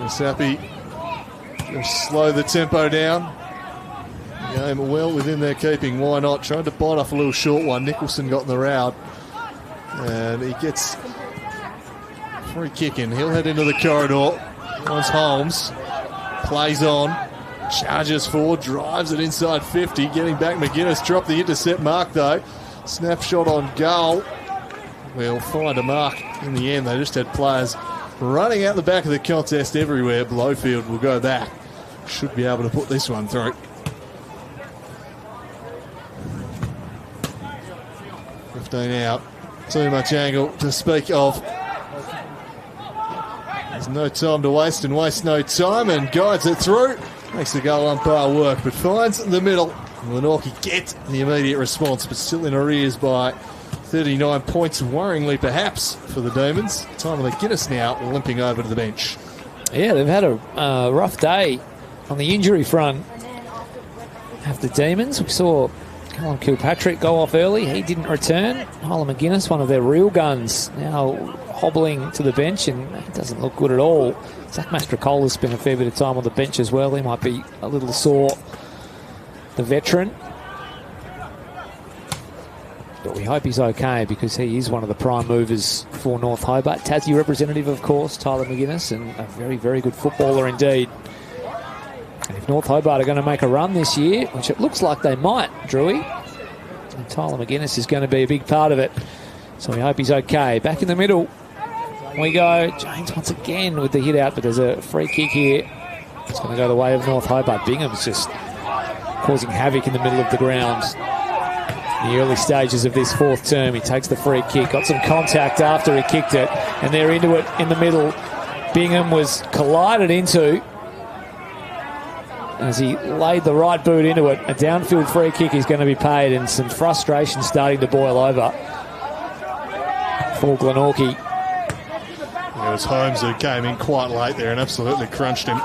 Sappy will slow the tempo down. Game well within their keeping. Why not? Trying to bite off a little short one. Nicholson got in the route. And he gets free kicking. He'll head into the corridor. Once Holmes plays on, charges forward, drives it inside 50, getting back. McGuinness dropped the intercept mark though. Snapshot on goal. We'll find a mark in the end. They just had players running out the back of the contest everywhere. Blowfield will go back. Should be able to put this one through. 15 out. Too much angle to speak of. There's no time to waste and waste no time, and guides it through. Makes the goal umpire work, but finds the middle. Glenorchy get the immediate response, but still in arrears by 39 points, worryingly perhaps for the Demons. Tyler McGuinness now limping over to the bench. Yeah, they've had a rough day on the injury front. Have the Demons. We saw Colin Kilpatrick go off early. He didn't return. Tyler McGuinness, one of their real guns, now hobbling to the bench, and it doesn't look good at all. Zach Mastrocola's spent a fair bit of time on the bench as well. He might be a little sore, the veteran. But we hope he's okay, because he is one of the prime movers for North Hobart. Tassie representative, of course, Tyler McGuinness, and a very, very good footballer indeed. And if North Hobart are going to make a run this year, which it looks like they might, Drewy, and Tyler McGuinness is going to be a big part of it. So we hope he's okay. Back in the middle we go. James once again with the hit out, but there's a free kick here. It's going to go the way of North Hobart. Bingham's just causing havoc in the middle of the ground. In the early stages of this fourth term, he takes the free kick, got some contact after he kicked it, and they're into it in the middle. Bingham was collided into as he laid the right boot into it. A downfield free kick is going to be paid, and some frustration starting to boil over for Glenorchy. It was Holmes who came in quite late there and absolutely crunched him.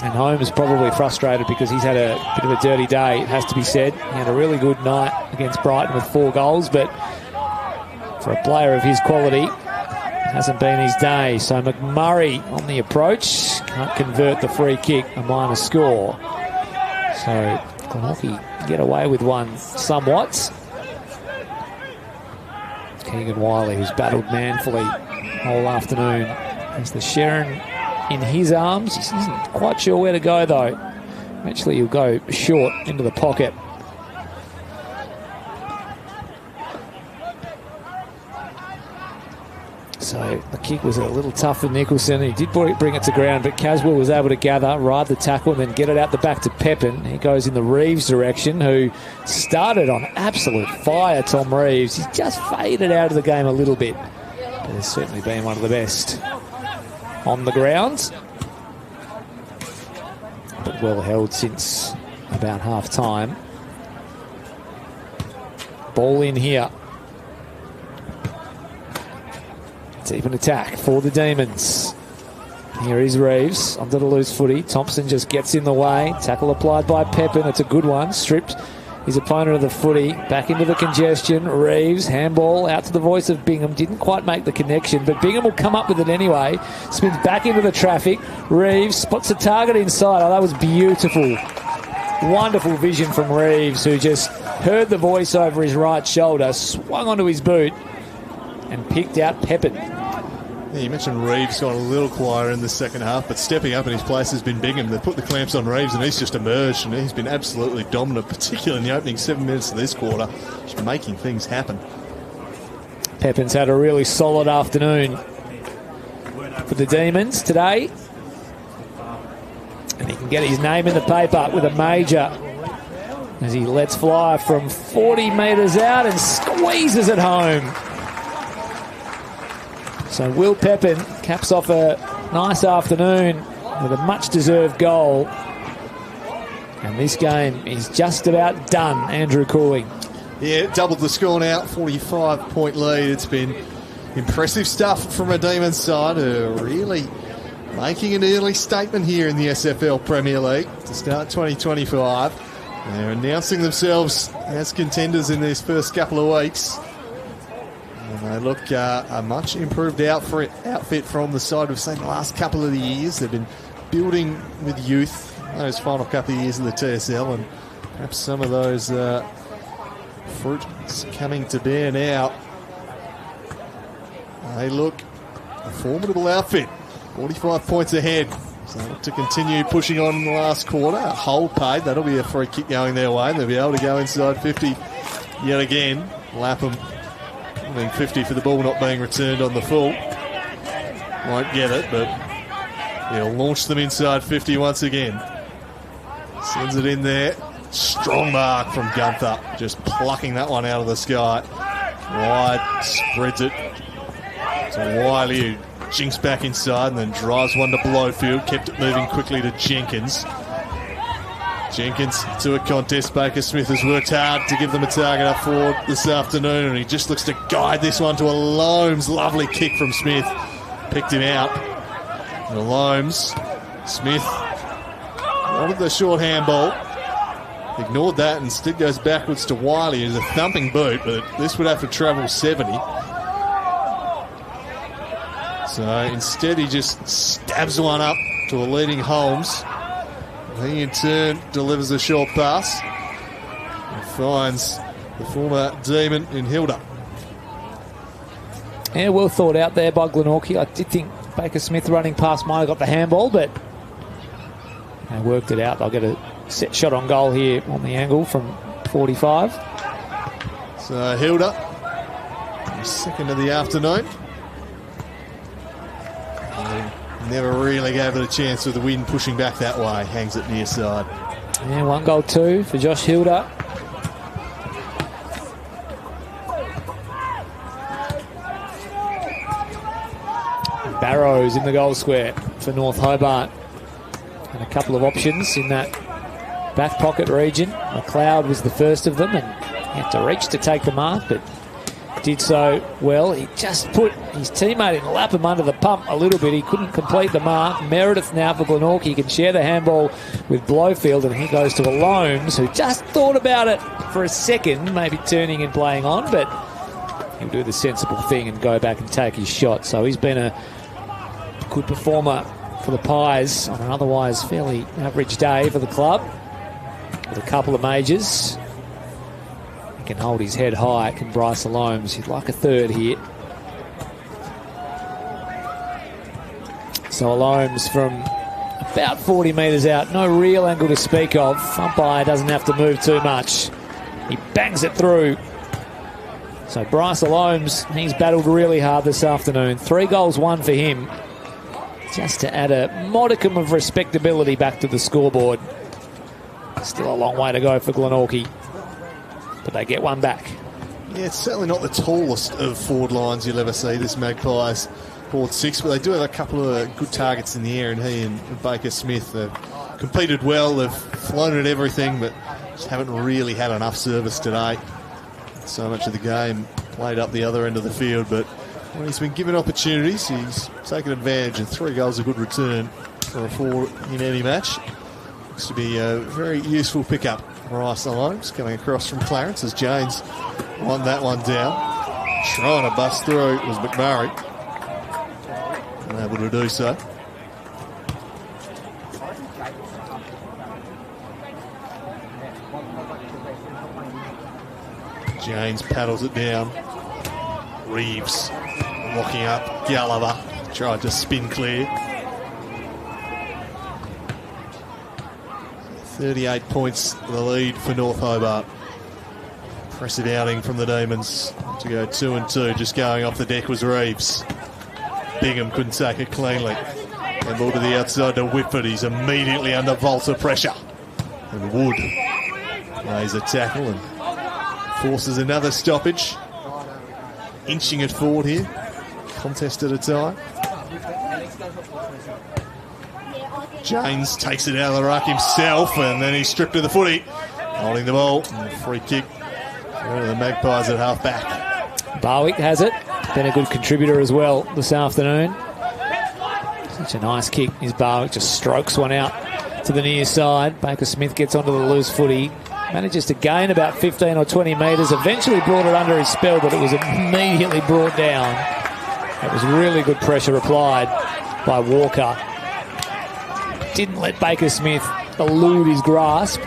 And Holmes is probably frustrated because he's had a bit of a dirty day, it has to be said. He had a really good night against Brighton with 4 goals, but for a player of his quality, it hasn't been his day. So McMurray on the approach, can't convert the free kick, a minor score. So Glenorchy get away with one somewhat. Keegan Wiley, who's battled manfully all afternoon, has the Sharon in his arms. He isn't quite sure where to go though. Eventually he'll go short into the pocket. So the kick was a little tough for Nicholson. He did bring it to ground, but Caswell was able to gather, ride the tackle, and then get it out the back to Pepin. He goes in the Reeves direction, who started on absolute fire, Tom Reeves. He's just faded out of the game a little bit, but has certainly been one of the best on the ground. But well held since about half time. Ball in here. Deep an attack for the Demons. Here is Reeves onto the loose footy. Thompson just gets in the way. Tackle applied by Pepin. It's a good one. Stripped his opponent of the footy. Back into the congestion. Reeves, handball out to the voice of Bingham. Didn't quite make the connection, but Bingham will come up with it anyway. Spins back into the traffic. Reeves spots a target inside. Oh, that was beautiful. Wonderful vision from Reeves, who just heard the voice over his right shoulder, swung onto his boot, and picked out Pepin. Yeah, you mentioned Reeves got a little quieter in the second half, but stepping up in his place has been Bingham. They put the clamps on Reeves and he's just emerged, and he's been absolutely dominant, particularly in the opening 7 minutes of this quarter, just making things happen. Pepin's had a really solid afternoon for the Demons today, and he can get his name in the paper with a major as he lets fly from 40 metres out and squeezes it home. So Will Pepin caps off a nice afternoon with a much-deserved goal. And this game is just about done, Andrew Cooling. Yeah, doubled the score now, 45-point lead. It's been impressive stuff from a Demons side, really making an early statement here in the SFL Premier League to start 2025. They're announcing themselves as contenders in these first couple of weeks. And they look a much improved outfit from the side we've seen the last couple of the years. They've been building with youth those final couple of years of the TSL, and perhaps some of those fruit is coming to bear now. They look a formidable outfit. 45 points ahead. So look to continue pushing on in the last quarter. A hole paid. That'll be a free kick going their way. They'll be able to go inside 50 yet again. Lapham being 50 for the ball not being returned on the full. Won't get it, but he'll launch them inside 50 once again. Sends it in there. Strong mark from Gunther. Just plucking that one out of the sky. Wide, spreads it to Wiley, who jinks back inside and then drives one to Blowfield. Kept it moving quickly to Jenkins. Jenkins to a contest. Baker Smith has worked hard to give them a target up forward this afternoon, and he just looks to guide this one to a Loams. Lovely kick from Smith. Picked him out. And Loams. Smith wanted the short handball. Ignored that and instead goes backwards to Wiley. It's a thumping boot, but this would have to travel 70. So instead he just stabs one up to a leading Holmes. He in turn delivers a short pass and finds the former Demon in Hilda. Yeah, well thought out there by Glenorchy. I did think Baker Smith running past might have got the handball, but they worked it out. They'll get a set shot on goal here on the angle from 45. So Hilda, second of the afternoon. Never really gave it a chance with the wind pushing back that way. Hangs it near side. Yeah, 1 goal 2 for Josh Hilda. Barrows in the goal square for North Hobart. And a couple of options in that back pocket region. McLeod was the first of them, and he had to reach to take the mark, but did so well. He just put his teammate in Lapham under the pump a little bit. He couldn't complete the mark. Meredith now for Glenorchy. He can share the handball with Blowfield, and he goes to a Loams, who just thought about it for a second, maybe turning and playing on, but he'll do the sensible thing and go back and take his shot. So he's been a good performer for the Pies on an otherwise fairly average day for the club, with a couple of majors. He can hold his head high, can Bryce Loams. He'd like a third here. So Loams from about 40 metres out, no real angle to speak of. Umpire doesn't have to move too much. He bangs it through. So Bryce Loams, he's battled really hard this afternoon. 3 goals, 1 for him, just to add a modicum of respectability back to the scoreboard. Still a long way to go for Glenorchy, but they get one back. Yeah, it's certainly not the tallest of forward lines you'll ever see, this Magpies forward 6, but they do have a couple of good targets in the air, and he and Baker Smith have competed well. They've flown at everything, but just haven't really had enough service today. So much of the game played up the other end of the field, but when he's been given opportunities, he's taken advantage, and 3 goals a good return for a forward in any match. Looks to be a very useful pickup. Bryce Loams coming across from Clarence as James won that one down. Trying to bust through was McMurray. Unable to do so. James paddles it down. Reeves locking up Gallagher. Tried to spin clear. 38 points the lead for North Hobart. Impressive outing from the Demons to go 2-2. Just going off the deck was Reeves. Bingham couldn't take it cleanly. And ball to the outside to Whitford. He's immediately under Volta pressure. And Wood lays a tackle and forces another stoppage. Inching it forward here. Contest at a time. James takes it out of the ruck himself, and then he's stripped to the footy. Holding the ball. And a free kick. The Magpies at half back. Barwick has it. Been a good contributor as well this afternoon. Such a nice kick. Is Barwick just strokes one out to the near side. Baker Smith gets onto the loose footy. Manages to gain about 15 or 20 metres. Eventually brought it under his spell, but it was immediately brought down. It was really good pressure applied by Walker. Didn't let Baker Smith elude his grasp.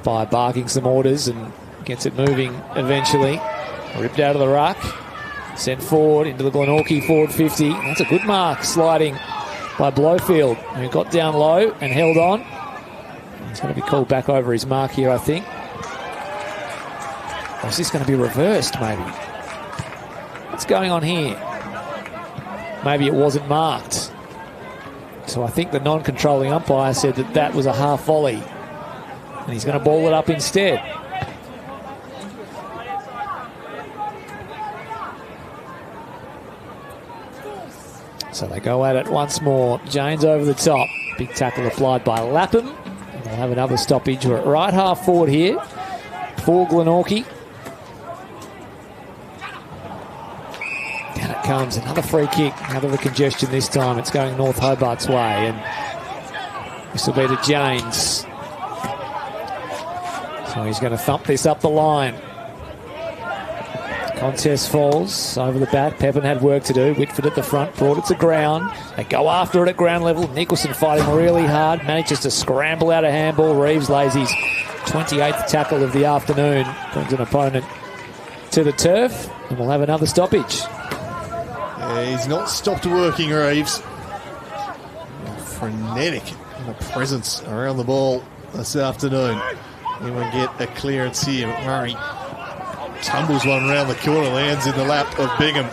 Umpire barking some orders and gets it moving eventually. Ripped out of the ruck. Sent forward into the Glenorchy forward 50. That's a good mark sliding by Blowfield, who got down low and held on. He's going to be called back over his mark here, I think. Or is this going to be reversed, maybe? What's going on here? Maybe it wasn't marked. So I think the non-controlling umpire said that that was a half volley. And he's going to ball it up instead. So they go at it once more. Janes over the top. Big tackle applied by Lapham. And they'll have another stoppage. We're at right half forward here for Glenorchy. Down it comes. Another free kick. Another congestion this time. It's going North Hobart's way. And this will be to Janes. So he's going to thump this up the line. Contest falls over the back. Pepin had work to do. Whitford at the front, brought it to ground. They go after it at ground level. Nicholson fighting really hard. Manages to scramble out a handball. Reeves lays his 28th tackle of the afternoon. Brings an opponent to the turf. And we'll have another stoppage. Yeah, he's not stopped working, Reeves. Frenetic in a presence around the ball this afternoon. Anyone get a clearance here? McMurray tumbles one round the corner, lands in the lap of Bingham.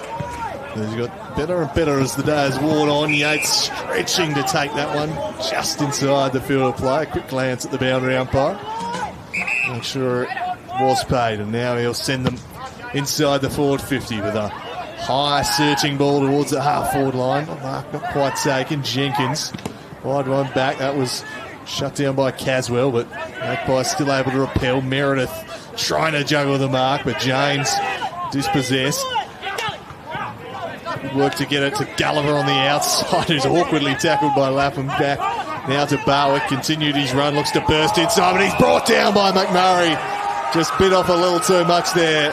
He's got better and better as the day has worn on. Yates stretching to take that one just inside the field of play. A quick glance at the boundary umpire. Make sure it was paid, and now he'll send them inside the forward 50 with a high searching ball towards the half forward line. Mark not quite taken. Jenkins wide one back. That was shut down by Caswell, but Magpie still able to repel. Meredith trying to juggle the mark, but James dispossessed. Good work to get it to Gulliver on the outside, who's awkwardly tackled by Lapham. Back now to Barwick. Continued his run, looks to burst inside, but he's brought down by McMurray. Just bit off a little too much there.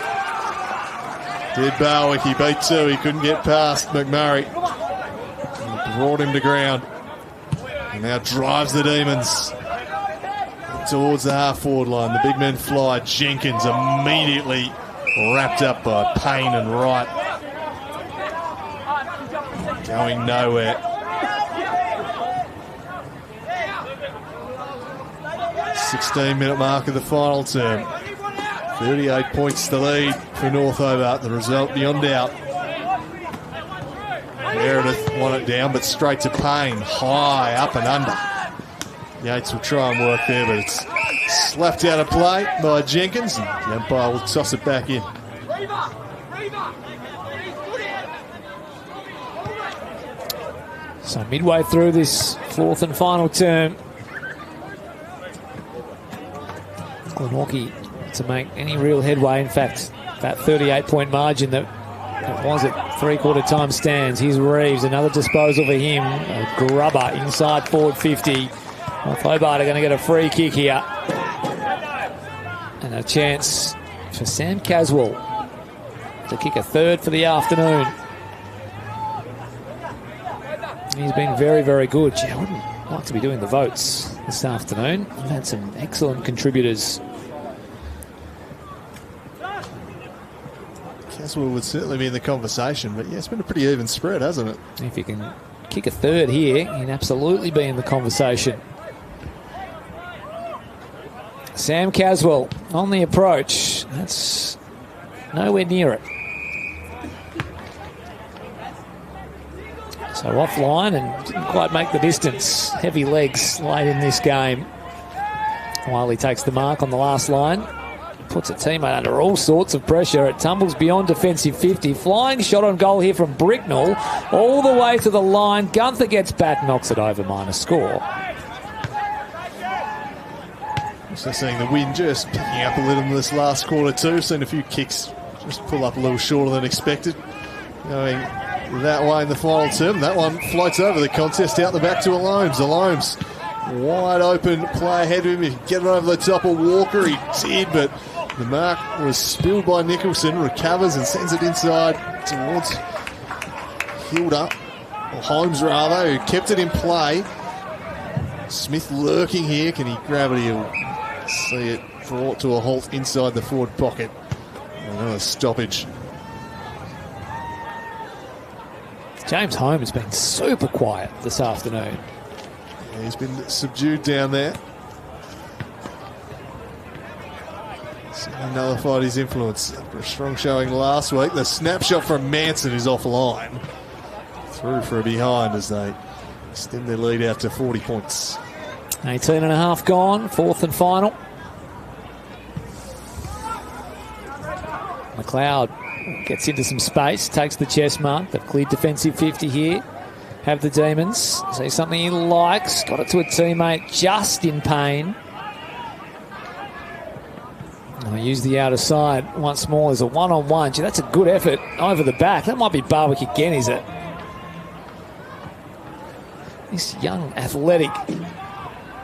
Did Barwick. He beat two. He couldn't get past McMurray. He brought him to ground. And now drives the Demons towards the half-forward line. The big men fly. Jenkins immediately wrapped up by Payne and Wright. Going nowhere. 16-minute mark of the final term. 38 points to lead for North Hobart. The result beyond doubt. Meredith won it down, but straight to Payne. High, up and under. Yates will try and work there, but it's slapped out of play by Jenkins, and the umpire will toss it back in. So midway through this fourth and final term, Glenorchy to make any real headway. In fact, that 38-point margin that was at three-quarter time stands. Here's Reeves, another disposal for him. A grubber inside forward 50. North Hobart are going to get a free kick here. And a chance for Sam Caswell to kick a third for the afternoon. He's been very, very good. Gee, I wouldn't like to be doing the votes this afternoon. We've had some excellent contributors. Caswell would certainly be in the conversation, but yeah, it's been a pretty even spread, hasn't it? If you can kick a third here, you'd absolutely be in the conversation. Sam Caswell on the approach. That's nowhere near it. So offline and didn't quite make the distance. Heavy legs late in this game. Wiley takes the mark on the last line. Puts a teammate under all sorts of pressure. It tumbles beyond defensive 50. Flying shot on goal here from Bricknell. All the way to the line. Gunther gets back, knocks it over, minus score. Also seeing the wind just picking up a little in this last quarter too. Seen a few kicks just pull up a little shorter than expected. Going that way in the final term. That one floats over the contest out the back to Alomes. Alomes wide open play ahead of him. He can get it over the top of Walker. He did, but the mark was spilled by Nicholson. Recovers and sends it inside towards Hilda, or Holmes rather, who kept it in play. Smith lurking here. Can he grab it? He'll See it brought to a halt inside the forward pocket. Another stoppage. James Holm has been super quiet this afternoon. Yeah, he's been subdued down there. Nullified his influence after a strong showing last week. The snapshot from Manson is offline. Through for a behind as they extend their lead out to 40 points. 18 and a half gone, fourth and final. McLeod gets into some space, takes the chest mark. They've cleared defensive 50 here. Have the Demons. See something he likes. Got it to a teammate just in pain. I use the outer side once more. There's a one-on-one. Gee, that's a good effort over the back. That might be Barwick again, is it? This young, athletic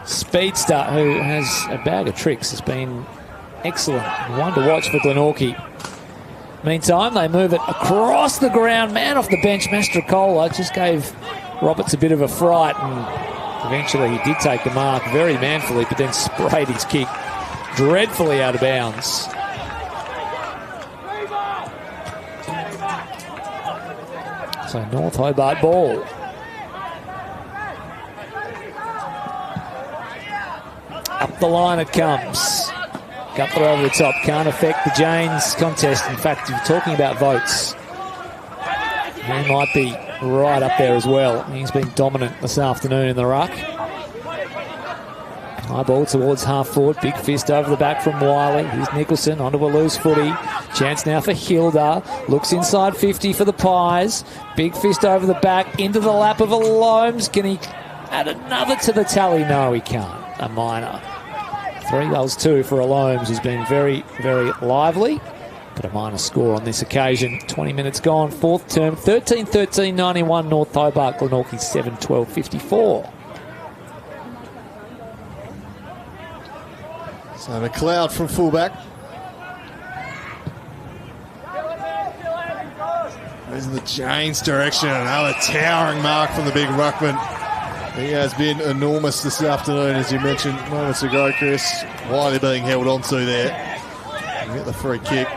speedster who has a bag of tricks has been excellent. One to watch for Glenorchy. Meantime, they move it across the ground. Man off the bench, Mastrocola just gave Roberts a bit of a fright, and eventually he did take the mark very manfully, but then sprayed his kick dreadfully out of bounds. So North Hobart ball. Up the line it comes. Guthrie over the top. Can't affect the Janes contest. In fact, if you're talking about votes, he might be right up there as well. He's been dominant this afternoon in the ruck. High ball towards half forward. Big fist over the back from Wiley. Here's Nicholson onto a loose footy. Chance now for Hilda. Looks inside 50 for the Pies. Big fist over the back into the lap of a Loams. Can he add another to the tally? No, he can't. A minor. 3 goals 2 for a Loams, who's been very, very lively. But a minor score on this occasion. 20 minutes gone. Fourth term. 13-13, 91 North Hobart. Glenorchy 7-12, 54. So McLeod from fullback. Goes in the Janes direction. Another towering mark from the big ruckman. He has been enormous this afternoon, as you mentioned moments ago, Chris. Wiley being held onto there. And get the free kick.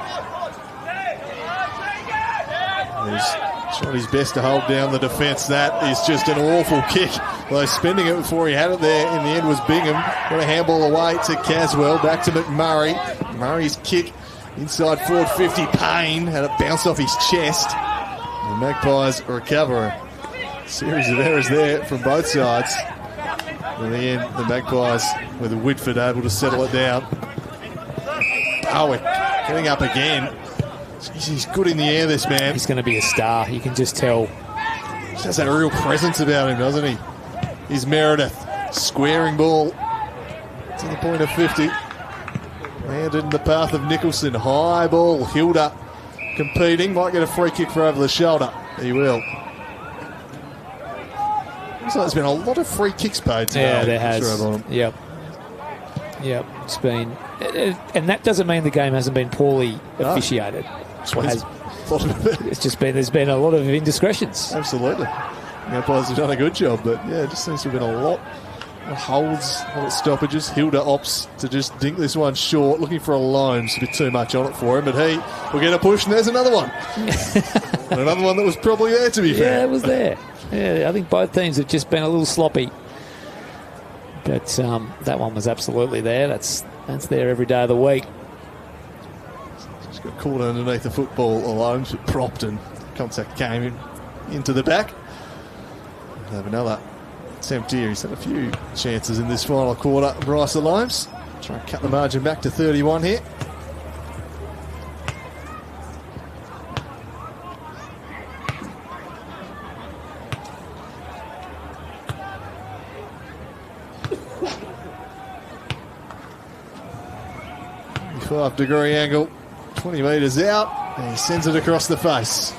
He's tried his best to hold down the defence. That is just an awful kick. Although spending it before he had it there in the end was Bingham. Got a handball away to Caswell. Back to McMurray. Murray's kick inside forward 50. Payne had it bounce off his chest. The Magpies recover. Series of errors there from both sides. In the end, the Magpies with Whitford able to settle it down. Barwick getting up again. Jeez, he's good in the air, this man. He's going to be a star. You can just tell. He has that real presence about him, doesn't he? He's Meredith. Squaring ball to the point of 50. Landed in the path of Nicholson. High ball. Hilda competing. Might get a free kick for over the shoulder. He will. Looks like there's been a lot of free kicks paid today. Yeah, there has. Yep. It's been, and that doesn't mean the game hasn't been poorly officiated. It's just been, there's been a lot of indiscretions. Absolutely. The Magpies have done a good job, but yeah, it just seems to have been a lot of holds, a lot of stoppages. Hilda opts to just dink this one short, looking for a loan. It's a bit too much on it for him, but he will get a push, and there's another one. And another one that was probably there, to be fair. Yeah, it was there. Yeah, I think both teams have just been a little sloppy. But that one was absolutely there. That's there every day of the week. Just got caught underneath the football alone, propped, and contact came into the back. We'll have another attempt here. He's had a few chances in this final quarter. Bryce Loams try and cut the margin back to 31 here. Degree angle, 20 metres out, and he sends it across the face.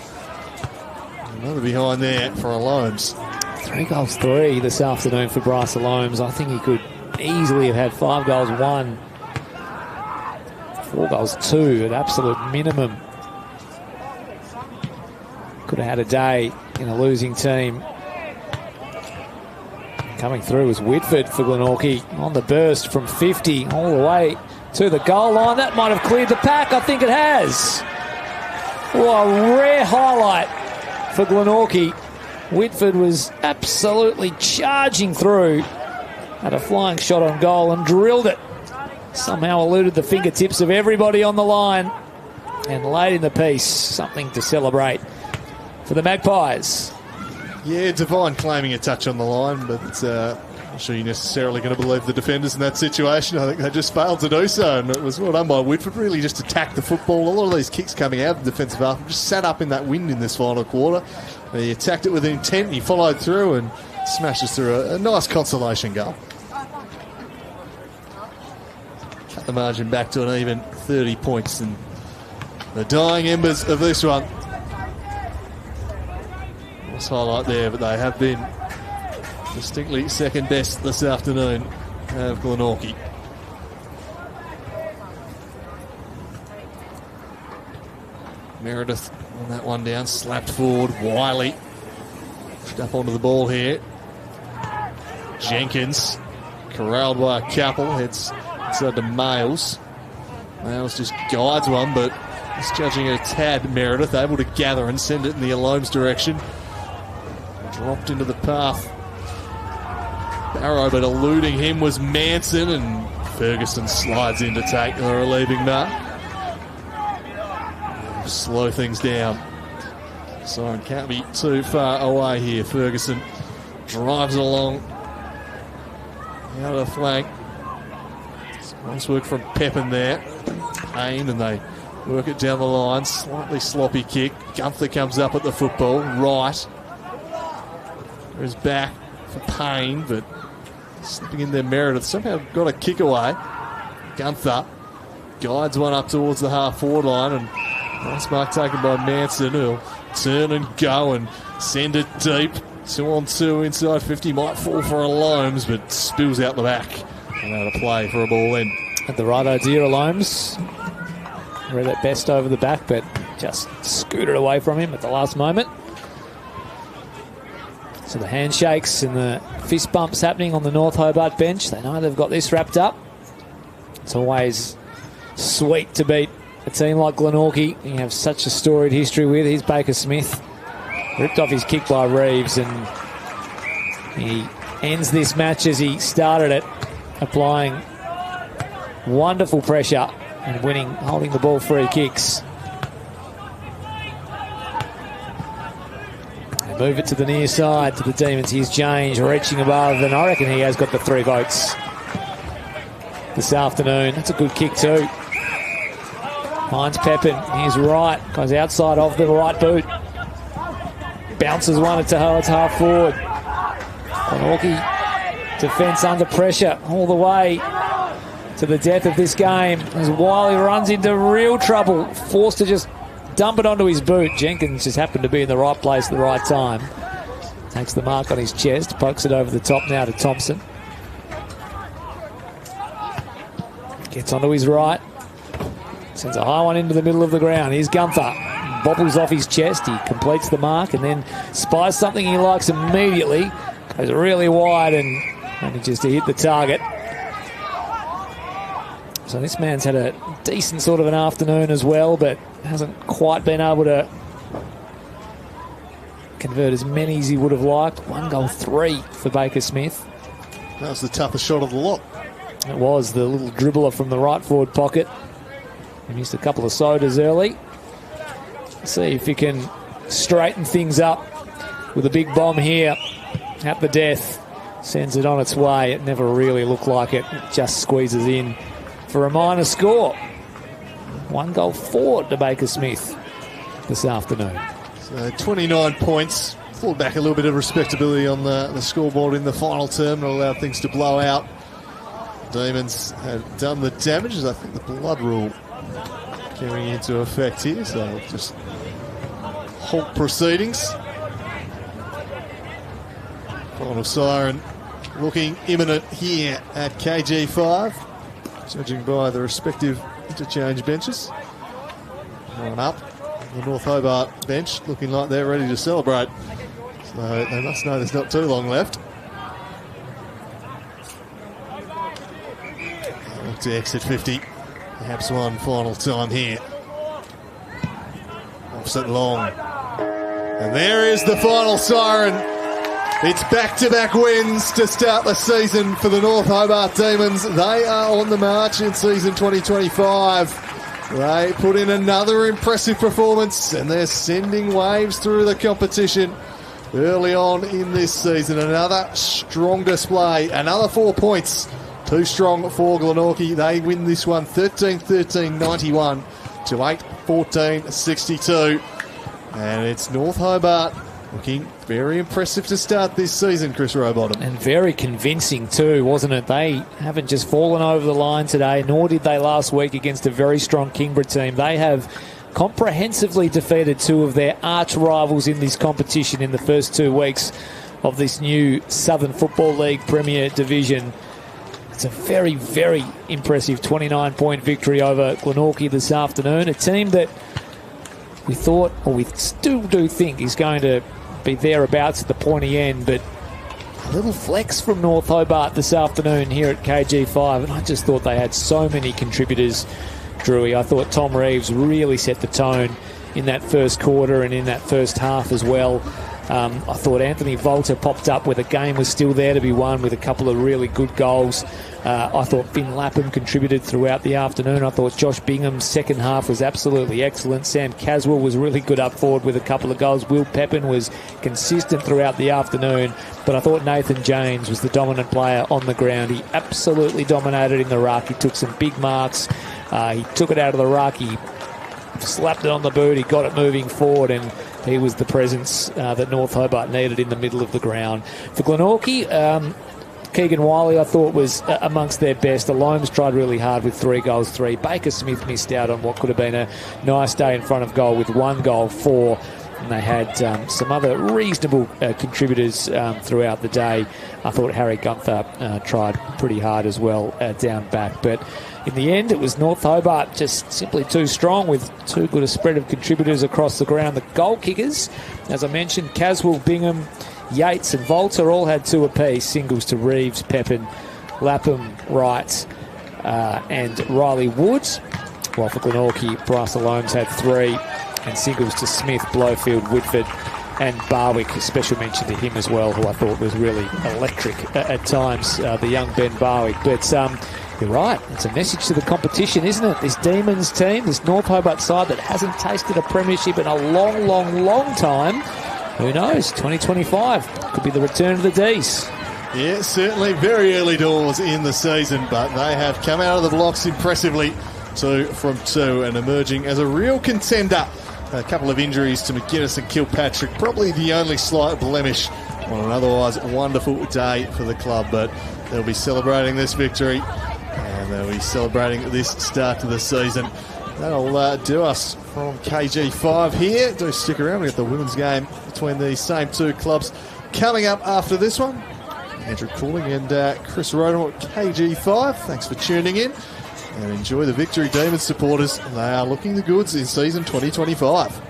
Another behind there for a Loams. 3 goals 3 this afternoon for Bryce Loams. I think he could easily have had 5 goals 1, 4 goals 2 at absolute minimum. Could have had a day in a losing team. Coming through was Whitford for Glenorchy on the burst from 50 all the way to the goal line. That might have cleared the pack. I think it has. What a rare highlight for Glenorchy. Whitford was absolutely charging through. Had a flying shot on goal and drilled it. Somehow eluded the fingertips of everybody on the line and laid in the piece. Something to celebrate for the Magpies. Yeah, Devine claiming a touch on the line, but I'm not sure you're necessarily going to believe the defenders in that situation. I think they just failed to do so, and it was well done by Whitford. Really just attacked the football. A lot of these kicks coming out of the defensive half just sat up in that wind in this final quarter. He attacked it with intent, he followed through and smashes through a nice consolation goal. Cut the margin back to an even 30 points, and the dying embers of this one. Nice highlight there, but they have been distinctly second best this afternoon of Glenorchy. Meredith on that one down, slapped forward. Wiley pushed up onto the ball here. Jenkins corralled by a couple, heads inside to Males. Males just guides one, but misjudging a tad. Meredith able to gather and send it in the Alomes direction. Dropped into the path. Barrow, but eluding him was Manson, and Ferguson slides in to take the relieving mark. Slow things down. Siren can't be too far away here. Ferguson drives along out of the flank. Nice work from Pepin there. Payne, and they work it down the line. Slightly sloppy kick. Gunther comes up at the football. Right. There's back for Payne, but slipping in there, Meredith somehow got a kick away. Gunther guides one up towards the half-forward line, and nice mark taken by Manson, who'll turn and go and send it deep. 2-on-2 inside 50, might fall for Alomes, but spills out the back. And out of play for a ball in. Had the right idea, Alomes. Read it best over the back, but just scooted away from him at the last moment. So the handshakes and the fist bumps happening on the North Hobart bench. They know they've got this wrapped up. It's always sweet to beat a team like Glenorchy. You have such a storied history with. Here's Baker Smith. Ripped off his kick by Reeves, and he ends this match as he started it, applying wonderful pressure and winning, holding the ball free kicks. They move it to the near side to the Demons. Here's James reaching above, and I reckon he has got the 3 votes this afternoon. That's a good kick too. Finds Pepin. Here's Wright. Goes outside of the right boot. Bounces one at Tahoe's half forward. Glenorchy defence under pressure all the way to the death of this game as Wiley runs into real trouble, forced to just dump it onto his boot. Jenkins just happened to be in the right place at the right time. Takes the mark on his chest, pokes it over the top now to Thompson. Gets onto his right. Sends a high one into the middle of the ground. Here's Gunther. Bobbles off his chest. He completes the mark and then spies something he likes immediately. Goes really wide and manages to hit the target. So this man's had a decent sort of an afternoon as well, but hasn't quite been able to convert as many as he would have liked. 1 goal, 3 for Baker Smith. That was the toughest shot of the lot. It was the little dribbler from the right forward pocket. He missed a couple of sodas early. See if he can straighten things up with a big bomb here at the death. Sends it on its way. It never really looked like it. It just squeezes in for a minor score. 1 goal, 4 to Baker Smith this afternoon. So 29 points. Pulled back a little bit of respectability on the scoreboard in the final term and allowed things to blow out. Demons have done the damage, as I think the blood rule coming into effect here, so we'll just halt proceedings. Final siren looking imminent here at KG5, judging by the respective interchange benches. One up, the North Hobart bench looking like they're ready to celebrate, so they must know there's not too long left. look to exit 50. Perhaps one final time here. Offset long. And there is the final siren. It's back-to-back wins to start the season for the North Hobart Demons. They are on the march in season 2025. They put in another impressive performance and they're sending waves through the competition early on in this season. Another strong display, another 4 points. Too strong for Glenorchy. They win this one 13-13, 91 to 8-14, 62. And it's North Hobart looking very impressive to start this season, Chris Rowbottom. And very convincing too, wasn't it? They haven't just fallen over the line today, nor did they last week against a very strong Kingborough team. They have comprehensively defeated two of their arch rivals in this competition in the first 2 weeks of this new Southern Football League Premier Division. It's a very, very impressive 29-point victory over Glenorchy this afternoon, a team that we thought, or we still do think, is going to be thereabouts at the pointy end, but a little flex from North Hobart this afternoon here at KG5, and I just thought they had so many contributors, Drewy. I thought Tom Reeves really set the tone in that first quarter and in that first half as well. I thought Anthony Volter popped up where the game was still there to be won with a couple of really good goals. I thought Finn Lapham contributed throughout the afternoon. I thought Josh Bingham's second half was absolutely excellent. Sam Caswell was really good up forward with a couple of goals. Will Pepin was consistent throughout the afternoon. But I thought Nathan James was the dominant player on the ground. He absolutely dominated in the ruck. He took some big marks. He took it out of the ruck. He slapped it on the boot. He got it moving forward, and he was the presence that North Hobart needed in the middle of the ground. For Glenorchy, Keegan Wiley, I thought, was amongst their best. The Loams tried really hard with 3 goals, 3. Baker Smith missed out on what could have been a nice day in front of goal with 1 goal, 4. And they had some other reasonable contributors throughout the day. I thought Harry Gunther tried pretty hard as well down back. But in the end, it was North Hobart just simply too strong with too good a spread of contributors across the ground. The goal kickers, as I mentioned, Caswell, Bingham, Yates and Volter all had 2 apiece. Singles to Reeves, Pepin, Lapham, Wright and Riley Woods. While for Glenorchy, Bryce Loams had 3. And singles to Smith, Blowfield, Whitford and Barwick. A special mention to him as well, who I thought was really electric at times, the young Ben Barwick. But you're right, it's a message to the competition, isn't it? This Demons team, this North Hobart side that hasn't tasted a premiership in a long, long, long time. Who knows, 2025 could be the return of the D's. Yeah, certainly very early doors in the season, but they have come out of the blocks impressively. 2 from 2 and emerging as a real contender. A couple of injuries to McGuinness and Kilpatrick, probably the only slight blemish on an otherwise wonderful day for the club, but they'll be celebrating this victory and they'll be celebrating this start to the season. That'll do us from KG5 here. Do stick around, we get the women's game between these same 2 clubs coming up after this one. Andrew Cooling and Chris Rodham at KG5. Thanks for tuning in. And enjoy the victory, Demons supporters. They are looking the goods in season 2025.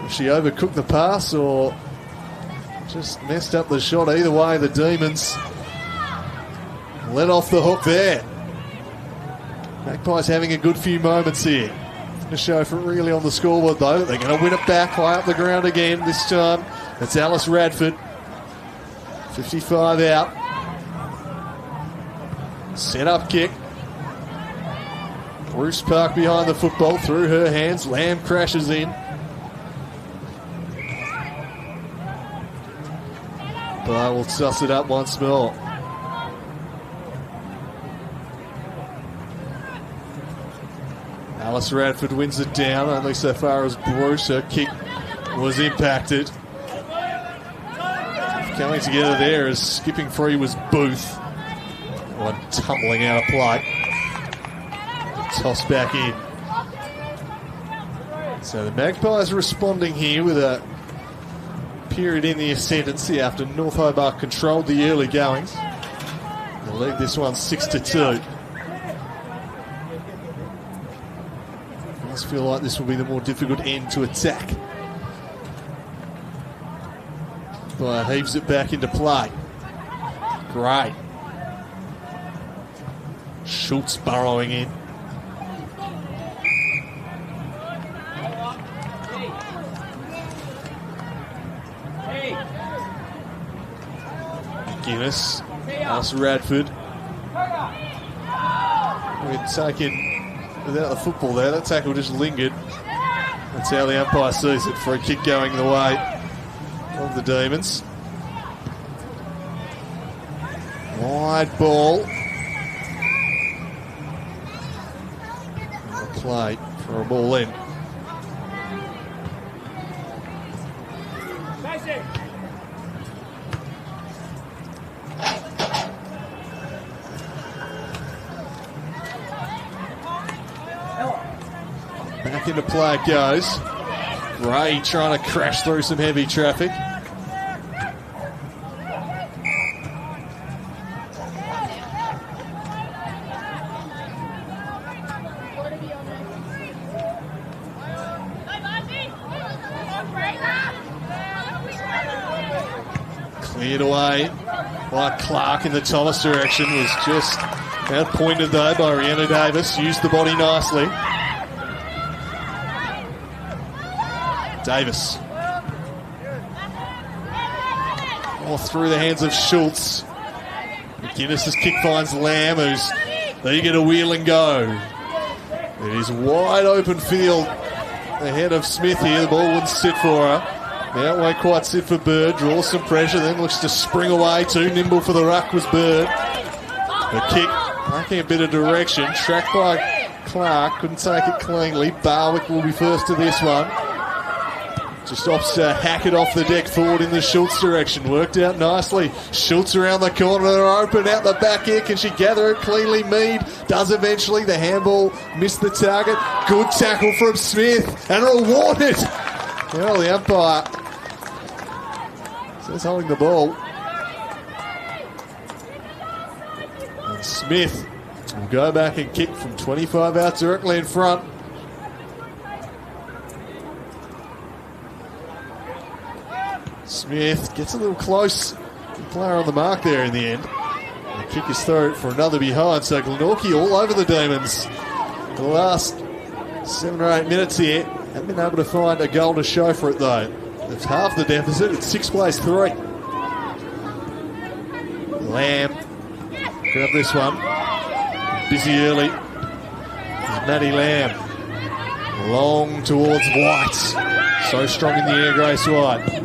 She overcooked the pass or just messed up the shot. Either way, the Demons let off the hook there. Magpies having a good few moments here. To show for really on the scoreboard though. They're going to win it back high up the ground again this time. It's Alice Radford. 55 out. Set up kick. Bruce Park behind the football through her hands. Lamb crashes in. But we'll suss it up once more. Alice Radford wins it down, only so far as Bruce. Her kick was impacted. Coming together there as skipping free was Booth. One tumbling out of play. Toss back in. So the Magpies responding here with a period in the ascendancy after North Hobart controlled the early goings. They lead this one 6-2. It does feel like this will be the more difficult end to attack. But heaves it back into play. Great. Schultz burrowing in. Guinness, Alice Radford. We're taken without the football there. That tackle just lingered. That's how the umpire sees it. For a kick going the way of the Demons. Wide ball. A play for a ball in. Back into play it goes. Gray trying to crash through some heavy traffic. Cleared away by Clark in the Thomas direction. Was just outpointed though by Rihanna Davis. Used the body nicely. Davis. All through the hands of Schultz. McGuinness's kick finds Lamb, who's eager to wheel and go. It is wide open field ahead of Smith here. The ball wouldn't sit for her. Now it won't quite sit for Bird. Draws some pressure, then looks to spring away. Too nimble for the ruck was Bird. The kick lacking a bit of direction. Tracked by Clark. Couldn't take it cleanly. Barwick will be first to this one. Just opts to hack it off the deck forward in the Schultz direction. Worked out nicely. Schultz around the corner. They're open out the back here. Can she gather it cleanly? Mead does eventually. The handball missed the target. Good tackle from Smith. And rewarded. Well, the umpire says holding the ball. And Smith will go back and kick from 25 out directly in front. Smith gets a little close. Player on the mark there in the end. The kick is through for another behind. So Glenorchy all over the Demons. The last 7 or 8 minutes here. Haven't been able to find a goal to show for it though. It's half the deficit. It's 6 plays 3. Lamb. Grab this one. Busy early. Maddie Lamb. Long towards White. So strong in the air, Grace White.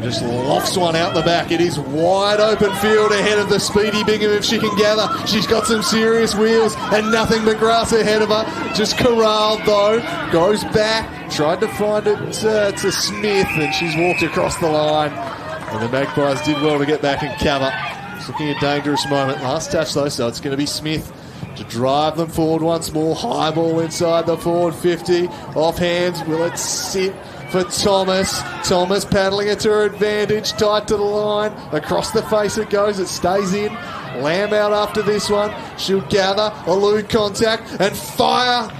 Just lofts one out the back. It is wide open field ahead of the speedy Bingham if she can gather. She's got some serious wheels and nothing but grass ahead of her. Just corralled though. Goes back. Tried to find it to Smith and she's walked across the line. And the Magpies did well to get back and cover. It's looking a dangerous moment. Last touch though, so it's going to be Smith to drive them forward once more. High ball inside the forward 50. Off hands. Will it sit for Thomas? Thomas paddling it to her advantage. Tight to the line. Across the face it goes. It stays in. Lamb out after this one. She'll gather. Elude contact. And fire.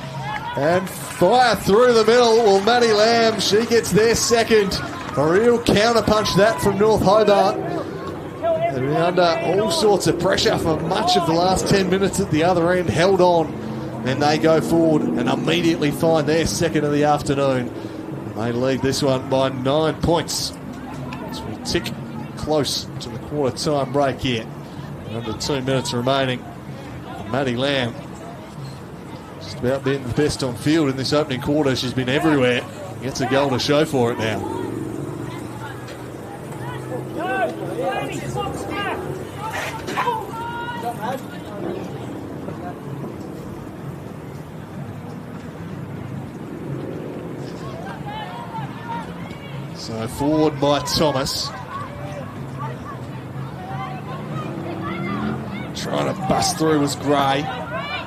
And Fire through the middle. Well, Maddie Lamb, she gets their second. A real counterpunch that from North Hobart. They've been under all sorts of pressure for much of the last 10 minutes at the other end. Held on. And they go forward and immediately find their second of the afternoon. And they lead this one by 9 points. As we tick close to the quarter-time break here. Under 2 minutes remaining. And Maddie Lamb just about being the best on field in this opening quarter. She's been everywhere. Gets a goal to show for it now. So forward by Thomas. Trying to bust through was Gray.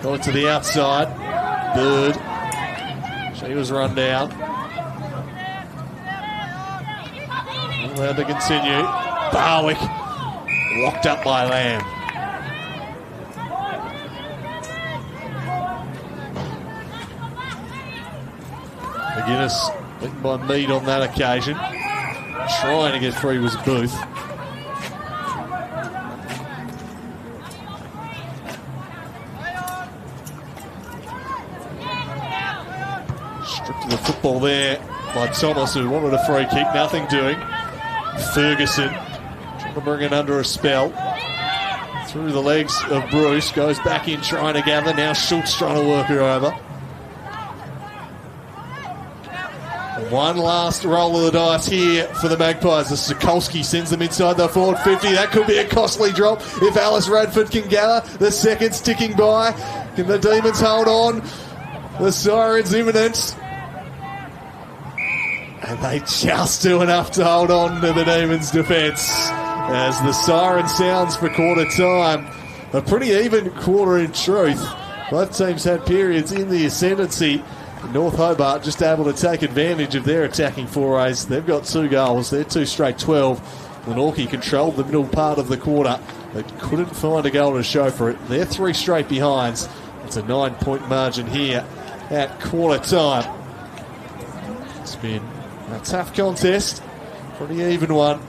Got it to the outside. Bird. She was run down. Allowed to continue. Barwick. Locked up by Lamb. McGuinness beaten by Mead on that occasion. Trying to get free was Booth. Stripped to the football there by Thomas, who wanted a free kick. Nothing doing. Ferguson trying to bring it under a spell. Through the legs of Bruce. Goes back in trying to gather. Now Schultz trying to work her over. One last roll of the dice here for the Magpies. The Sokolski sends them inside the forward 50. That could be a costly drop if Alice Radford can gather. The seconds ticking by. Can the Demons hold on? The siren's imminent. And they just do enough to hold on to the Demons' defence. As the siren sounds for quarter time. A pretty even quarter in truth. Both teams had periods in the ascendancy. North Hobart just able to take advantage of their attacking forays. They've got 2 goals. They're 2 straight 12. Glenorchy controlled the middle part of the quarter, but couldn't find a goal to show for it. They're 3 straight behinds. It's a 9-point margin here at quarter time. It's been a tough contest. Pretty even one.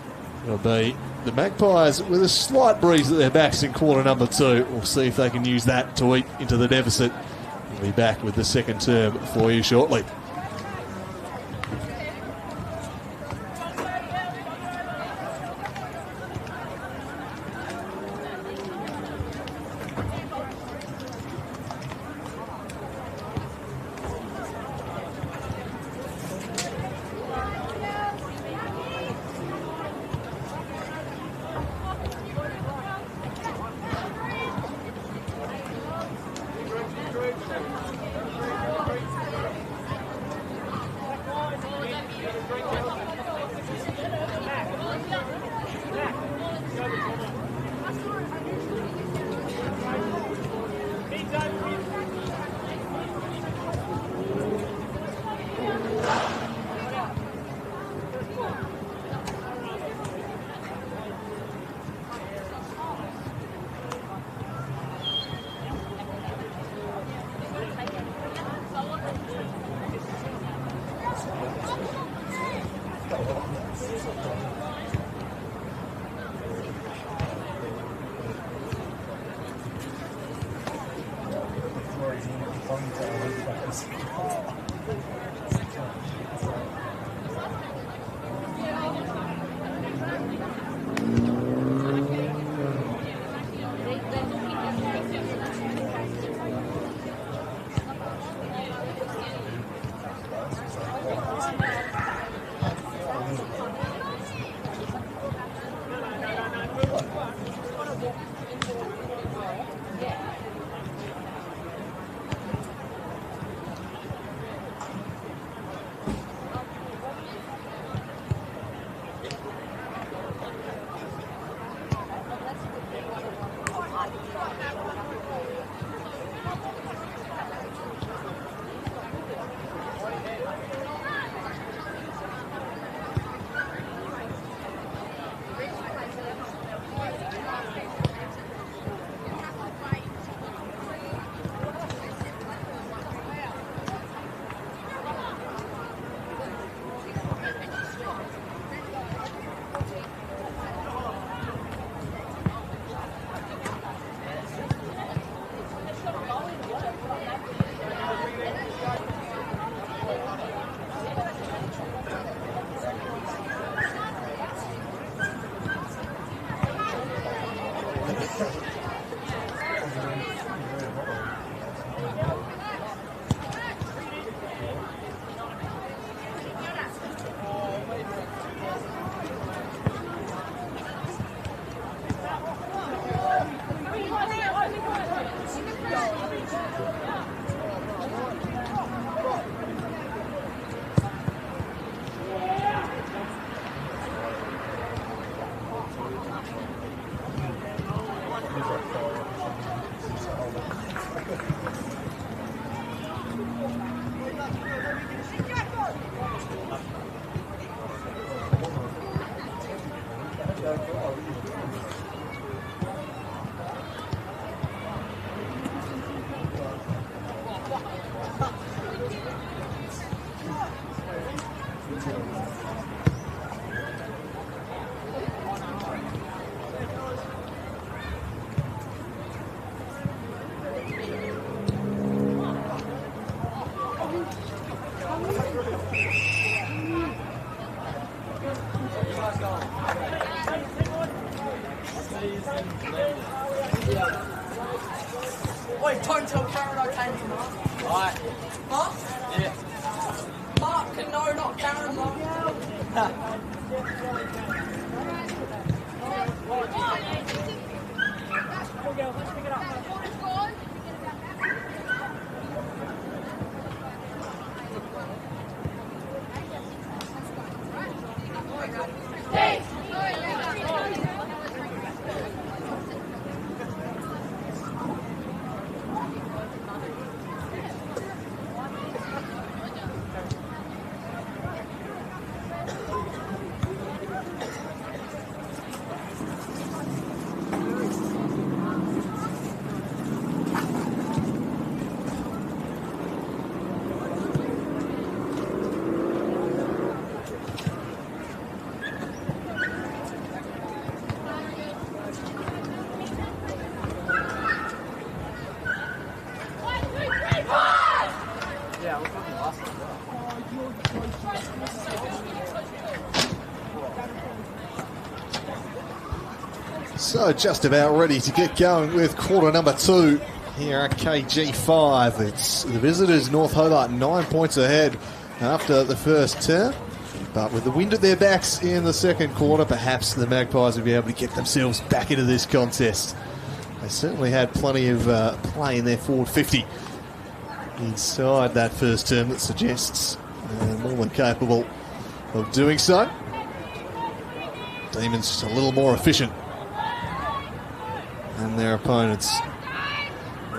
It'll be the Magpies with a slight breeze at their backs in quarter number 2. We'll see if they can use that to eat into the deficit. We'll be back with the second term for you shortly. Wait, don't tell Karen I came from Mark. Right. Huh? Yeah. Mark, no, not Karen. So just about ready to get going with quarter number 2 here at KG5. It's the visitors, North Hobart, 9 points ahead after the first term. But with the wind at their backs in the second quarter, perhaps the Magpies will be able to get themselves back into this contest. They certainly had plenty of play in their forward 50 inside that first term that suggests they're more than capable of doing so. Demons just a little more efficient and their opponents.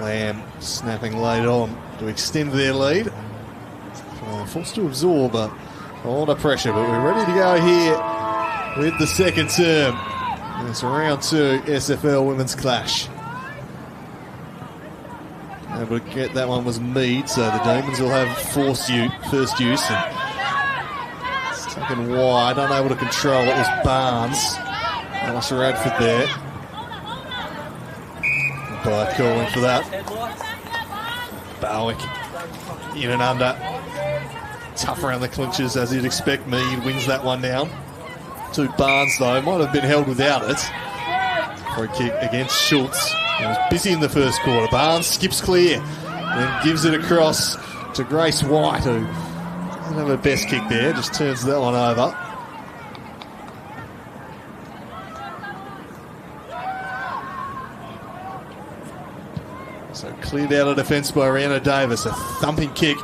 Lamb snapping late on to extend their lead. Forced to absorb a lot of pressure, but we're ready to go here with the second term. It's round 2 SFL Women's Clash. Able to get that one was Mead, so the Demons will have first use. And it's taken wide, unable to control it was Barnes. Alice Radford there. By calling for that. Barwick in and under. Tough around the clinches as you'd expect. Mead wins that one down. To Barnes though, might have been held without it. For a kick against Schultz. He was busy in the first quarter. Barnes skips clear. Then gives it across to Grace White, who doesn't have her best kick there. Just turns that one over. So cleared out of defence by Rihanna Davis. A thumping kick.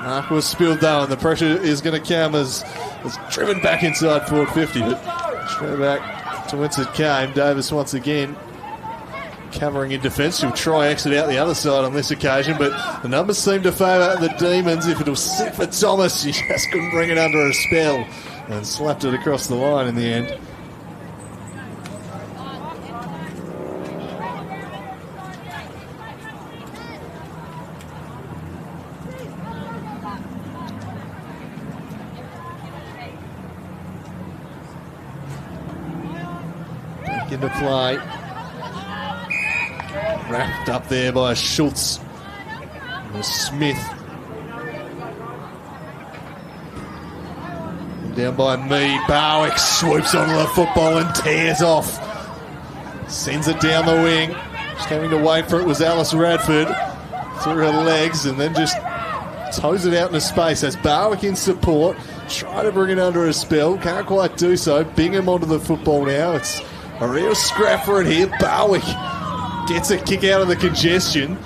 Mark was spilled though, and the pressure is going to come as driven back inside forward 50. But straight back to whence it came. Davis once again covering in defence. She'll try exit out the other side on this occasion, but the numbers seem to favour the Demons. If it was set for Thomas, she just couldn't bring it under a spell and slapped it across the line in the end. Into play. Wrapped up there by Schultz. Smith. Down by Mead. Barwick swoops onto the football and tears off. Sends it down the wing. Just having to wait for it was Alice Radford. Through her legs and then just toes it out into space as Barwick in support. Try to bring it under a spell. Can't quite do so. Bingham onto the football now. It's a real scrap for it here. Barwick gets a kick out of the congestion,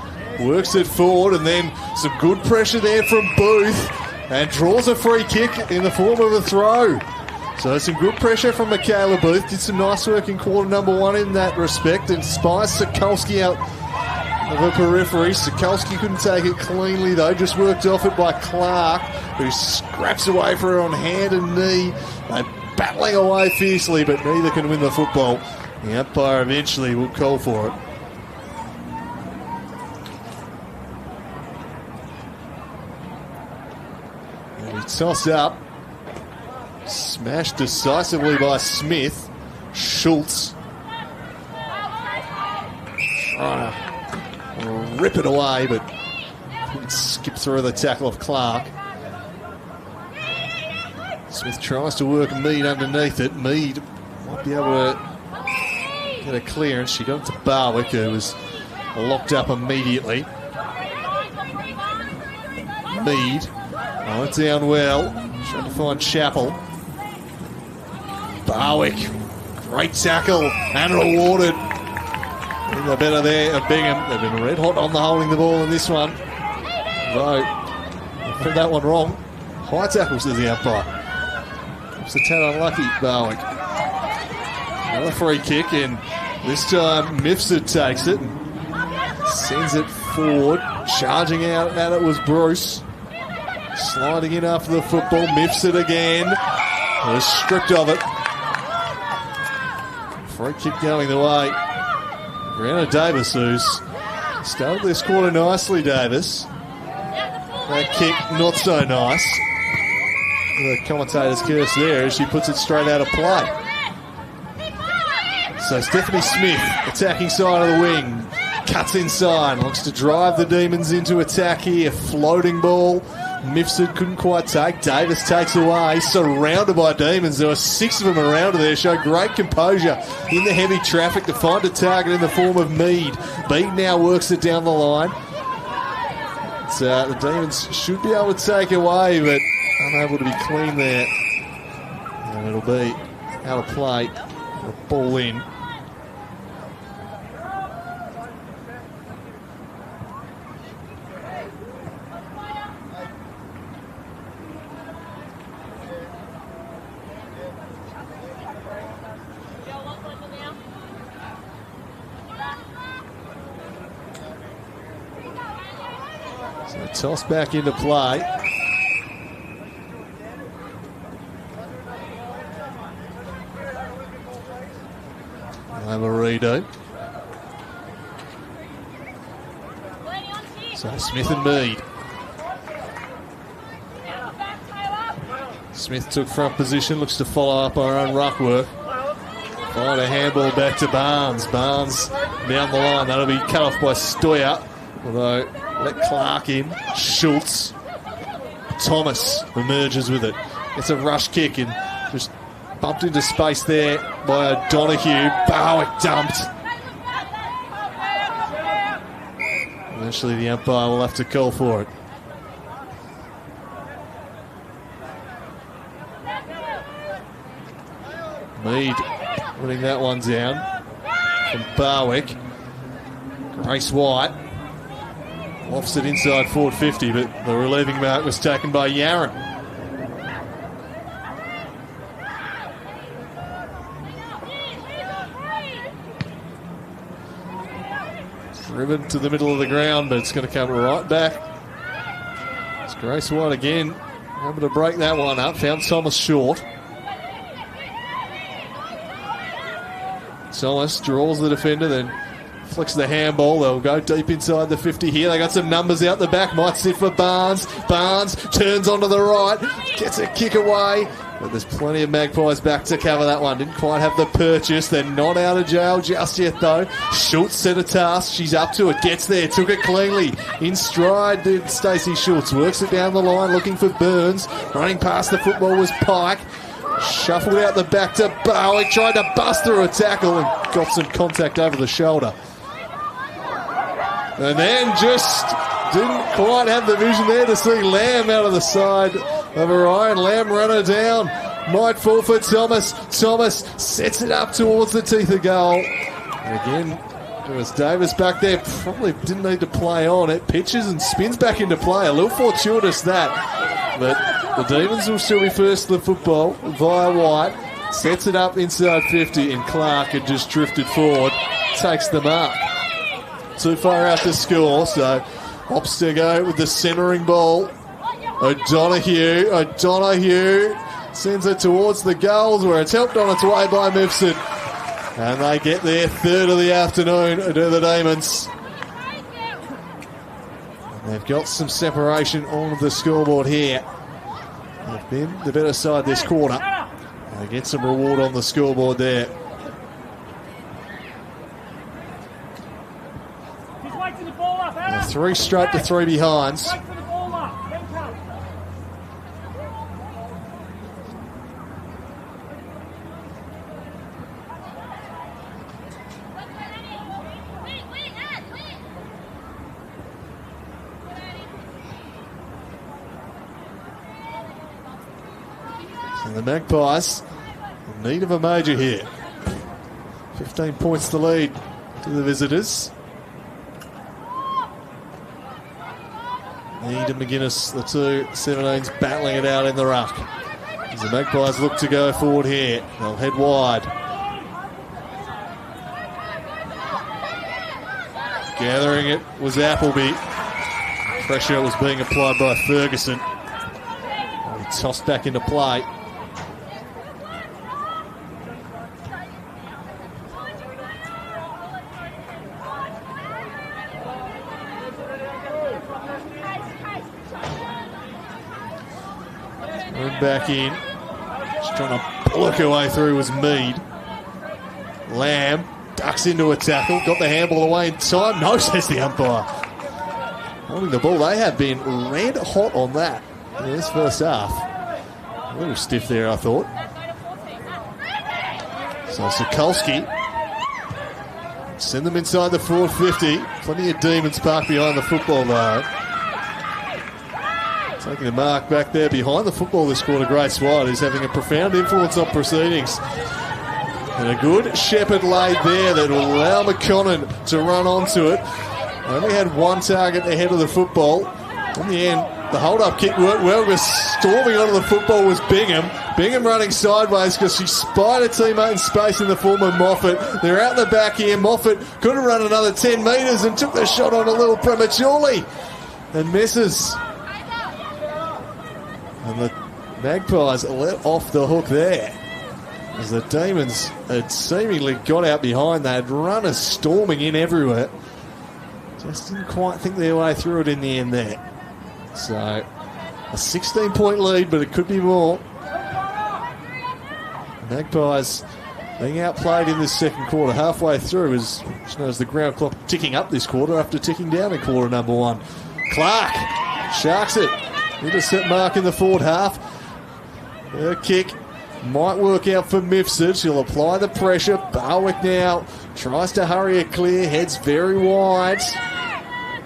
works it forward, and then some good pressure there from Booth, and draws a free kick in the form of a throw. So some good pressure from Michaela Booth. Did some nice work in quarter number 1 in that respect, and spies Sokolski out of the periphery. Sokolski couldn't take it cleanly though, just worked off it by Clark, who scraps away for her on hand and knee. Battling away fiercely, but neither can win the football. The umpire eventually will call for it. And he tossed up. Smashed decisively by Smith. Schultz trying to rip it away, but couldn't skip through the tackle of Clark. Smith tries to work Mead underneath it. Mead might be able to get a clearance. She got it to Barwick, who was locked up immediately. Mead went down well, trying to find Chappell. Barwick, great tackle and rewarded. In the better there of Bingham. They've been red hot on the holding the ball in this one. Though, I put that one wrong. High tackle, says the umpire. It's a tad unlucky, Barwick. Another free kick, and this time Mifsud takes it and sends it forward. Charging out at it was Bruce. Sliding in after the football. Mifsud again. Was stripped of it. Free kick going the way. Brianna Davis, who's started this quarter nicely, Davis. That kick, not so nice. The commentator's curse there as she puts it straight out of play. So Stephanie Smith, attacking side of the wing, cuts inside, looks to drive the Demons into attack here. Floating ball. Mifsud couldn't quite take. Davis takes away, surrounded by Demons. There were 6 of them around her there. Showed great composure in the heavy traffic to find a target in the form of Mead. Mead now works it down the line. So the Demons should be able to take away, but unable to be clean there. And it'll be out of play. A ball in. Toss back into play. Lamarino. So Smith and Mead. Smith took front position, looks to follow up our own ruck work. Find a handball back to Barnes. Barnes down the line. That'll be cut off by Stoyer. Although, let Clark in. Schultz. Thomas emerges with it. It's a rush kick and just bumped into space there by O'Donoghue. Barwick dumped. Eventually the umpire will have to call for it. Mead putting that one down from Barwick. Grace White lofts it inside forward 50, but the relieving mark was taken by Yaron. Driven to the middle of the ground, but it's going to come right back. It's Grace White again, able to break that one up. Found Thomas short. Thomas draws the defender, then flicks the handball. They'll go deep inside the 50 here. They got some numbers out the back. Might sit for Barnes. Barnes turns onto the right. Gets a kick away. But there's plenty of Magpies back to cover that one. Didn't quite have the purchase. They're not out of jail just yet, though. Schultz set a task. She's up to it. Gets there. Took it cleanly. In stride did Stacey Schultz. Works it down the line looking for Burns. Running past the football was Pike. Shuffled out the back to Barwick. Tried to bust through a tackle and got some contact over the shoulder. And then just didn't quite have the vision there to see Lamb out of the side of Orion. Lamb run her down. Might fall for Thomas. Thomas sets it up towards the teeth of goal. And again, it was Davis back there. Probably didn't need to play on it. Pitches and spins back into play. A little fortuitous that. But the Demons will still be first to the football via White. Sets it up inside 50 and Clark had just drifted forward. Takes the mark. Too far out to score, so opts to go with the centering ball. O'Donoghue sends it towards the goals where it's helped on its way by Mifsud. And they get their third of the afternoon to the Demons. And they've got some separation on the scoreboard here. They've been the better side this quarter. They get some reward on the scoreboard there. Three straight to three behinds. And the Magpies in need of a major here. 15 points to lead to the visitors. Need and McGuinness, the two 17s battling it out in the ruck. As the Magpies look to go forward here, they'll head wide. Gathering it was Appleby. Pressure was being applied by Ferguson. He tossed back into play. Back in. Just trying to bullock her way through was Mead. Lamb ducks into a tackle. Got the handball away in time. No, says the umpire. Holding the ball. They have been red hot on that in this first half. A little stiff there, I thought. So Sokolski. Send them inside the 450. Plenty of demons parked behind the football though. Taking the mark back there behind the football this quarter. Great Swat is having a profound influence on proceedings. And a good shepherd laid there that will allow McConnon to run onto it. Only had one target ahead of the football. In the end, the hold-up kick worked well because storming onto the football was Bingham. Bingham running sideways because she spied a teammate in space in the form of Moffat. They're out the back here. Moffat could have run another 10 metres and took the shot on a little prematurely and misses. And the Magpies let off the hook there. As the Demons had seemingly got out behind, they had runners storming in everywhere. Just didn't quite think their way through it in the end there. So, a 16-point lead, but it could be more. Magpies being outplayed in this second quarter. Halfway through as the ground clock ticking up this quarter after ticking down in quarter number one. Clark sharks it. Intercept mark in the forward half. Her kick might work out for Mifsud. She'll apply the pressure. Barwick now tries to hurry it clear. Heads very wide.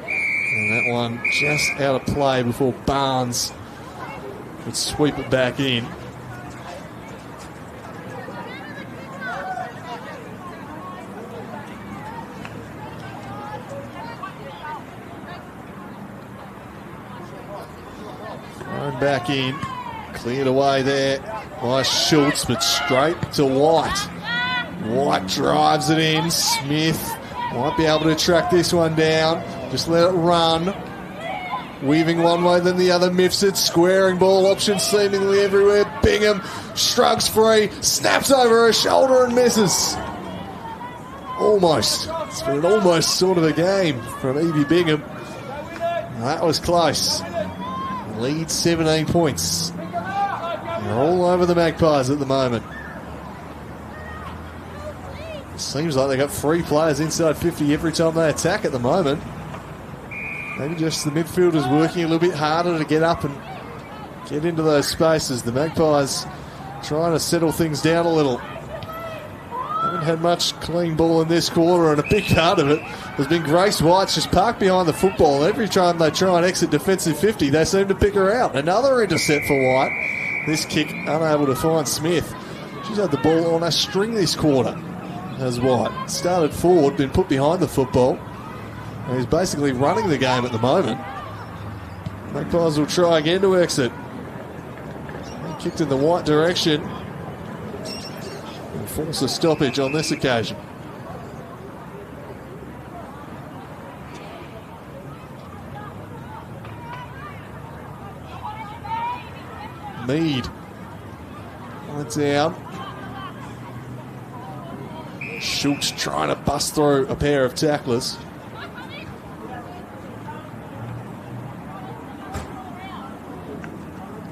And that one just out of play before Barnes could sweep it back in. Back in, cleared away there by Schultz, but straight to White. White drives it in. Smith might be able to track this one down. Just let it run. Weaving one way then the other. Mifsud squaring ball options seemingly everywhere. Bingham shrugs free, snaps over her shoulder and misses. Almost. It's been an almost sort of a game from Evie Bingham. That was close. Lead 17 points. They're all over the Magpies at the moment. Seems like they've got 3 players inside 50 every time they attack at the moment. Maybe just the midfielders working a little bit harder to get up and get into those spaces. The Magpies trying to settle things down a little. Haven't had much clean ball in this quarter, and a big part of it has been Grace White's just parked behind the football. Every time they try and exit defensive 50, they seem to pick her out. Another intercept for White. This kick unable to find Smith. She's had the ball on a string this quarter, as White. Started forward, been put behind the football. And he's basically running the game at the moment. Magpies will try again to exit. Kicked in the White direction. Force a stoppage on this occasion. Mead. It's out. Schultz trying to bust through a pair of tacklers.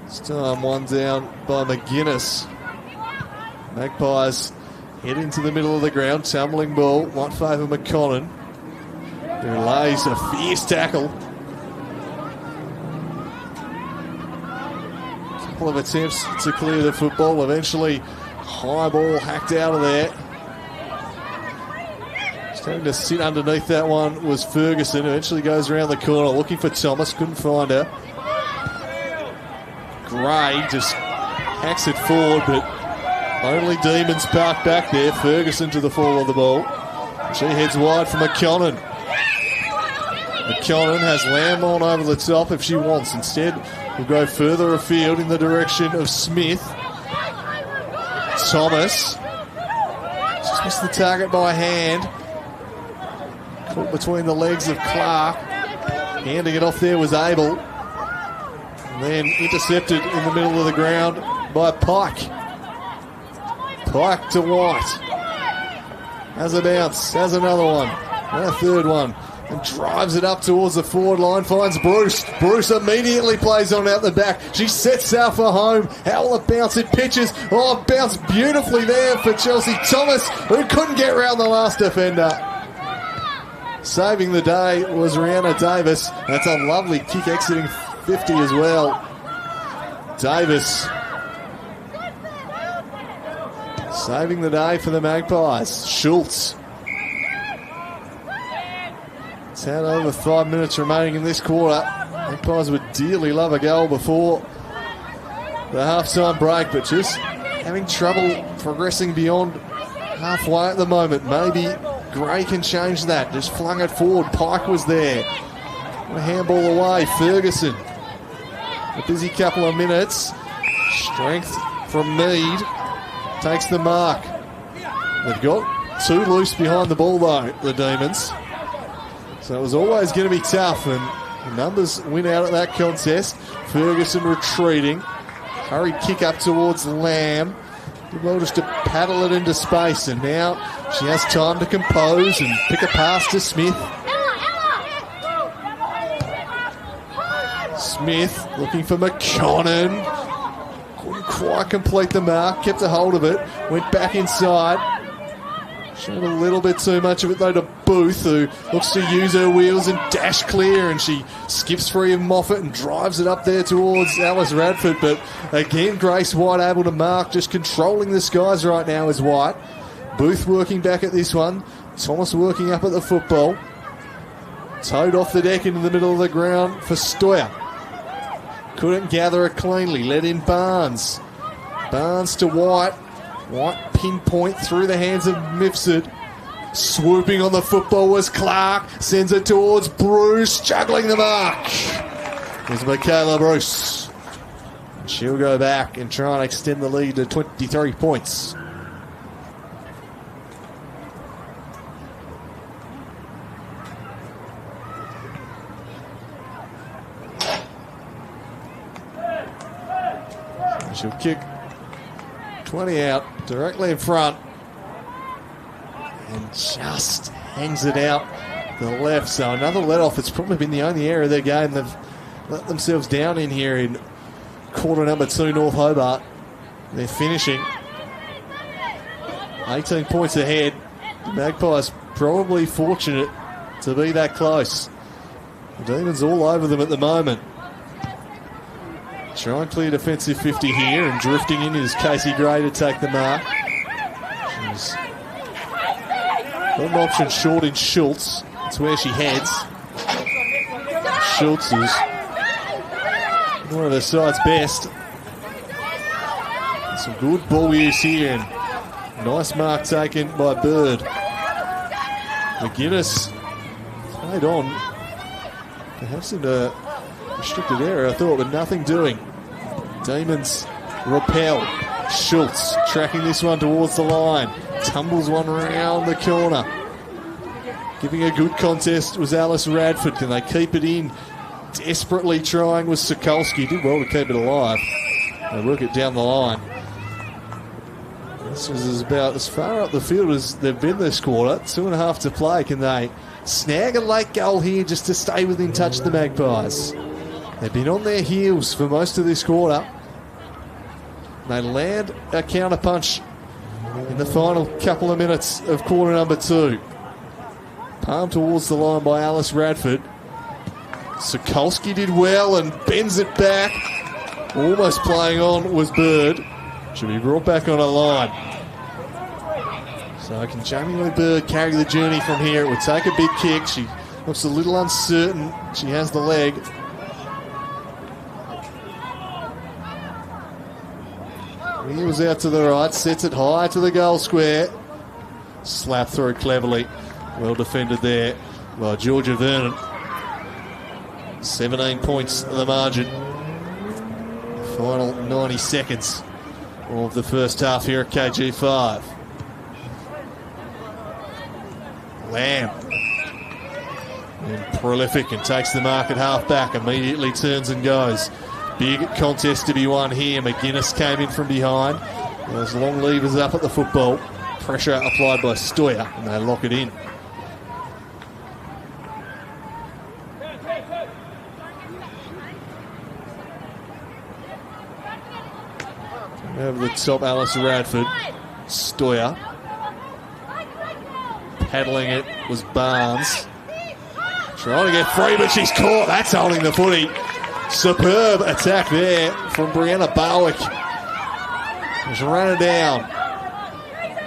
It's time, one down by McGuinness. Magpies head into the middle of the ground, tumbling ball, might favour McConnell, who lays a fierce tackle. Couple of attempts to clear the football, eventually high ball hacked out of there. Starting to sit underneath that one was Ferguson. Eventually goes around the corner looking for Thomas, couldn't find her. Gray just hacks it forward, but only Demons parked back there. Ferguson to the fall of the ball. She heads wide for McConnell. McConnell has Lamb on over the top if she wants. Instead, will go further afield in the direction of Smith. Thomas just missed the target by a hand. Caught between the legs of Clark. Handing it off there was Abel. And then intercepted in the middle of the ground by Pike. Pike to White. Has a bounce. Has another one. And a third one. And drives it up towards the forward line. Finds Bruce. Bruce immediately plays on out the back. She sets out for home. How will it bounce? It pitches. Oh, it bounced beautifully there for Chelsea. Thomas, who couldn't get round the last defender. Saving the day was Rihanna Davis. That's a lovely kick exiting 50 as well. Davis saving the day for the Magpies. Schultz. It's had over 5 minutes remaining in this quarter. Magpies would dearly love a goal before the half-time break, but just having trouble progressing beyond halfway at the moment. Maybe Gray can change that. Just flung it forward. Pike was there. A handball away. Ferguson. A busy couple of minutes. Strength from Mead. Takes the mark. They've got two loose behind the ball though, the Demons. So it was always going to be tough, and the numbers win out at that contest. Ferguson retreating. Hurried kick up towards Lamb. Did well just to paddle it into space, and now she has time to compose and pick a pass to Smith. Smith looking for McConnell. Couldn't quite complete the mark. Kept a hold of it. Went back inside. Showed a little bit too much of it though to Booth, who looks to use her wheels and dash clear, and she skips free of Moffat and drives it up there towards Alice Radford. But again, Grace White able to mark, just controlling the skies right now is White. Booth working back at this one. Thomas working up at the football. Towed off the deck into the middle of the ground for Stoyer. Couldn't gather it cleanly. Let in Barnes. Barnes to White. White pinpoint through the hands of Mifsud. Swooping on the football was Clark. Sends it towards Bruce. Juggling the mark. There's Michaela Bruce. She'll go back and try and extend the lead to 23 points. She'll kick 20 out, directly in front, and just hangs it out the left. So another let-off. It's probably been the only area of their game they've let themselves down in here in quarter number 2, North Hobart. They're finishing 18 points ahead. The Magpies probably fortunate to be that close. The Demons all over them at the moment. Try and clear defensive 50 here, and drifting in is Casey Gray to take the mark. She's got an option short in Schultz. That's where she heads. Schultz is one of the side's best. Some good ball use here, and nice mark taken by Bird. McGuinness played on. Perhaps in a restricted area, I thought, but nothing doing. Demons repel. Schultz tracking this one towards the line. Tumbles one around the corner. Giving a good contest was Alice Radford. Can they keep it in? Desperately trying was Sokolsky. Did well to keep it alive. They work it down the line. This was about as far up the field as they've been this quarter. 2.5 to play. Can they snag a late goal here just to stay within touch of the Magpies? They've been on their heels for most of this quarter. They land a counter-punch in the final couple of minutes of quarter number 2. Palm towards the line by Alice Radford. Sokolski did well and bends it back. Almost playing on was Bird. Should be brought back on a line. So can Jamie Lee Bird carry the journey from here? It would take a big kick. She looks a little uncertain. She has the leg. He was out to the right, sets it high to the goal square. Slap through cleverly. Well defended there by Georgia Vernon. 17 points the margin. Final 90 seconds of the first half here at KG5. Lamb. And prolific and takes the mark at half back. Immediately turns and goes. Big contest to be won here. McGuinness came in from behind. Those long levers up at the football. Pressure applied by Stoyer and they lock it in. Over the top, Alice Radford. Stoyer. Paddling it was Barnes. Trying to get free, but she's caught. That's holding the footy. Superb attack there from Brianna Barwick. Just ran her down.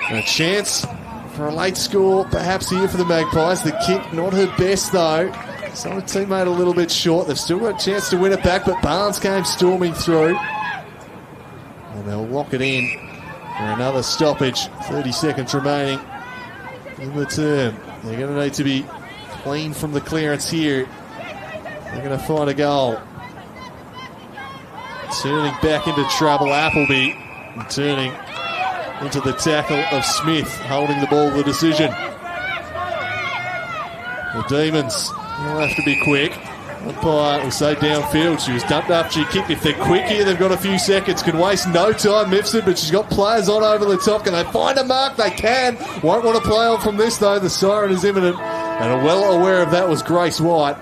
And a chance for a late score, perhaps here for the Magpies. The kick, not her best though. So a teammate a little bit short. They've still got a chance to win it back, but Barnes came storming through. And they'll lock it in for another stoppage. 30 seconds remaining in the term. They're going to need to be clean from the clearance here. They're going to find a goal. Turning back into trouble, Appleby. And turning into the tackle of Smith, holding the ball, the decision. The Demons will have to be quick. Umpire will say downfield. She was dumped after she kicked. If they're quick here, they've got a few seconds. Can waste no time, Mifsud, but she's got players on over the top. Can they find a mark? They can. Won't want to play on from this, though. The siren is imminent. And are well aware of that was Grace White,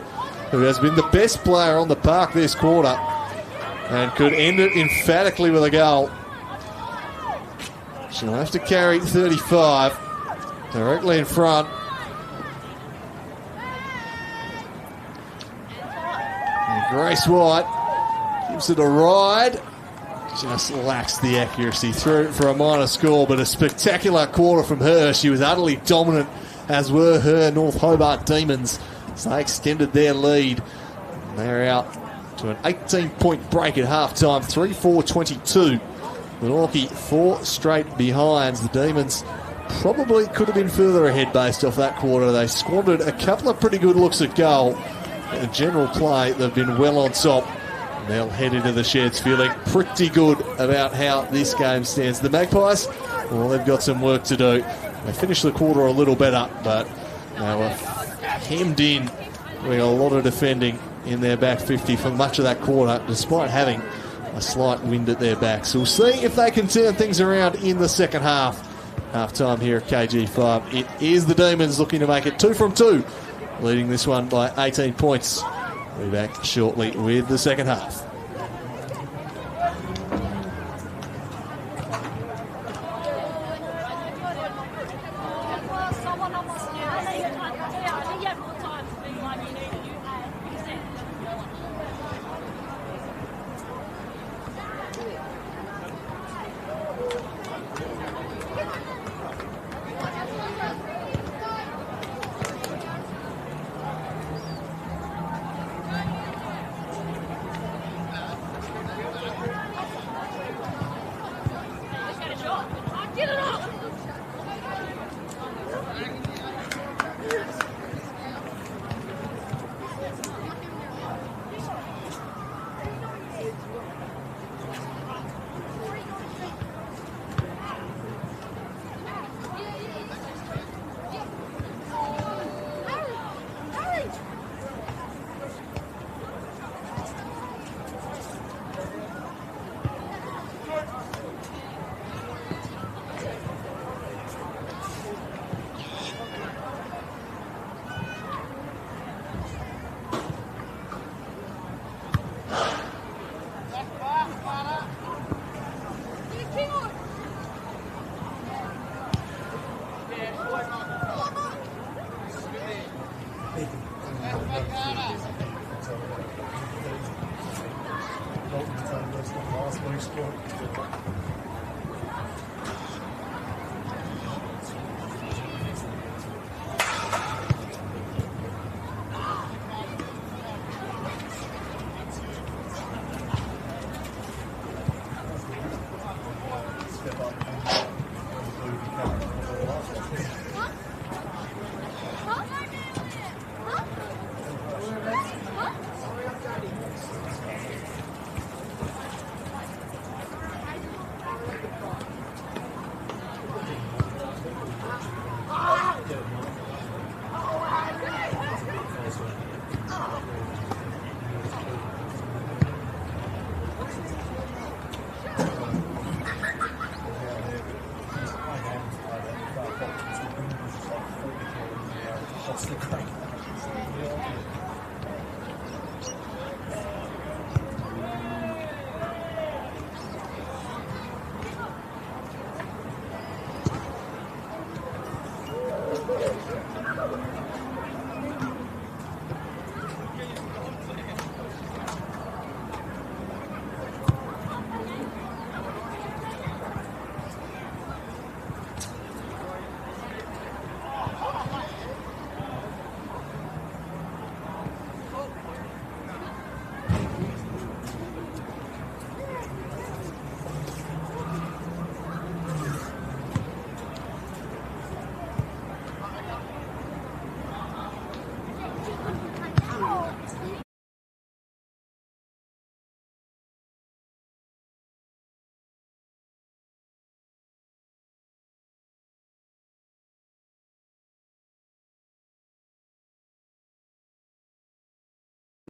who has been the best player on the park this quarter and could end it emphatically with a goal. She'll have to carry 35 directly in front. And Grace White gives it a ride. Just lacks the accuracy through for a minor score, but a spectacular quarter from her. She was utterly dominant, as were her North Hobart Demons. So they extended their lead. And they're out to an 18-point break at half-time, 3-4-22. Glenorchy 4 straight behinds. The Demons probably could have been further ahead based off that quarter. They squandered a couple of pretty good looks at goal. In general play, they've been well on top. They'll head into the sheds feeling pretty good about how this game stands. The Magpies, well, they've got some work to do. They finished the quarter a little better, but they were hemmed in with a lot of defending in their back 50 for much of that quarter, despite having a slight wind at their back. So we'll see if they can turn things around in the second half. Half-time here at KG5. It is the Demons looking to make it 2 from 2, leading this one by 18 points. We'll be back shortly with the second half.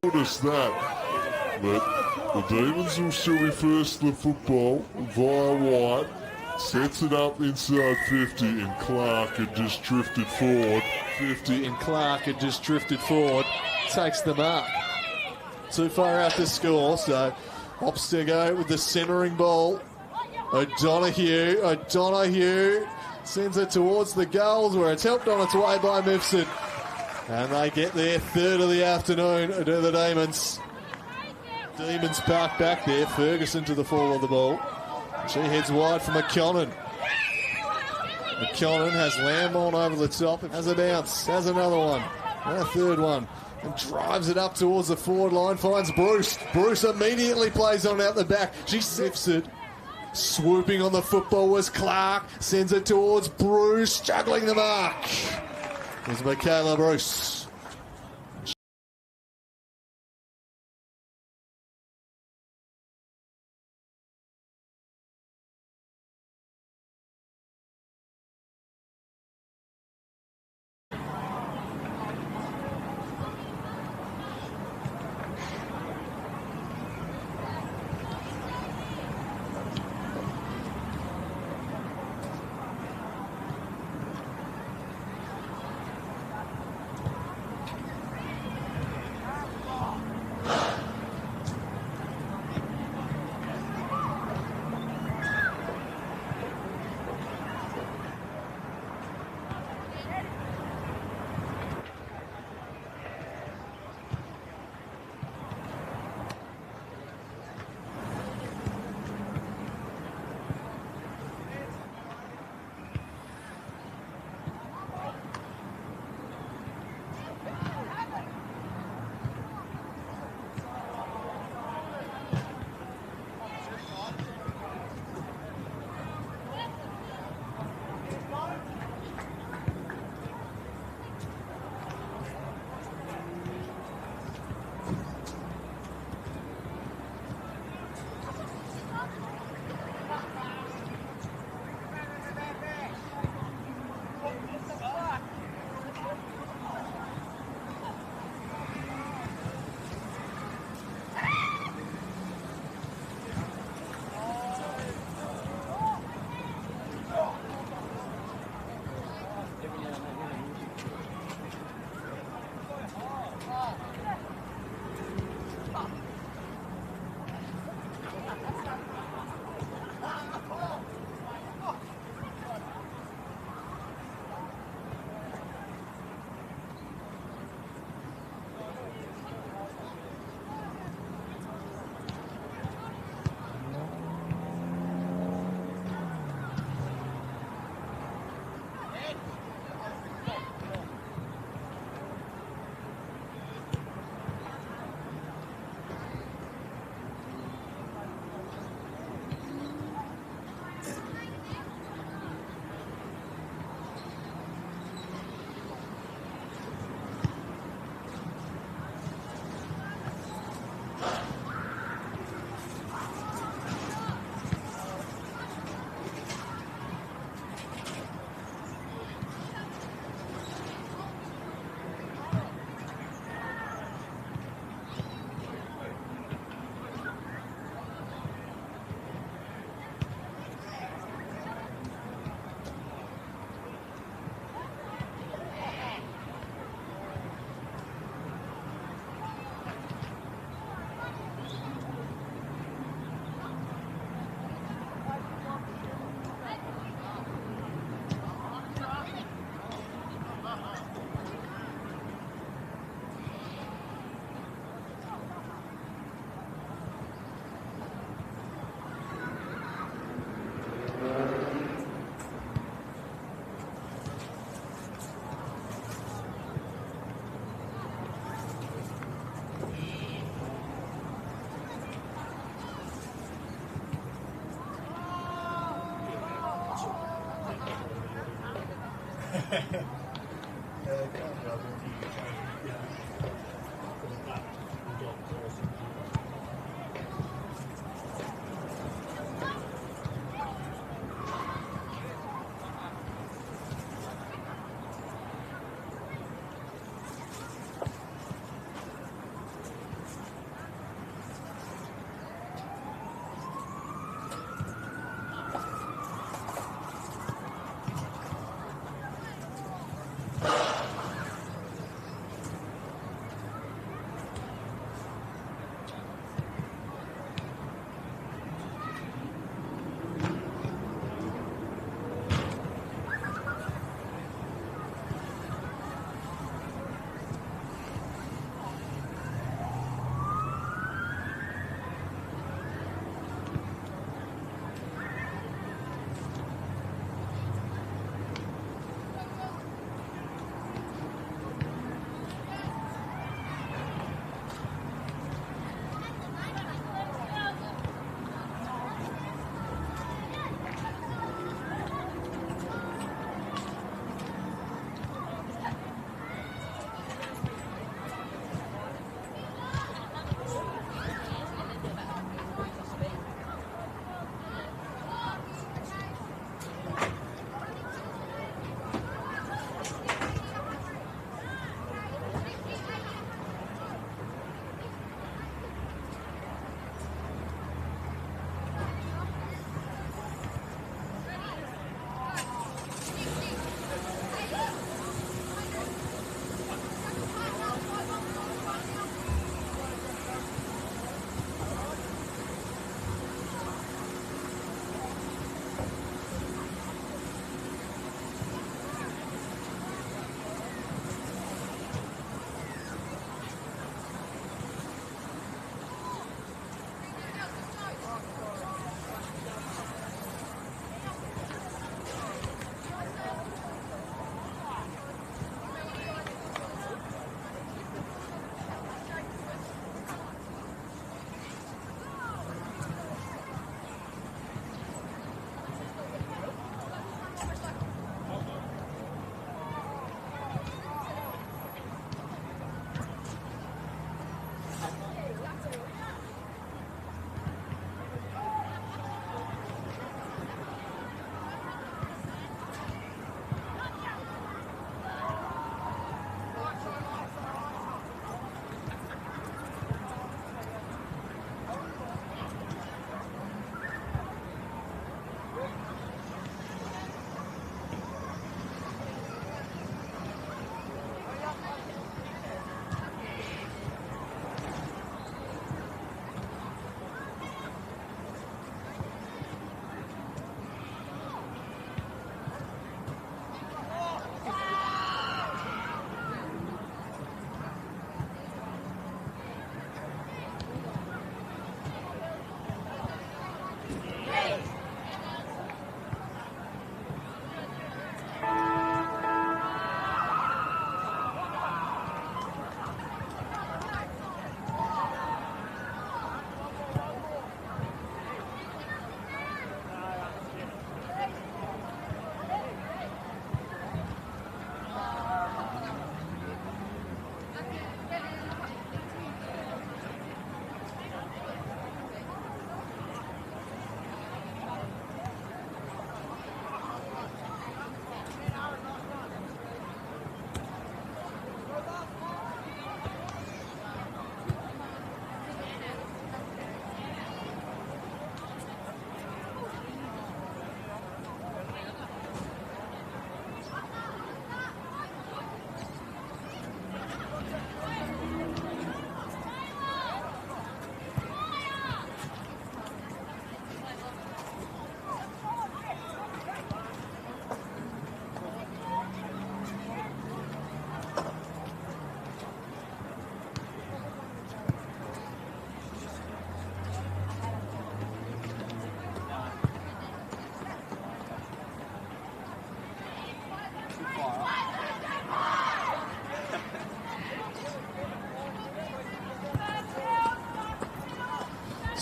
Notice that. But the Demons will still be first to the football via White. Sets it up inside 50 and Clark had just drifted forward. 50 and Clark had just drifted forward. Takes the mark. Too far out to score, so opts to go with the centering ball. O'Donoghue sends it towards the goals where it's helped on its way by Mifsud. And they get their third of the afternoon to the Demons. Demons park back there. Ferguson to the fall of the ball. She heads wide for McConnon. McConnon has Lamborn over the top. Has a bounce. Has another one. And a third one. And drives it up towards the forward line. Finds Bruce. Bruce immediately plays on out the back. She sifts it. Swooping on the football was Clark. Sends it towards Bruce. Juggling the mark. Here's Michaela Bruce.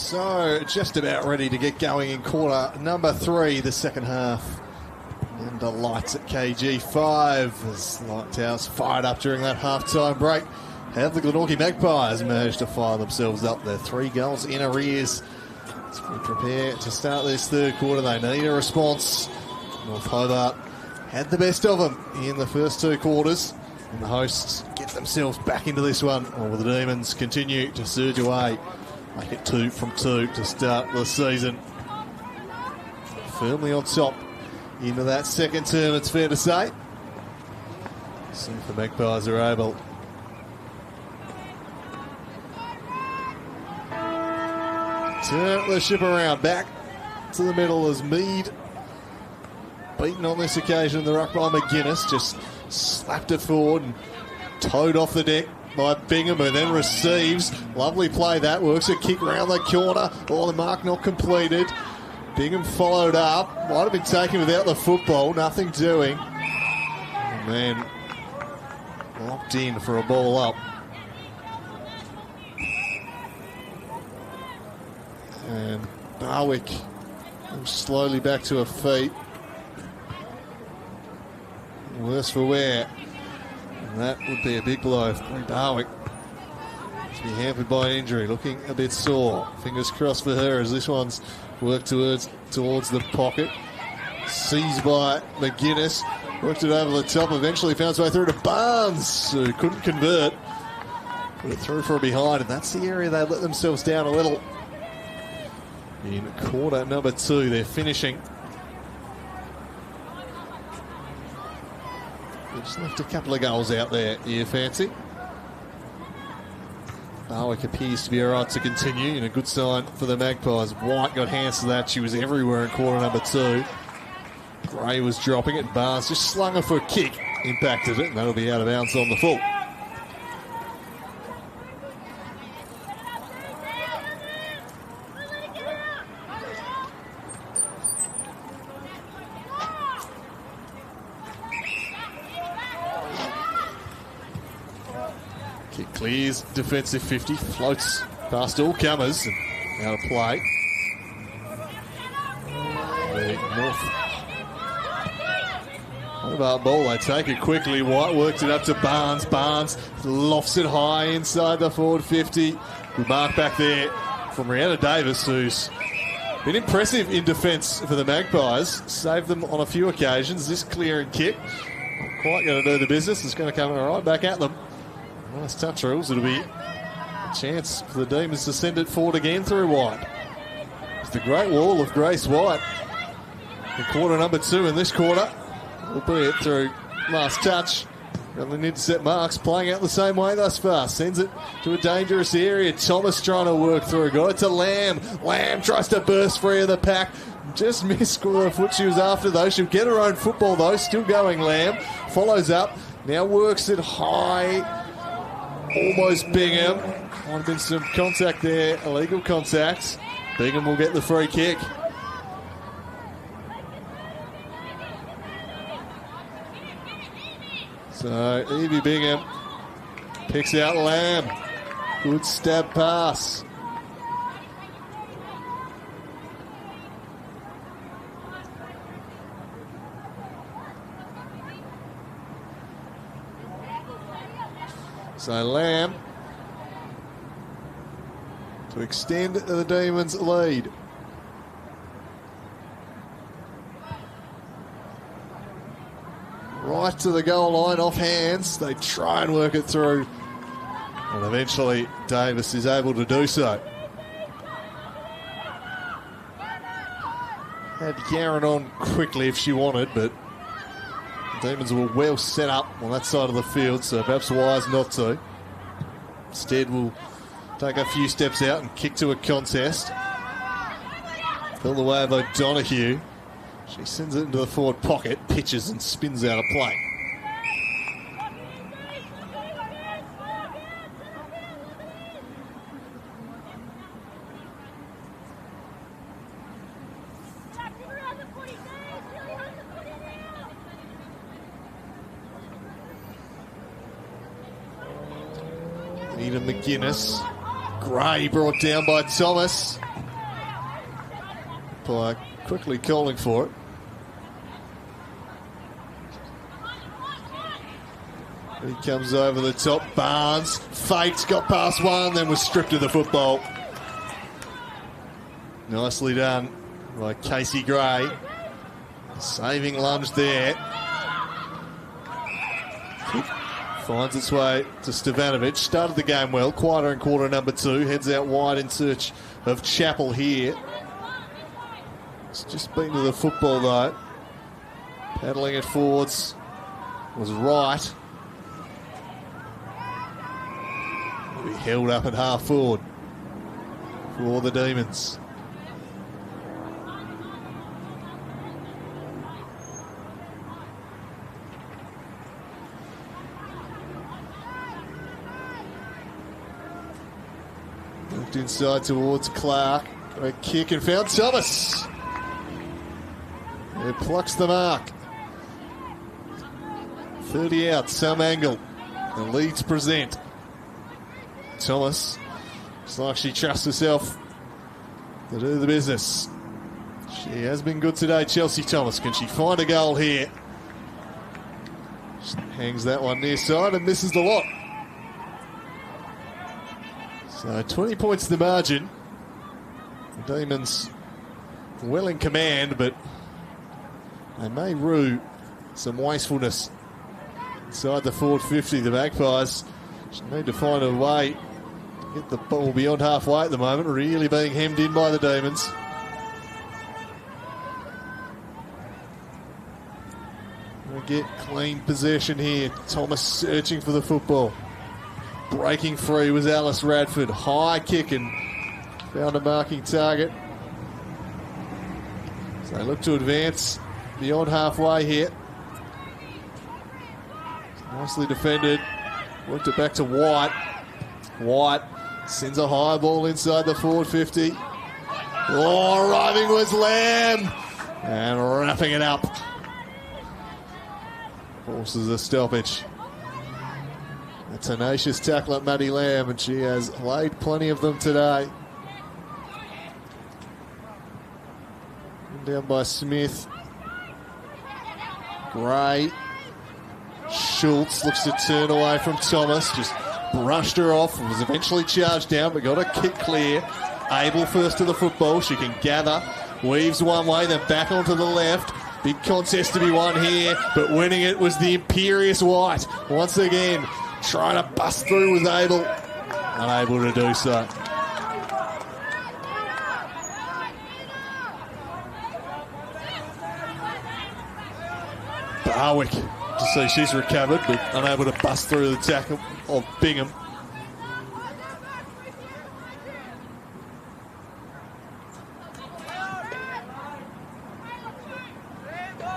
So, just about ready to get going in quarter number 3, the second half. Under lights at KG5 as Lighthouse fired up during that half-time break. Have the Glenorchy Magpies managed to fire themselves up there? 3 goals in arrears. As we prepare to start this third quarter, they need a response. North Hobart had the best of them in the first 2 quarters. And the hosts get themselves back into this one. While the Demons continue to surge away. Make it 2 from 2 to start the season. Firmly on top into that second term, it's fair to say. See if the Magpies are able to turn the ship around. Back to the middle as Mead, beaten on this occasion, the ruck by McGuinness, just slapped it forward and towed off the deck by Bingham, who then receives. Lovely play that, works a kick round the corner. Oh, the mark not completed. Bingham followed up, might have been taken without the football, nothing doing. Oh, man, locked in for a ball up. And Barwick moves slowly back to her feet. Worse for wear. And that would be a big blow for Barwick. To be hampered by injury, looking a bit sore. Fingers crossed for her as this one's worked towards the pocket. Seized by McGuinness. Worked it over the top, eventually found its way through to Barnes, who couldn't convert. Put it through from behind, and that's the area they let themselves down a little. In quarter number 2, they're finishing. They just left a couple of goals out there, you fancy. Barwick appears to be all right to continue, and a good sign for the Magpies. White got hands to that. She was everywhere in quarter number 2. Gray was dropping it. Barnes just slung her for a kick, impacted it, and that'll be out of bounds on the full. Kick clears, defensive 50, floats past all comers and out of play. The North Hobart ball, they take it quickly. White works it up to Barnes. Barnes lofts it high inside the forward 50. Good mark back there from Rihanna Davis, who's been impressive in defence for the Magpies. Saved them on a few occasions. This clearing kick, not quite going to do the business. It's going to come right back at them. Nice touch rules. It'll be a chance for the Demons to send it forward again through White. It's the great wall of Grace White in quarter number 2 in this quarter. Albeit through last touch. Only need to set marks. Playing out the same way thus far. Sends it to a dangerous area. Thomas trying to work through. Got it to Lamb. Lamb tries to burst free of the pack. Just missed the foot she was after though. She'll get her own football though. Still going Lamb. Follows up. Now works it high. Almost Bingham. Might have been some contact there, illegal contact. Bingham will get the free kick. So Evie Bingham picks out Lamb. Good stab pass. So Lamb to extend the Demons' lead. Right to the goal line, off hands. They try and work it through. And eventually Davis is able to do so. Had Garen on quickly if she wanted, but the Demons were well set up on that side of the field, so perhaps wise not to. Instead, we'll take a few steps out and kick to a contest. Fell the way of O'Donoghue. She sends it into the forward pocket, pitches and spins out of play. Nita McGuinness. Gray brought down by Thomas. umpire quickly calling for it. He comes over the top. Barnes faked, got past one, then was stripped of the football. Nicely done by Casey Gray. Saving lunge there. Kick finds its way to Stevanovic. Started the game well. Quieter in quarter number 2. Heads out wide in search of Chappell here. It's just been to the football though. Paddling it forwards was right. Will be held up at half forward for the Demons. Moved inside towards Clark. A kick and found Thomas. It plucks the mark. 30 out, some angle. The Leeds present. Thomas, it's like she trusts herself to do the business. She has been good today, Chelsea Thomas. Can she find a goal here? She hangs that one near side and misses the lot. So 20 points the margin. The Demons well in command, but they may rue some wastefulness inside the forward 50. The Magpies should need to find a way to get the ball beyond halfway at the moment, really being hemmed in by the Demons. They get clean possession here. Thomas searching for the football. Breaking free was Alice Radford. High kick and found a marking target. So they look to advance beyond halfway here. Nicely defended. Worked it back to White. White sends a high ball inside the forward 50. Oh, arriving was Lamb. And wrapping it up. Forces a stoppage. A tenacious tackle at Maddie Lamb, and she has laid plenty of them today. Down by Smith. Gray. Schultz looks to turn away from Thomas. Just brushed her off. Was eventually charged down, but got a kick clear. Abel first to the football. She can gather. Weaves one way, then back onto the left. Big contest to be won here, but winning it was the imperious White. Once again, trying to bust through with Abel. Unable to do so. Barwick, to see she's recovered, but unable to bust through the tackle of Bingham.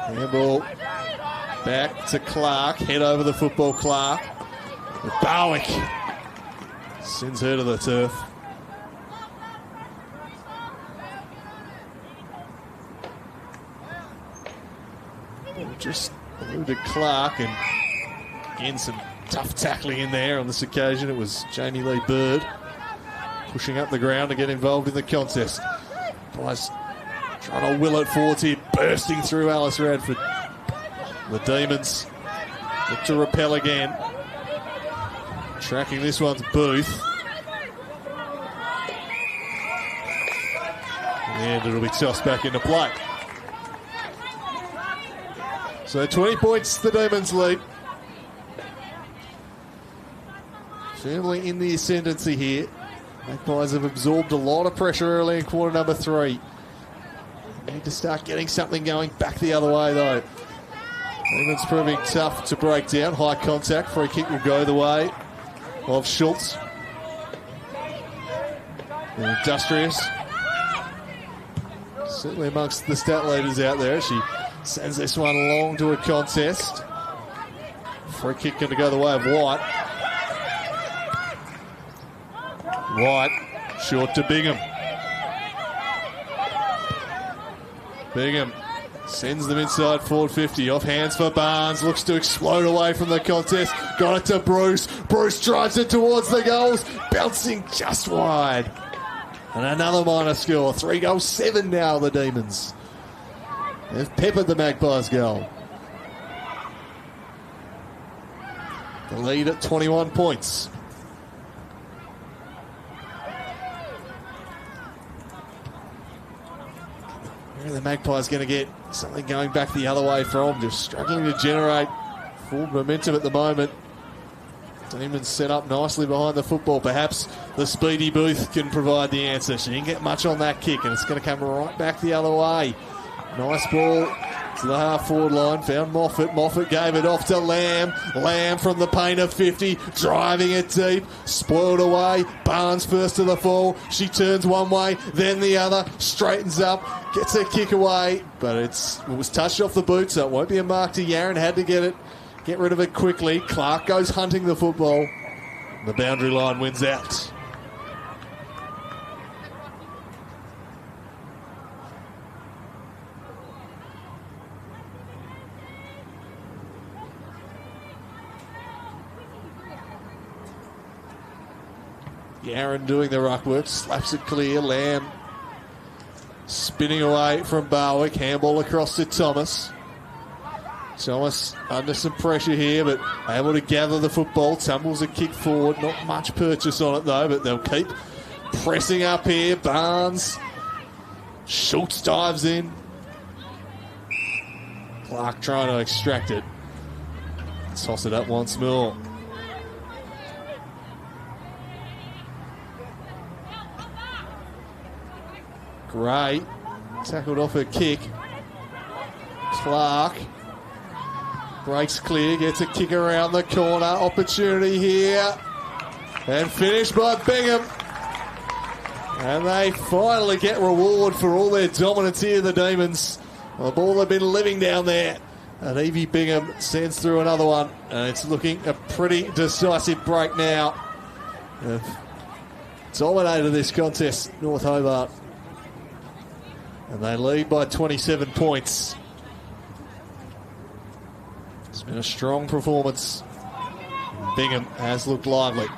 Handball back to Clark, head over the football, Clark. But Barwick sends her to the turf. Just eluded Clark, and again some tough tackling in there on this occasion. It was Jamie Lee Bird pushing up the ground to get involved in the contest. Price trying to will it forwards here, bursting through Alice Radford. The Demons look to repel again. Tracking this one's Booth. And it'll be tossed back into play. So 20 points, the Demons lead. Firmly in the ascendancy here. Magpies have absorbed a lot of pressure early in quarter number 3. Need to start getting something going back the other way though. Demons proving tough to break down. High contact, free kick will go the way of Schultz. And Industrious. Certainly amongst the stat leaders out there. She sends this one along to a contest. Free kick going to go the way of White. White short to Bingham. Bingham sends them inside forward 50. Off hands for Barnes. Looks to explode away from the contest. Got it to Bruce. Bruce drives it towards the goals. Bouncing just wide. And another minor score. 3 goals, 7 now, the Demons. They've peppered the Magpies goal. The lead at 21 points. Where are the Magpies going to get something going back the other way from? Just struggling to generate full momentum at the moment. Demons set up nicely behind the football. Perhaps the speedy Booth can provide the answer. She didn't get much on that kick, and it's going to come right back the other way. Nice ball to the half-forward line. Found Moffat. Moffat gave it off to Lamb. Lamb from the paint of 50. Driving it deep. Spoiled away. Barnes first to the fall. She turns one way, then the other. Straightens up. Gets her kick away. But it was touched off the boot, so it won't be a mark to Yaron. Had to get rid of it quickly. Clark goes hunting the football. The boundary line wins out. Yaron doing the ruck work, slaps it clear. Lamb spinning away from Barwick. Handball across to Thomas. Thomas under some pressure here, but able to gather the football. Tumbles a kick forward. Not much purchase on it though, but they'll keep pressing up here. Barnes. Schultz dives in. Clark trying to extract it. Toss it up once more. Gray tackled off her kick. Clark breaks clear, gets a kick around the corner. Opportunity here. And finished by Bingham. And they finally get reward for all their dominance here, the Demons. The ball had been living down there. And Evie Bingham sends through another one. And it's looking a pretty decisive break now. Dominated this contest, North Hobart. And they lead by 27 points. It's been a strong performance. Bingham has looked lively.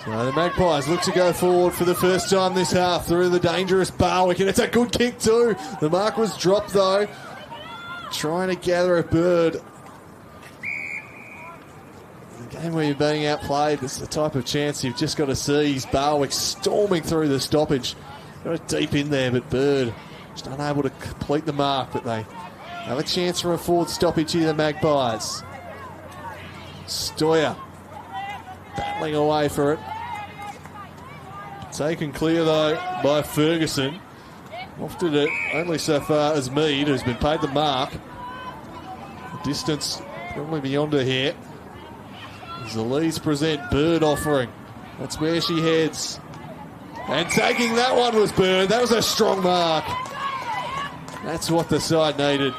So the Magpies look to go forward for the first time this half through the dangerous Barwick, and it's a good kick too. The mark was dropped though. Trying to gather a bird. The game where you're being outplayed, this is the type of chance you've just got to seize. Barwick storming through the stoppage. Got it deep in there, but Bird just unable to complete the mark, but they have a chance for a forward stoppage here, the Magpies. Stoyer battling away for it. Taken clear though by Ferguson. Lofted it only so far as Mead, who's been paid the mark. The distance probably beyond her here. As the Lees present, Bird offering. That's where she heads. And taking that one was Bird. That was a strong mark. That's what the side needed.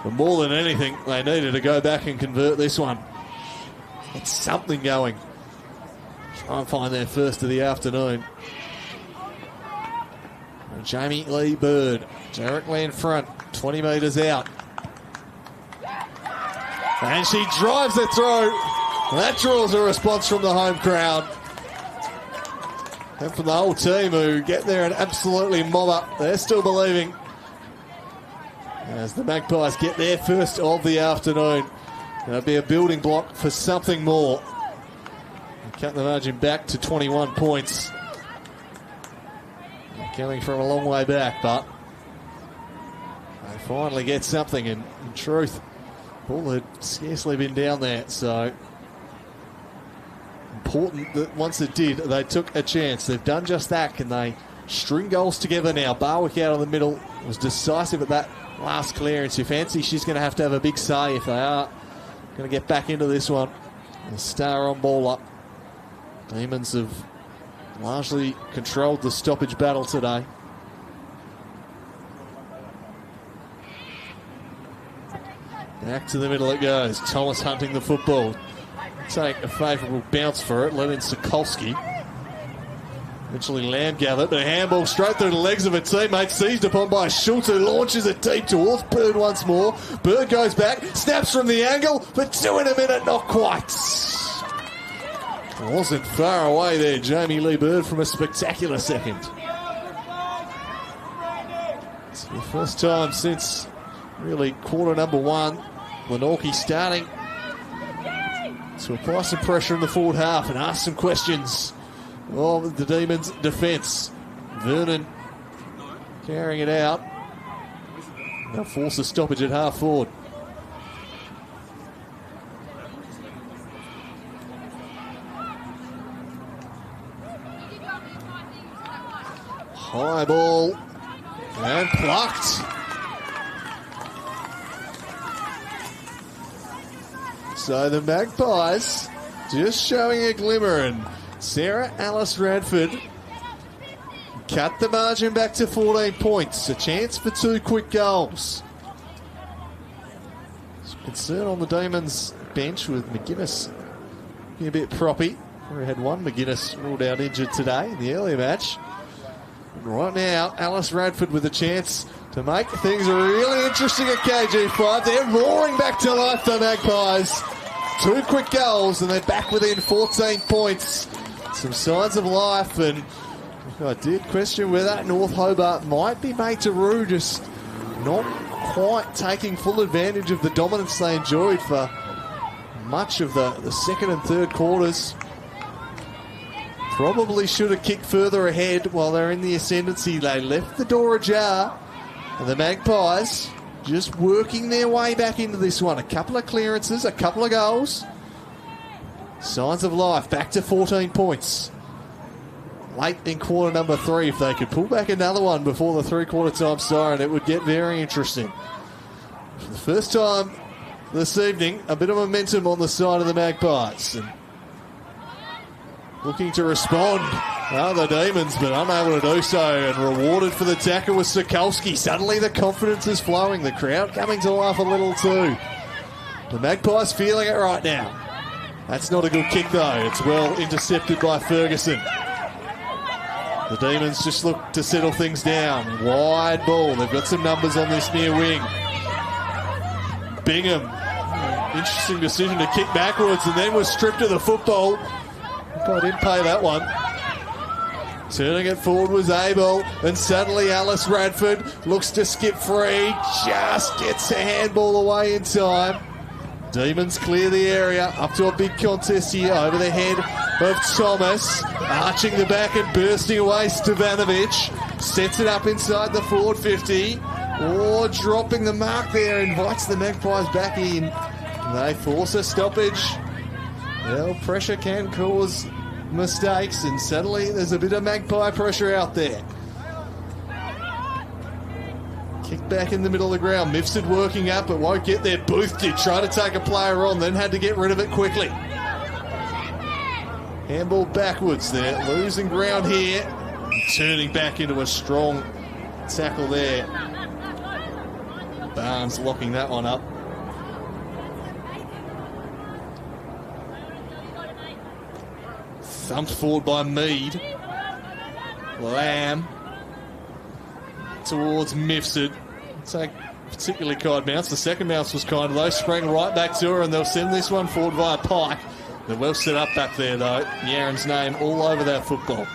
But more than anything, they needed to go back and convert this one. It's something going. Try and find their first of the afternoon. And Jamie Lee Bird directly in front, 20 metres out. And she drives it through. That draws a response from the home crowd. And from the whole team who get there and absolutely mob up. They're still believing. As the Magpies get their first of the afternoon. That'll be a building block for something more. Cut the margin back to 21 points. Coming from a long way back, but they finally get something. And in truth, ball had scarcely been down there, so important that once it did, they took a chance. They've done just that. Can they string goals together now? Barwick out of the middle was decisive at that last clearance. You fancy she's going to have a big say if they are going to get back into this one. The star on ball up. Demons have largely controlled the stoppage battle today. Back to the middle it goes. Thomas hunting the football. Take a favourable bounce for it. Let in Sokolski. Eventually Lamb gathered. A handball straight through the legs of a teammate. Seized upon by Schultz, who launches it deep towards Bird once more. Bird goes back. Snaps from the angle. But 2 in a minute. Not quite. Wasn't far away there, Jamie Lee Bird, from a spectacular second. It's the first time since really quarter number 1. Glenorchy starting to apply some pressure in the forward half and ask some questions of the Demons' defence. Vernon carrying it out. They'll force a stoppage at half forward. High ball and plucked. So the Magpies just showing a glimmer, and Sarah Alice Radford cut the margin back to 14 points. A chance for 2 quick goals. Some concern on the Demons bench with McGuinness being a bit proppy. We had one McGuinness ruled out injured today in the earlier match. And right now, Alice Radford with a chance to make things really interesting at KG5. They're roaring back to life, the Magpies. 2 quick goals and they're back within 14 points. Some signs of life, and I did question whether North Hobart might be made to rue, just not quite taking full advantage of the dominance they enjoyed for much of the second and third quarters. Probably should have kicked further ahead while they're in the ascendancy. They left the door ajar, and the Magpies just working their way back into this one. A couple of clearances, a couple of goals. Signs of life, back to 14 points. Late in quarter number 3, if they could pull back another one before the 3/4 time siren, it would get very interesting. For the first time this evening, a bit of momentum on the side of the Magpies. And looking to respond are the Demons, but unable to do so, and rewarded for the tackle with Sokolski. Suddenly the confidence is flowing, the crowd coming to life a little too. The Magpies feeling it right now. That's not a good kick though, it's well intercepted by Ferguson. The Demons just look to settle things down. Wide ball, they've got some numbers on this near wing. Bingham, interesting decision to kick backwards and then was stripped of the football. I didn't pay that one. Turning it forward was Abel, and suddenly Alice Radford looks to skip free, just gets a handball away in time. Demons clear the area, up to a big contest here, over the head of Thomas, arching the back and bursting away. Stevanovic sets it up inside the forward 50, or dropping the mark there, invites the Magpies back in. They force a stoppage. Well, pressure can cause mistakes, and suddenly there's a bit of Magpie pressure out there. Kick back in the middle of the ground. Mifsud working up, but won't get there. Booth did try to take a player on, then had to get rid of it quickly. Handball backwards there, losing ground here. Turning back into a strong tackle there. Barnes locking that one up. Thumped forward by Mead. Lamb towards Mifsud. Take particularly kind bounce. The second bounce was kind though. Sprang right back to her, and they'll send this one forward via Pike. They're well set up back there though. Yaron's name all over that football.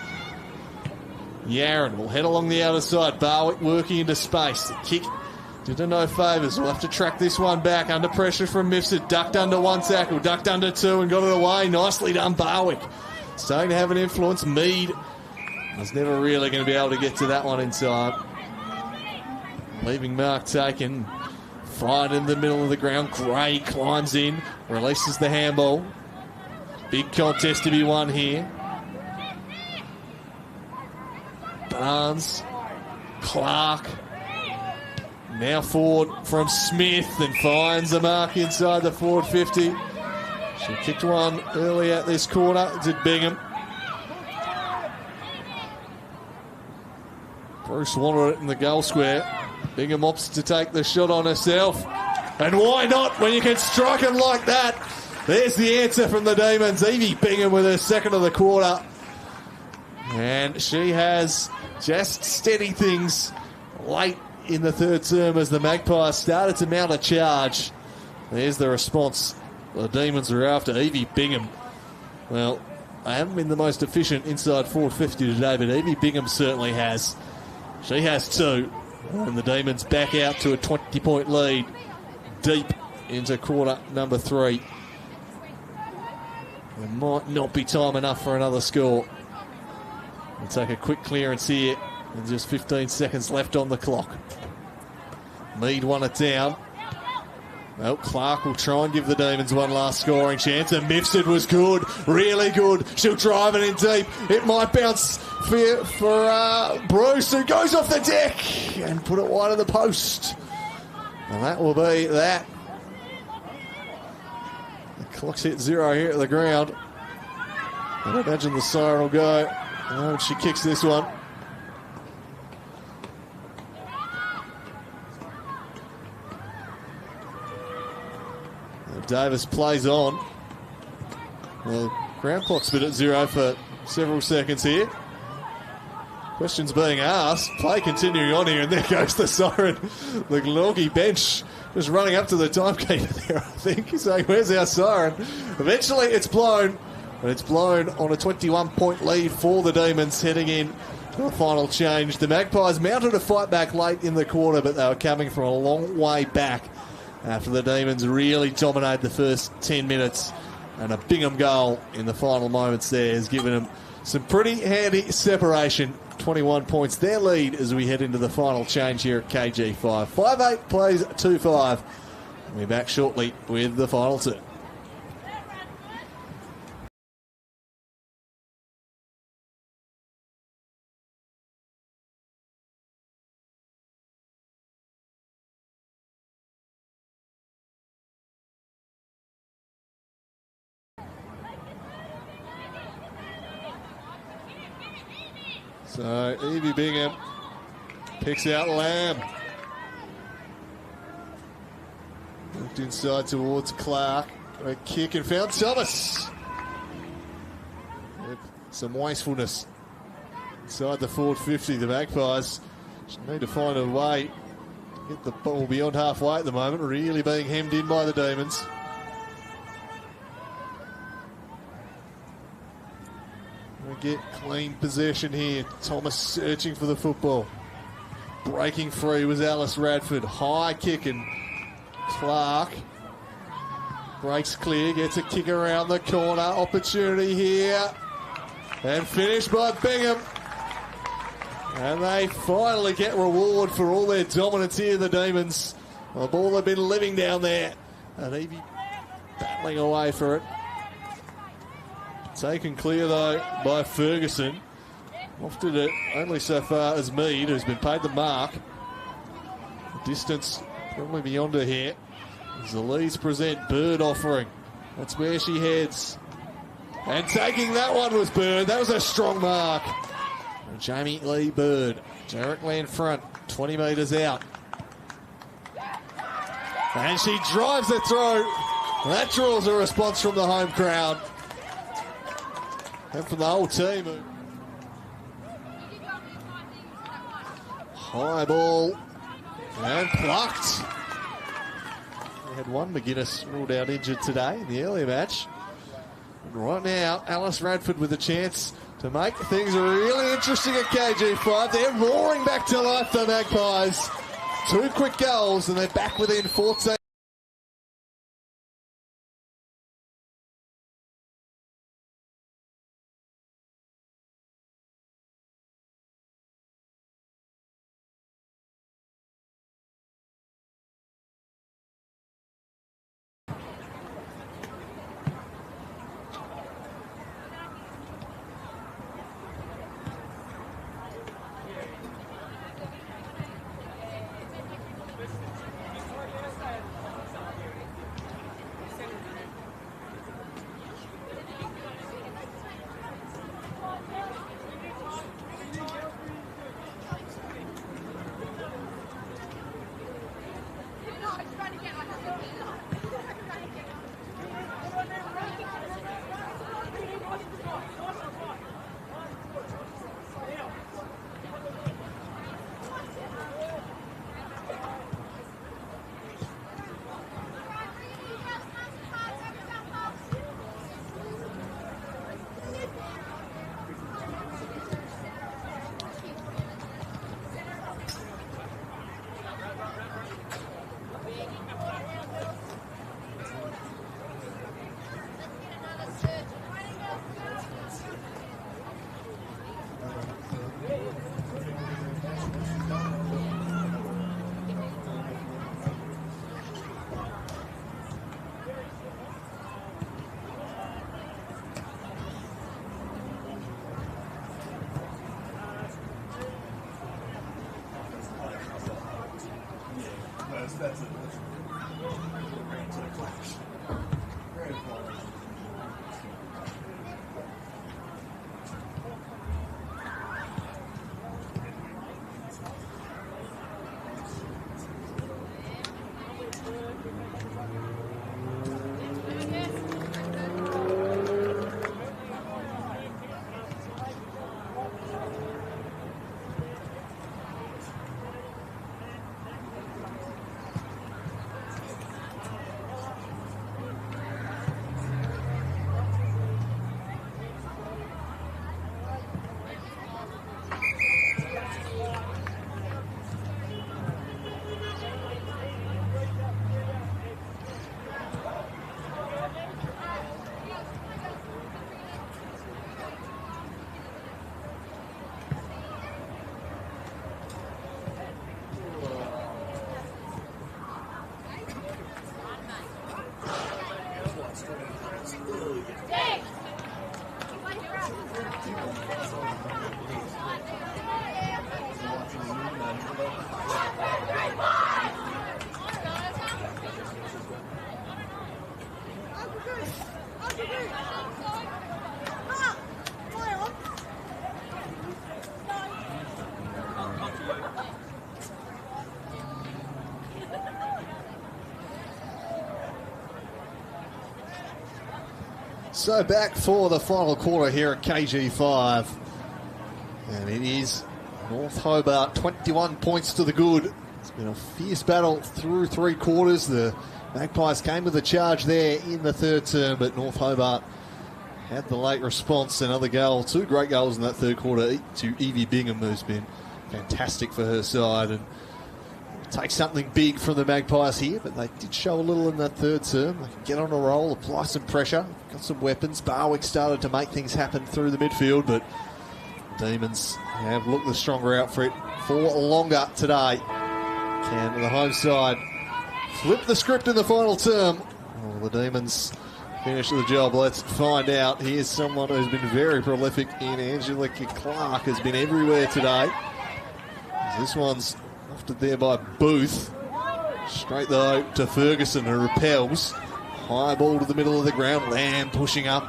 Yaron will head along the outer side. Barwick working into space. The kick did her no favours. We'll have to track this one back. Under pressure from Mifsud. Ducked under one tackle. Ducked under two and got it away. Nicely done, Barwick. Starting to have an influence. Mead was never really going to be able to get to that one in time. Leaving mark taken. Fired in the middle of the ground. Gray climbs in. Releases the handball. Big contest to be won here. Barnes. Clark. Now forward from Smith, and finds the mark inside the forward 50. She kicked one early at this corner. Did Bingham. Bruce wanted it in the goal square. Bingham opts to take the shot on herself. And why not when you can strike them like that? There's the answer from the Demons. Evie Bingham with her second of the quarter. And she has just steadied things late in the third term as the Magpies started to mount a charge. There's the response the Demons are after. Evie Bingham. Well, I haven't been the most efficient inside forward 50 today, but Evie Bingham certainly has. She has two. And the Demons back out to a 20-point lead deep into quarter number 3. There might not be time enough for another score. We'll take a quick clearance here. And just 15 seconds left on the clock. Mead won it down. Well, Clark will try and give the Demons one last scoring chance. And Mifsud was good, really good. She'll drive it in deep. It might bounce for Bruce, who goes off the deck and put it wide of the post. And that will be that. The clock's hit 0 here at the ground. I imagine the siren will go. Oh, she kicks this one. Davis plays on. The ground clock's been at 0 for several seconds here. Questions being asked. Play continuing on here, and there goes the siren. The Glenorchy bench just running up to the timekeeper there, I think. He's saying, where's our siren? Eventually it's blown, and it's blown on a 21-point lead for the Demons heading in to the final change. The Magpies mounted a fight back late in the quarter, but they were coming from a long way back after the Demons really dominated the first 10 minutes. And a Bingham goal in the final moments there has given them some pretty handy separation. 21 points, their lead as we head into the final change here at KG5. 5-8 plays 2-5. We'll be back shortly with the final two. So Evie Bingham picks out Lamb. Looked inside towards Clark. A kick and found Thomas. Some wastefulness inside the forward 50. The Magpies should need to find a way to get the ball beyond halfway at the moment. Really being hemmed in by the Demons. Get clean possession here. Thomas searching for the football. Breaking free was Alice Radford. High kick and Clark breaks clear, gets a kick around the corner. Opportunity here. And finished by Bingham. And they finally get reward for all their dominance here, the Demons. The ball had been living down there. And Evie battling away for it. Taken clear, though, by Ferguson. Lofted it only so far as Mead, who's been paid the mark. Distance probably beyond her here. As the Lees present, Bird offering. That's where she heads. And taking that one was Bird. That was a strong mark. And Jamie Lee Bird directly in front, 20 metres out. And she drives it through. That draws a response from the home crowd. And from the whole team. High ball. And plucked. We had one McGuinness ruled out injured today in the earlier match. And right now, Alice Radford with a chance to make things really interesting at KG5. They're roaring back to life, the Magpies. 2 quick goals and they're back within 14. So back for the final quarter here at KG5. And it is North Hobart 21 points to the good. It's been a fierce battle through three quarters. The Magpies came with a charge there in the third term, but North Hobart had the late response. Another goal, two great goals in that third quarter to Evie Bingham, who's been fantastic for her side. And take something big from the Magpies here, but they did show a little in that third term. They can get on a roll, apply some pressure, got some weapons. Barwick started to make things happen through the midfield, but Demons have looked the stronger outfit for longer today. Can the home side flip the script in the final term? Well, the Demons finish the job. Let's find out. Here's someone who's been very prolific in Angelica Clark, has been everywhere today. This one's lofted there by Booth. Straight though to Ferguson, who repels. High ball to the middle of the ground. Lamb pushing up,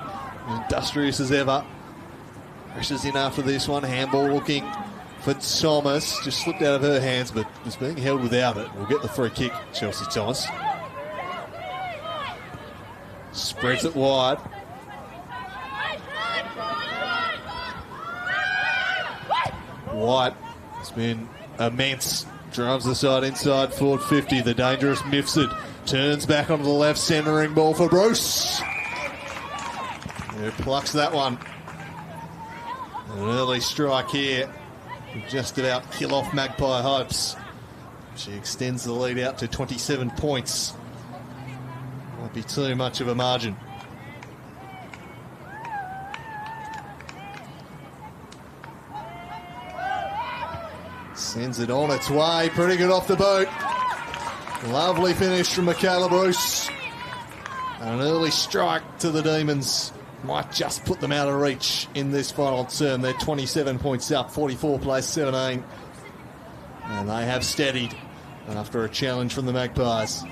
industrious as ever. Pressures in after this one. Handball looking for Thomas. Just slipped out of her hands, but was being held without it. We'll get the free kick, Chelsea Thomas. Spreads it wide. White has been immense. Drives the side inside, forward 50. The dangerous Mifsud turns back onto the left, centering ball for Bruce. Who plucks that one. An early strike here. Just about kill off Magpie hopes. She extends the lead out to 27 points. Might be too much of a margin. Sends it on its way, pretty good off the boot. Lovely finish from Michaela Bruce. An early strike to the Demons might just put them out of reach in this final term. They're 27 points up, 44 plays 17. And they have steadied after a challenge from the Magpies.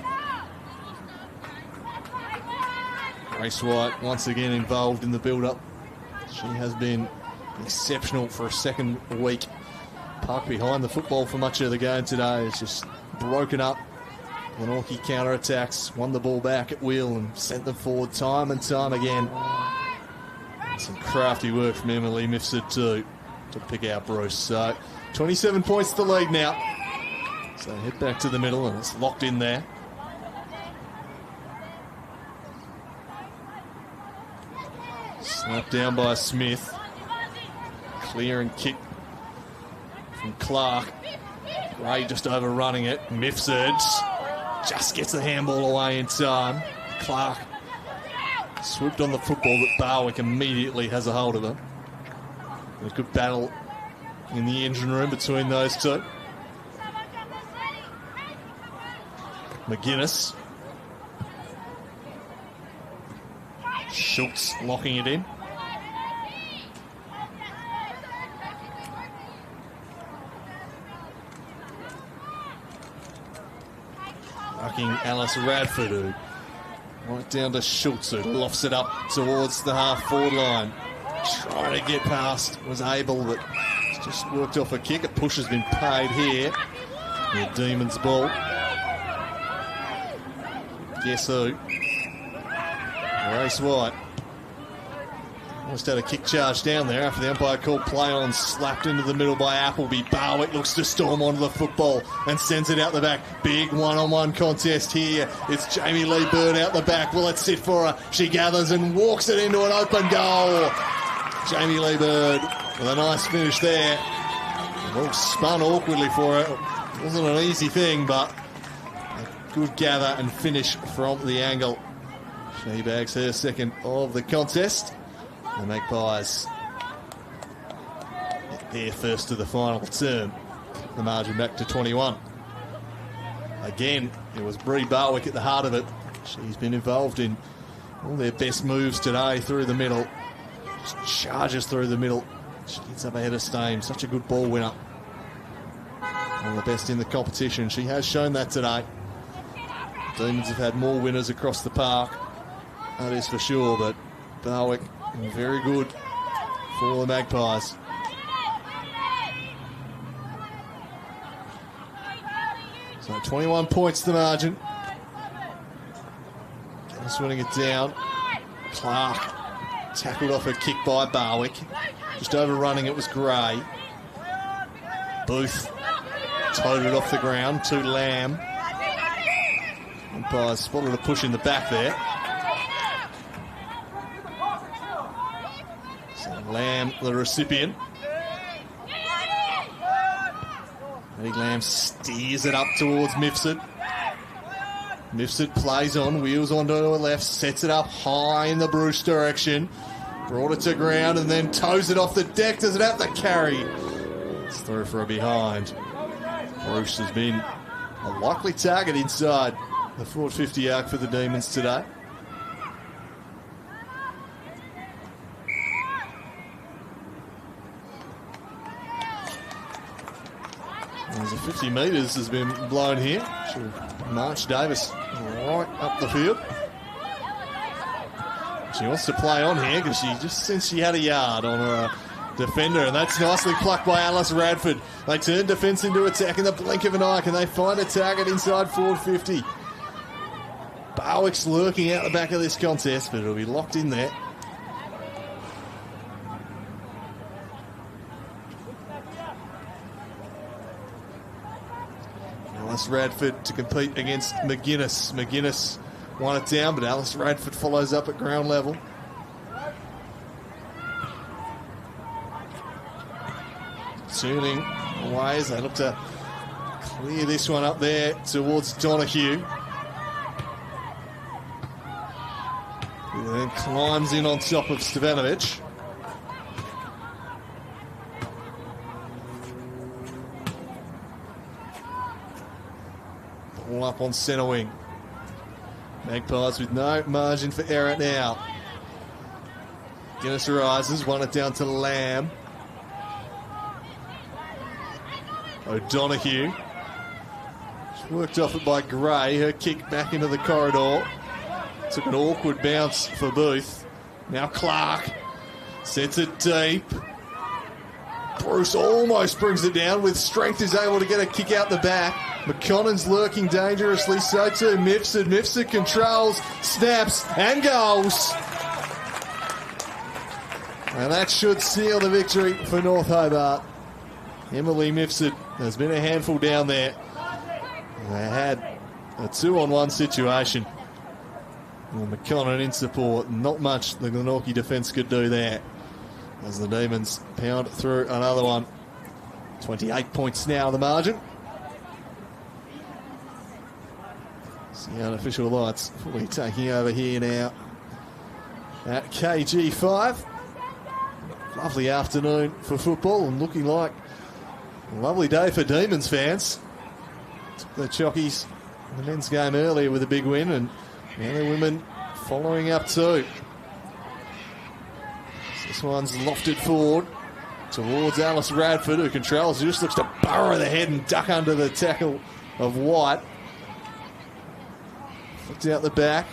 Grace White once again involved in the build-up. She has been exceptional for a second week. Park behind the football for much of the game today. It's just broken up. Glenorchy counter-attacks, won the ball back at will and sent them forward time and time again. And some crafty work from Emily Mifsud too to pick out Bruce. So 27 points to the lead now. So head back to the middle and it's locked in there. Snapped down by Smith. Clear and kick from Clark. Gray just overrunning it. Mifsud just gets the handball away in time. Clark swooped on the football, but Barwick immediately has a hold of him. A good battle in the engine room between those two. McGuinness. Schultz locking it in. Fucking Alice Radford, who right down to Schultz, who lofts it up towards the half-forward line. Trying to get past, was able, but it's just worked off a kick. A push has been paid here. The Demons ball. Guess who? Grace White. Almost had a kick charge down there after the umpire called play on, slapped into the middle by Appleby. Barwick looks to storm onto the football and sends it out the back. Big one-on-one contest here. It's Jamie Lee Bird out the back. Will it sit for her? She gathers and walks it into an open goal. Jamie Lee Bird with a nice finish there. Well, spun awkwardly for her. It wasn't an easy thing, but a good gather and finish from the angle. She bags her second of the contest. The Magpies get their first of the final term. The margin back to 21. Again, it was Bree Barwick at the heart of it. She's been involved in all their best moves today through the middle. Just charges through the middle. She gets up ahead of Stain. Such a good ball winner. One of the best in the competition. She has shown that today. Demons have had more winners across the park. That is for sure, but Barwick very good for the Magpies. So 21 points the margin. Just winning it down. Clark tackled off her kick by Barwick. Just overrunning it was Gray. Booth towed it off the ground to Lamb. Umpires spotted a push in the back there. So Lamb, the recipient. Eddie Lamb steers it up towards Mifsud. Mifsud plays on, wheels onto her left, sets it up high in the Bruce direction. Brought it to ground and then toes it off the deck. Does it have to carry? It's through for a behind. Bruce has been a likely target inside the forward 50 arc for the Demons today. There's a 50 metres has been blown here. March Davis right up the field. She wants to play on here because she just since she had a yard on her defender, and that's nicely plucked by Alice Radford. They turn defence into attack in the blink of an eye. Can they find a target inside forward 50? Barwick's lurking out the back of this contest, but it'll be locked in there. Alice Radford to compete against McGuinness. McGuinness won it down, but Alice Radford follows up at ground level. Turning away as they look to clear this one up there towards Donahue. Who then climbs in on top of Stevanovic. All up on centre wing. Magpies with no margin for error now. Guinness rises, won it down to Lamb. O'Donoghue. She worked off it by Gray. Her kick back into the corridor. Took an awkward bounce for Booth. Now Clark sets it deep. Bruce almost brings it down. With strength is able to get a kick out the back. McConnon's lurking dangerously, so too Mifsud. Mifsud controls, snaps, and goals. And that should seal the victory for North Hobart. Emily Mifsud has been a handful down there. They had a 2-on-1 situation. Well, McConnon in support. Not much the Glenorchy defence could do there, as the Demons pound through another one. 28 points now the margin. The unofficial lights fully taking over here now at KG5. Lovely afternoon for football and looking like a lovely day for Demons fans. Took the Chockies in the men's game earlier with a big win, and now the women following up too. This one's lofted forward towards Alice Radford, who controls, who just looks to burrow the head and duck under the tackle of White. Flicked out the back.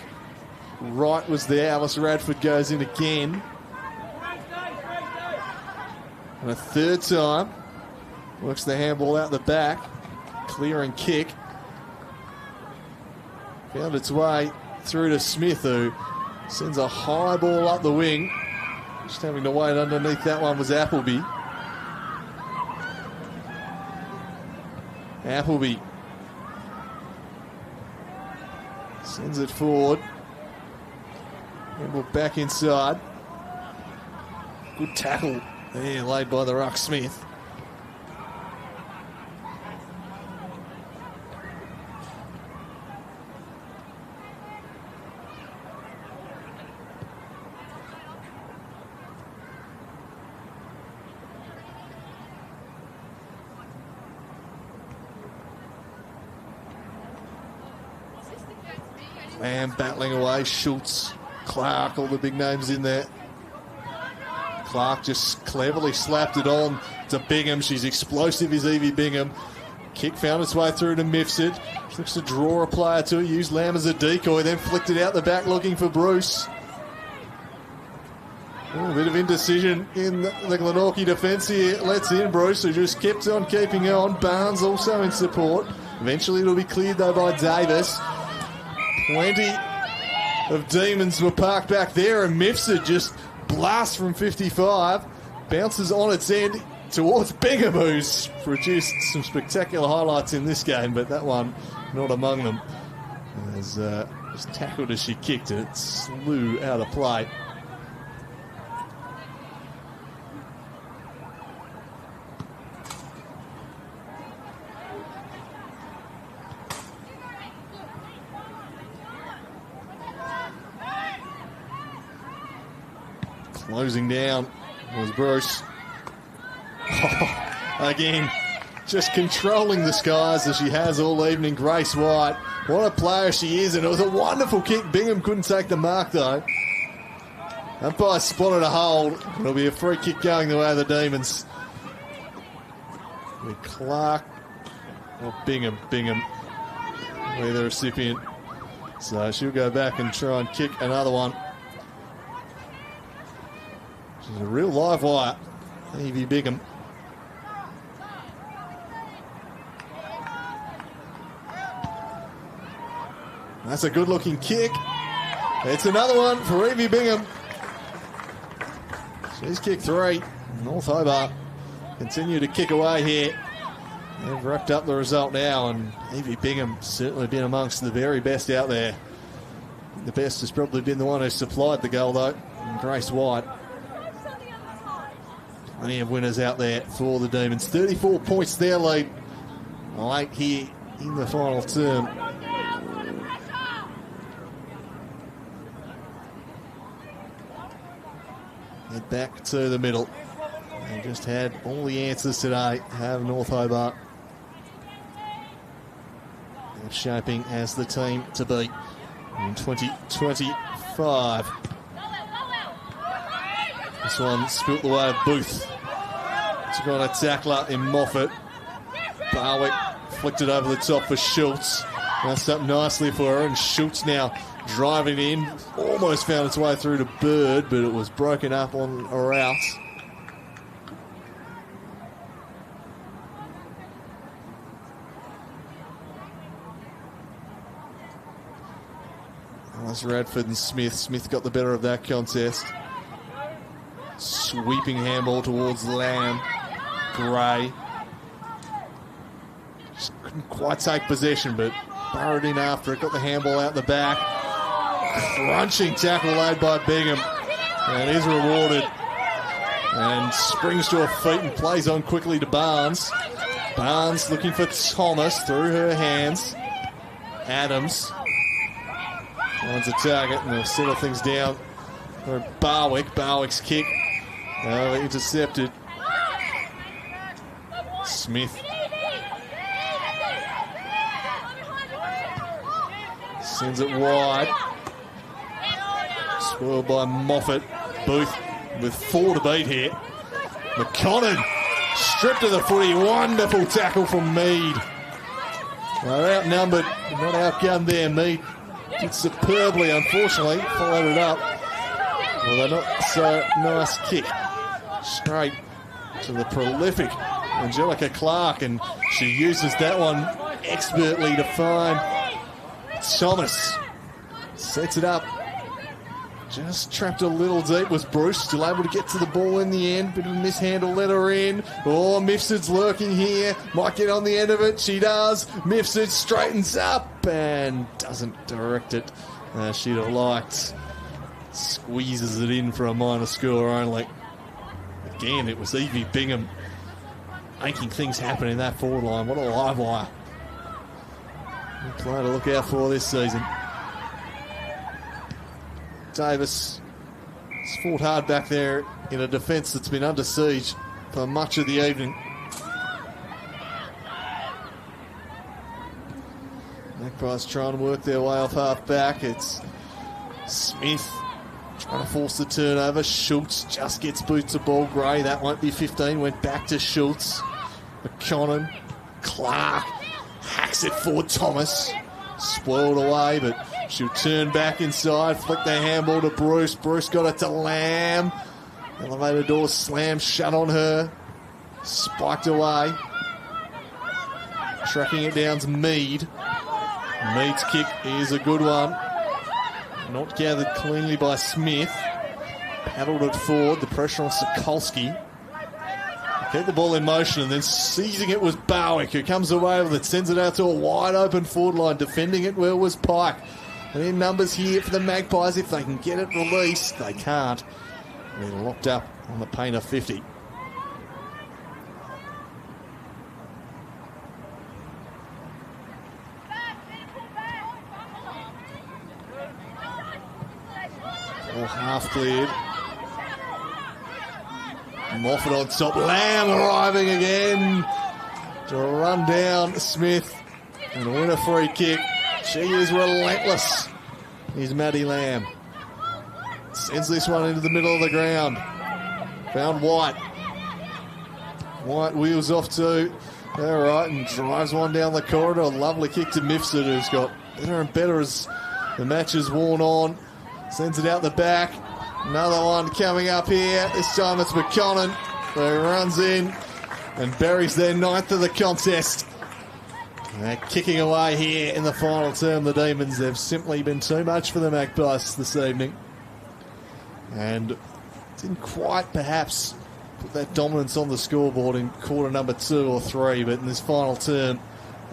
Wright was there. Alice Radford goes in again. And a third time. Works the handball out the back. Clear and kick. Found its way through to Smith, who sends a high ball up the wing. Just having to wait underneath that one was Appleby. Appleby sends it forward. And we're back inside. Good tackle there laid by the ruck Smith. Lamb battling away, Schultz, Clark, all the big names in there. Clark just cleverly slapped it on to Bingham. She's explosive, is Evie Bingham. Kick found its way through to Mifsud. Looks to draw a player to it, used Lamb as a decoy, then flicked it out the back looking for Bruce. A bit of indecision in the Glenorchy defence here. Lets in Bruce, who just kept on keeping on. Barnes also in support. Eventually it'll be cleared though by Davis. Plenty of demons were parked back there, and Mifsud just blasts from 55. Bounces on its end towards Bingham, who's produced some spectacular highlights in this game, but that one not among them. As just tackled as she kicked it, slew out of play. Closing down was Bruce. Again, just controlling the skies as she has all evening. Grace White, what a player she is, and it was a wonderful kick. Bingham couldn't take the mark though. Umpire spotted a hold. It'll be a free kick going the way of the Demons. With Clark or Bingham be the recipient. So she'll go back and try and kick another one. She's a real live wire, Evie Bingham. That's a good-looking kick. It's another one for Evie Bingham. She's kicked 3. North Hobart continue to kick away here. They've wrapped up the result now, and Evie Bingham certainly been amongst the very best out there. The best has probably been the one who supplied the goal, though, and Grace White. Plenty of winners out there for the Demons. 34 points their lead late here in the final term. Head back to the middle. They just had all the answers today, have North Hobart. They're shaping as the team to beat in 2025. This one spilt the way of Booth. Took on a tackler in Moffat. Barwick flicked it over the top for Schultz. That's up nicely for her, and Schultz now driving in. Almost found its way through to Bird, but it was broken up on a route. That's Radford and Smith. Smith got the better of that contest. Sweeping handball towards Lamb. Gray. Just couldn't quite take possession, but burrowed in after it. Got the handball out the back. Crunching tackle laid by Bingham. And is rewarded. And springs to her feet and plays on quickly to Barnes. Barnes looking for Thomas through her hands. Adams finds a target, and they'll settle things down for Barwick. Barwick's kick intercepted. Smith sends it wide. Spoiled by Moffat. Booth with 4 to beat here. McConnon stripped of the footy. Wonderful tackle from Mead. They're outnumbered, not outgunned there. Mead did superbly, unfortunately. Followed it up. Well, they're not so nice kick. Straight to the prolific Angelica Clark, and she uses that one expertly to find Thomas. Sets it up. Just trapped a little deep was Bruce. Still able to get to the ball in the end. Bit of a mishandle, let her in. Oh, Mifsud's lurking here. Might get on the end of it. She does. Mifsud straightens up and doesn't direct it. She'd have liked. Squeezes it in for a minor score only. Again, it was Evie Bingham making things happen in that forward line. What a live wire. Good player to look out for this season. Davis has fought hard back there in a defence that's been under siege for much of the evening. Magpies trying to work their way off half back. It's Smith Trying to force the turnover. Schultz just gets boots the ball. Gray, that won't be 15. Went back to Schultz. McConnon. Clark hacks it for Thomas. Spoiled away, but she'll turn back inside. Flick the handball to Bruce. Bruce got it to Lamb. Elevator door slammed shut on her. Spiked away. Tracking it down's Mead. Mead's kick is a good one. Not gathered cleanly by Smith. Paddled it forward. The pressure on Sokolski. Keep the ball in motion and then seizing it was Bowick, who comes away with it, sends it out to a wide open forward line. Defending it well was Pike. And in numbers here for the Magpies, if they can get it released, they can't. They're locked up on the Painter 50. All half cleared. Moffat on top. Lamb arriving again to run down Smith and win a free kick. She is relentless. Here's Maddie Lamb. Sends this one into the middle of the ground. Found White. White wheels off to her right and drives one down the corridor. Lovely kick to Mifsud, who's got better and better as the match is worn on. Sends it out the back. Another one coming up here. This time it's McConnon who runs in and buries their ninth of the contest. They're kicking away here in the final term, the Demons. They've simply been too much for the Magpies this evening. And didn't quite perhaps put that dominance on the scoreboard in quarter number 2 or 3, but in this final term,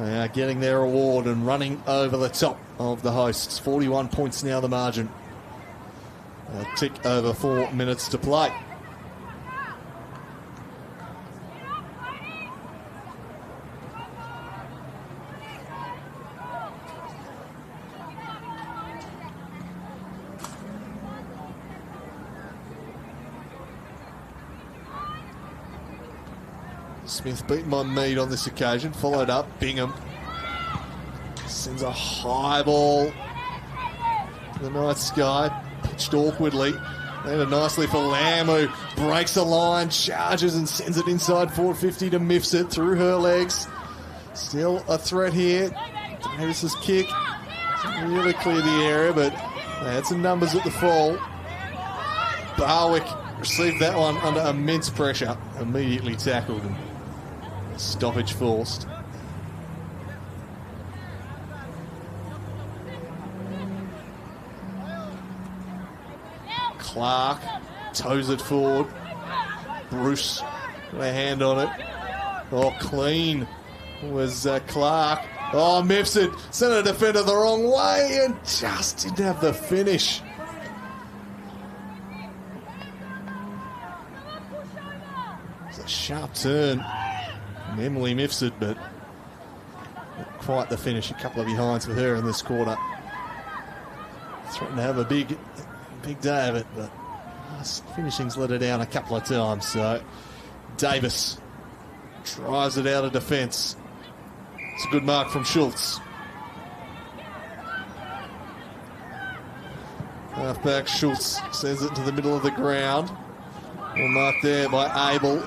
they are getting their reward and running over the top of the hosts. 41 points now the margin. A tick over 4 minutes to play. Smith beaten by Mead on this occasion, followed up. Bingham sends a high ball to the night sky. Pitched awkwardly. Landed nicely for Lamb, who breaks the line, charges and sends it inside 450 to Mifsud through her legs. Still a threat here. Davis's kick doesn't really clear the area, but they had some numbers at the fall. Barwick received that one under immense pressure. Immediately tackled and stoppage forced. Clark toes it forward. Bruce got a hand on it. Oh, clean was Clark. Oh, Mifsud sent a defender the wrong way and just didn't have the finish. It's a sharp turn from Emily Mifsud, but not quite the finish. A couple of behinds for her in this quarter. Threatened to have a big day of it, but finishing's let her down a couple of times. So Davis drives it out of defence. It's a good mark from Schultz. Halfback Schultz sends it to the middle of the ground. Well marked there by Abel.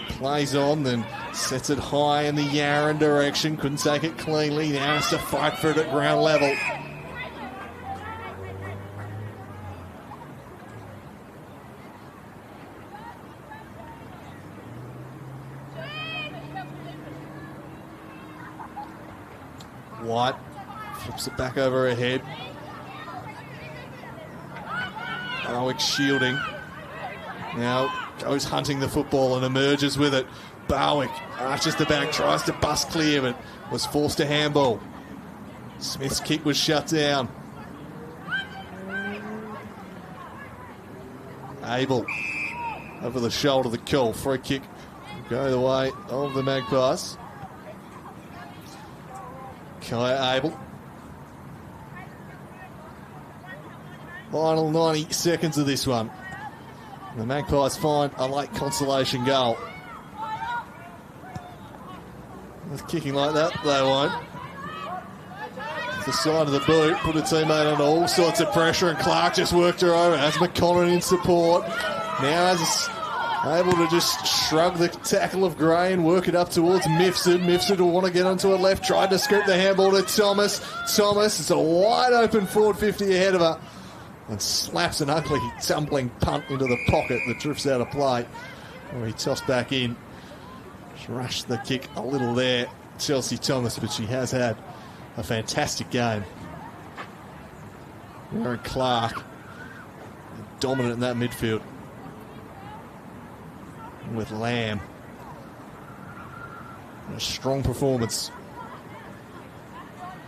Plays on, then sets it high in the Yarran direction. Couldn't take it cleanly. Now has to fight for it at ground level. White flips it back over her head. Barwick shielding. Now goes hunting the football and emerges with it. Barwick arches the back, tries to bust clear, but was forced to handball. Smith's kick was shut down. Abel over the shoulder, the call. Free kick will go the way of the Magpies. Kaya Abel. Final 90 seconds of this one. The Magpies find a late consolation goal. With kicking like that, they won't. the side of the boot, put a teammate under all sorts of pressure, and Clark just worked her over. As McConnell in support. Now as able to just shrug the tackle of Gray and work it up towards Mifsud. Mifsud will want to get onto her left, tried to scoop the handball to Thomas. Thomas, it's a wide open forward 50 ahead of her, and slaps an ugly tumbling punt into the pocket that drifts out of play. Where he tossed back in. She rushed the kick a little there, Chelsea Thomas, but she has had a fantastic game. Aaron Clark, dominant in that midfield. With Lamb. A strong performance.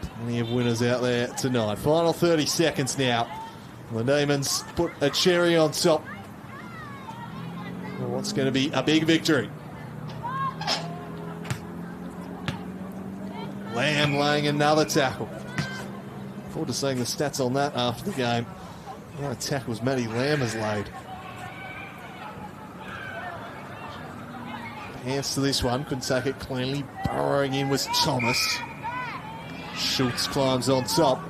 Plenty of winners out there tonight. Final 30 seconds now. The Demons put a cherry on top. What's going to be a big victory. Lamb laying another tackle. Look forward to seeing the stats on that after the game. How many tackles Maddie Lamb has laid. Hands to this one, couldn't take it cleanly. Burrowing in was Thomas. Schultz climbs on top.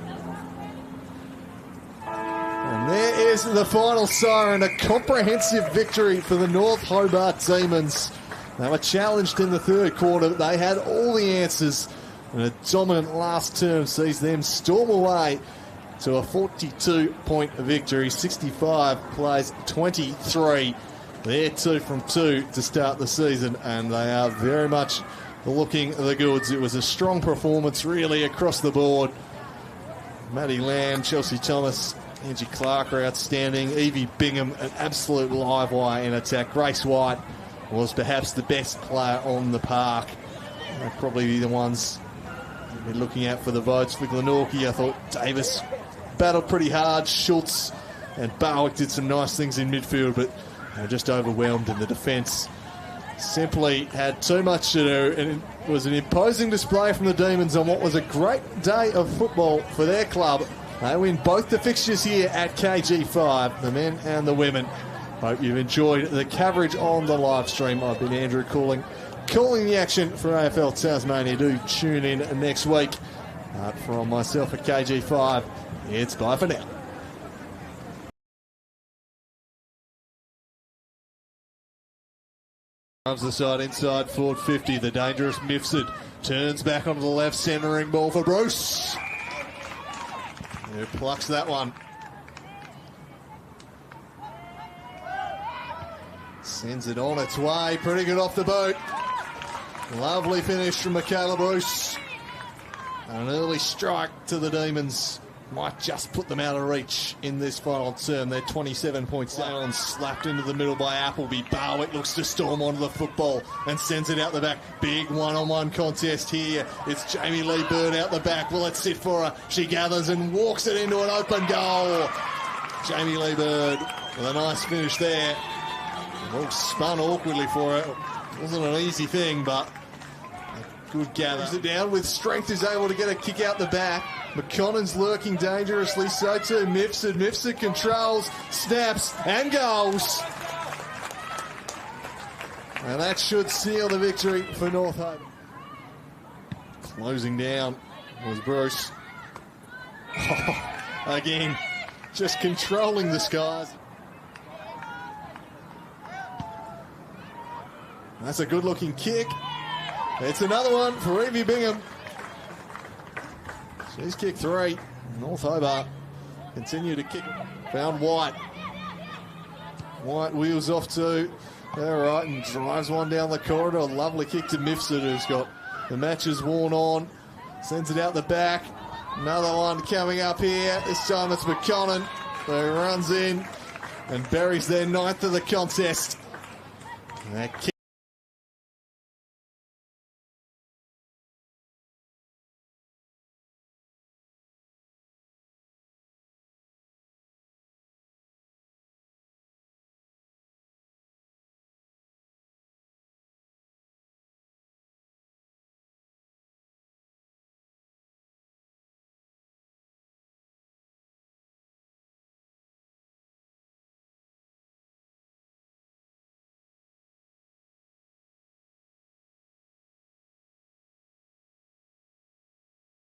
And there is the final siren, a comprehensive victory for the North Hobart Demons. They were challenged in the third quarter, but they had all the answers. And a dominant last term sees them storm away to a 42-point victory. 65 plays 23. They're 2 from 2 to start the season, and they are very much looking the goods. It was a strong performance really across the board. Maddie Lamb, Chelsea Thomas, Angie Clark are outstanding. Evie Bingham, an absolute live wire in attack. Grace White was perhaps the best player on the park. They'll probably be the ones we're looking at for the votes. For Glenorchy, I thought Davis battled pretty hard. Schultz and Barwick did some nice things in midfield, but they were just overwhelmed in the defence. Simply had too much to do, and it was an imposing display from the Demons on what was a great day of football for their club. They win both the fixtures here at KG5, the men and the women. Hope you've enjoyed the coverage on the live stream. I've been Andrew calling the action for AFL Tasmania. Do tune in next week. From myself at KG5, it's bye for now. Comes the side inside, forward 50, the dangerous Mifsud turns back onto the left, centering ball for Bruce. Who plucks that one. Sends it on its way, pretty good off the boot. Lovely finish from Michaela Bruce. An early strike to the Demons. Might just put them out of reach in this final term. They're 27 points down, slapped into the middle by Appleby. Barwick looks to storm onto the football and sends it out the back. Big one-on-one contest here. It's Jamie Lee Bird out the back. Will it sit for her? She gathers and walks it into an open goal. Jamie Lee Bird with a nice finish there. Well spun awkwardly for her. Wasn't an easy thing, but a good gather. It down with strength, is able to get a kick out the back. McConnon's lurking dangerously, so too Mifsud. Mifsud controls, snaps, and goals. And that should seal the victory for North Hobart. Closing down was Bruce. Again, just controlling the skies. That's a good-looking kick. It's another one for Evie Bingham. She's kicked 3. North Hobart continue to kick. Found White. White wheels off to her right and drives one down the corridor. A lovely kick to Mifsud, who's got the matches worn on. Sends it out the back. Another one coming up here. This time it's McConnon, who runs in and buries their 9th of the contest. That kick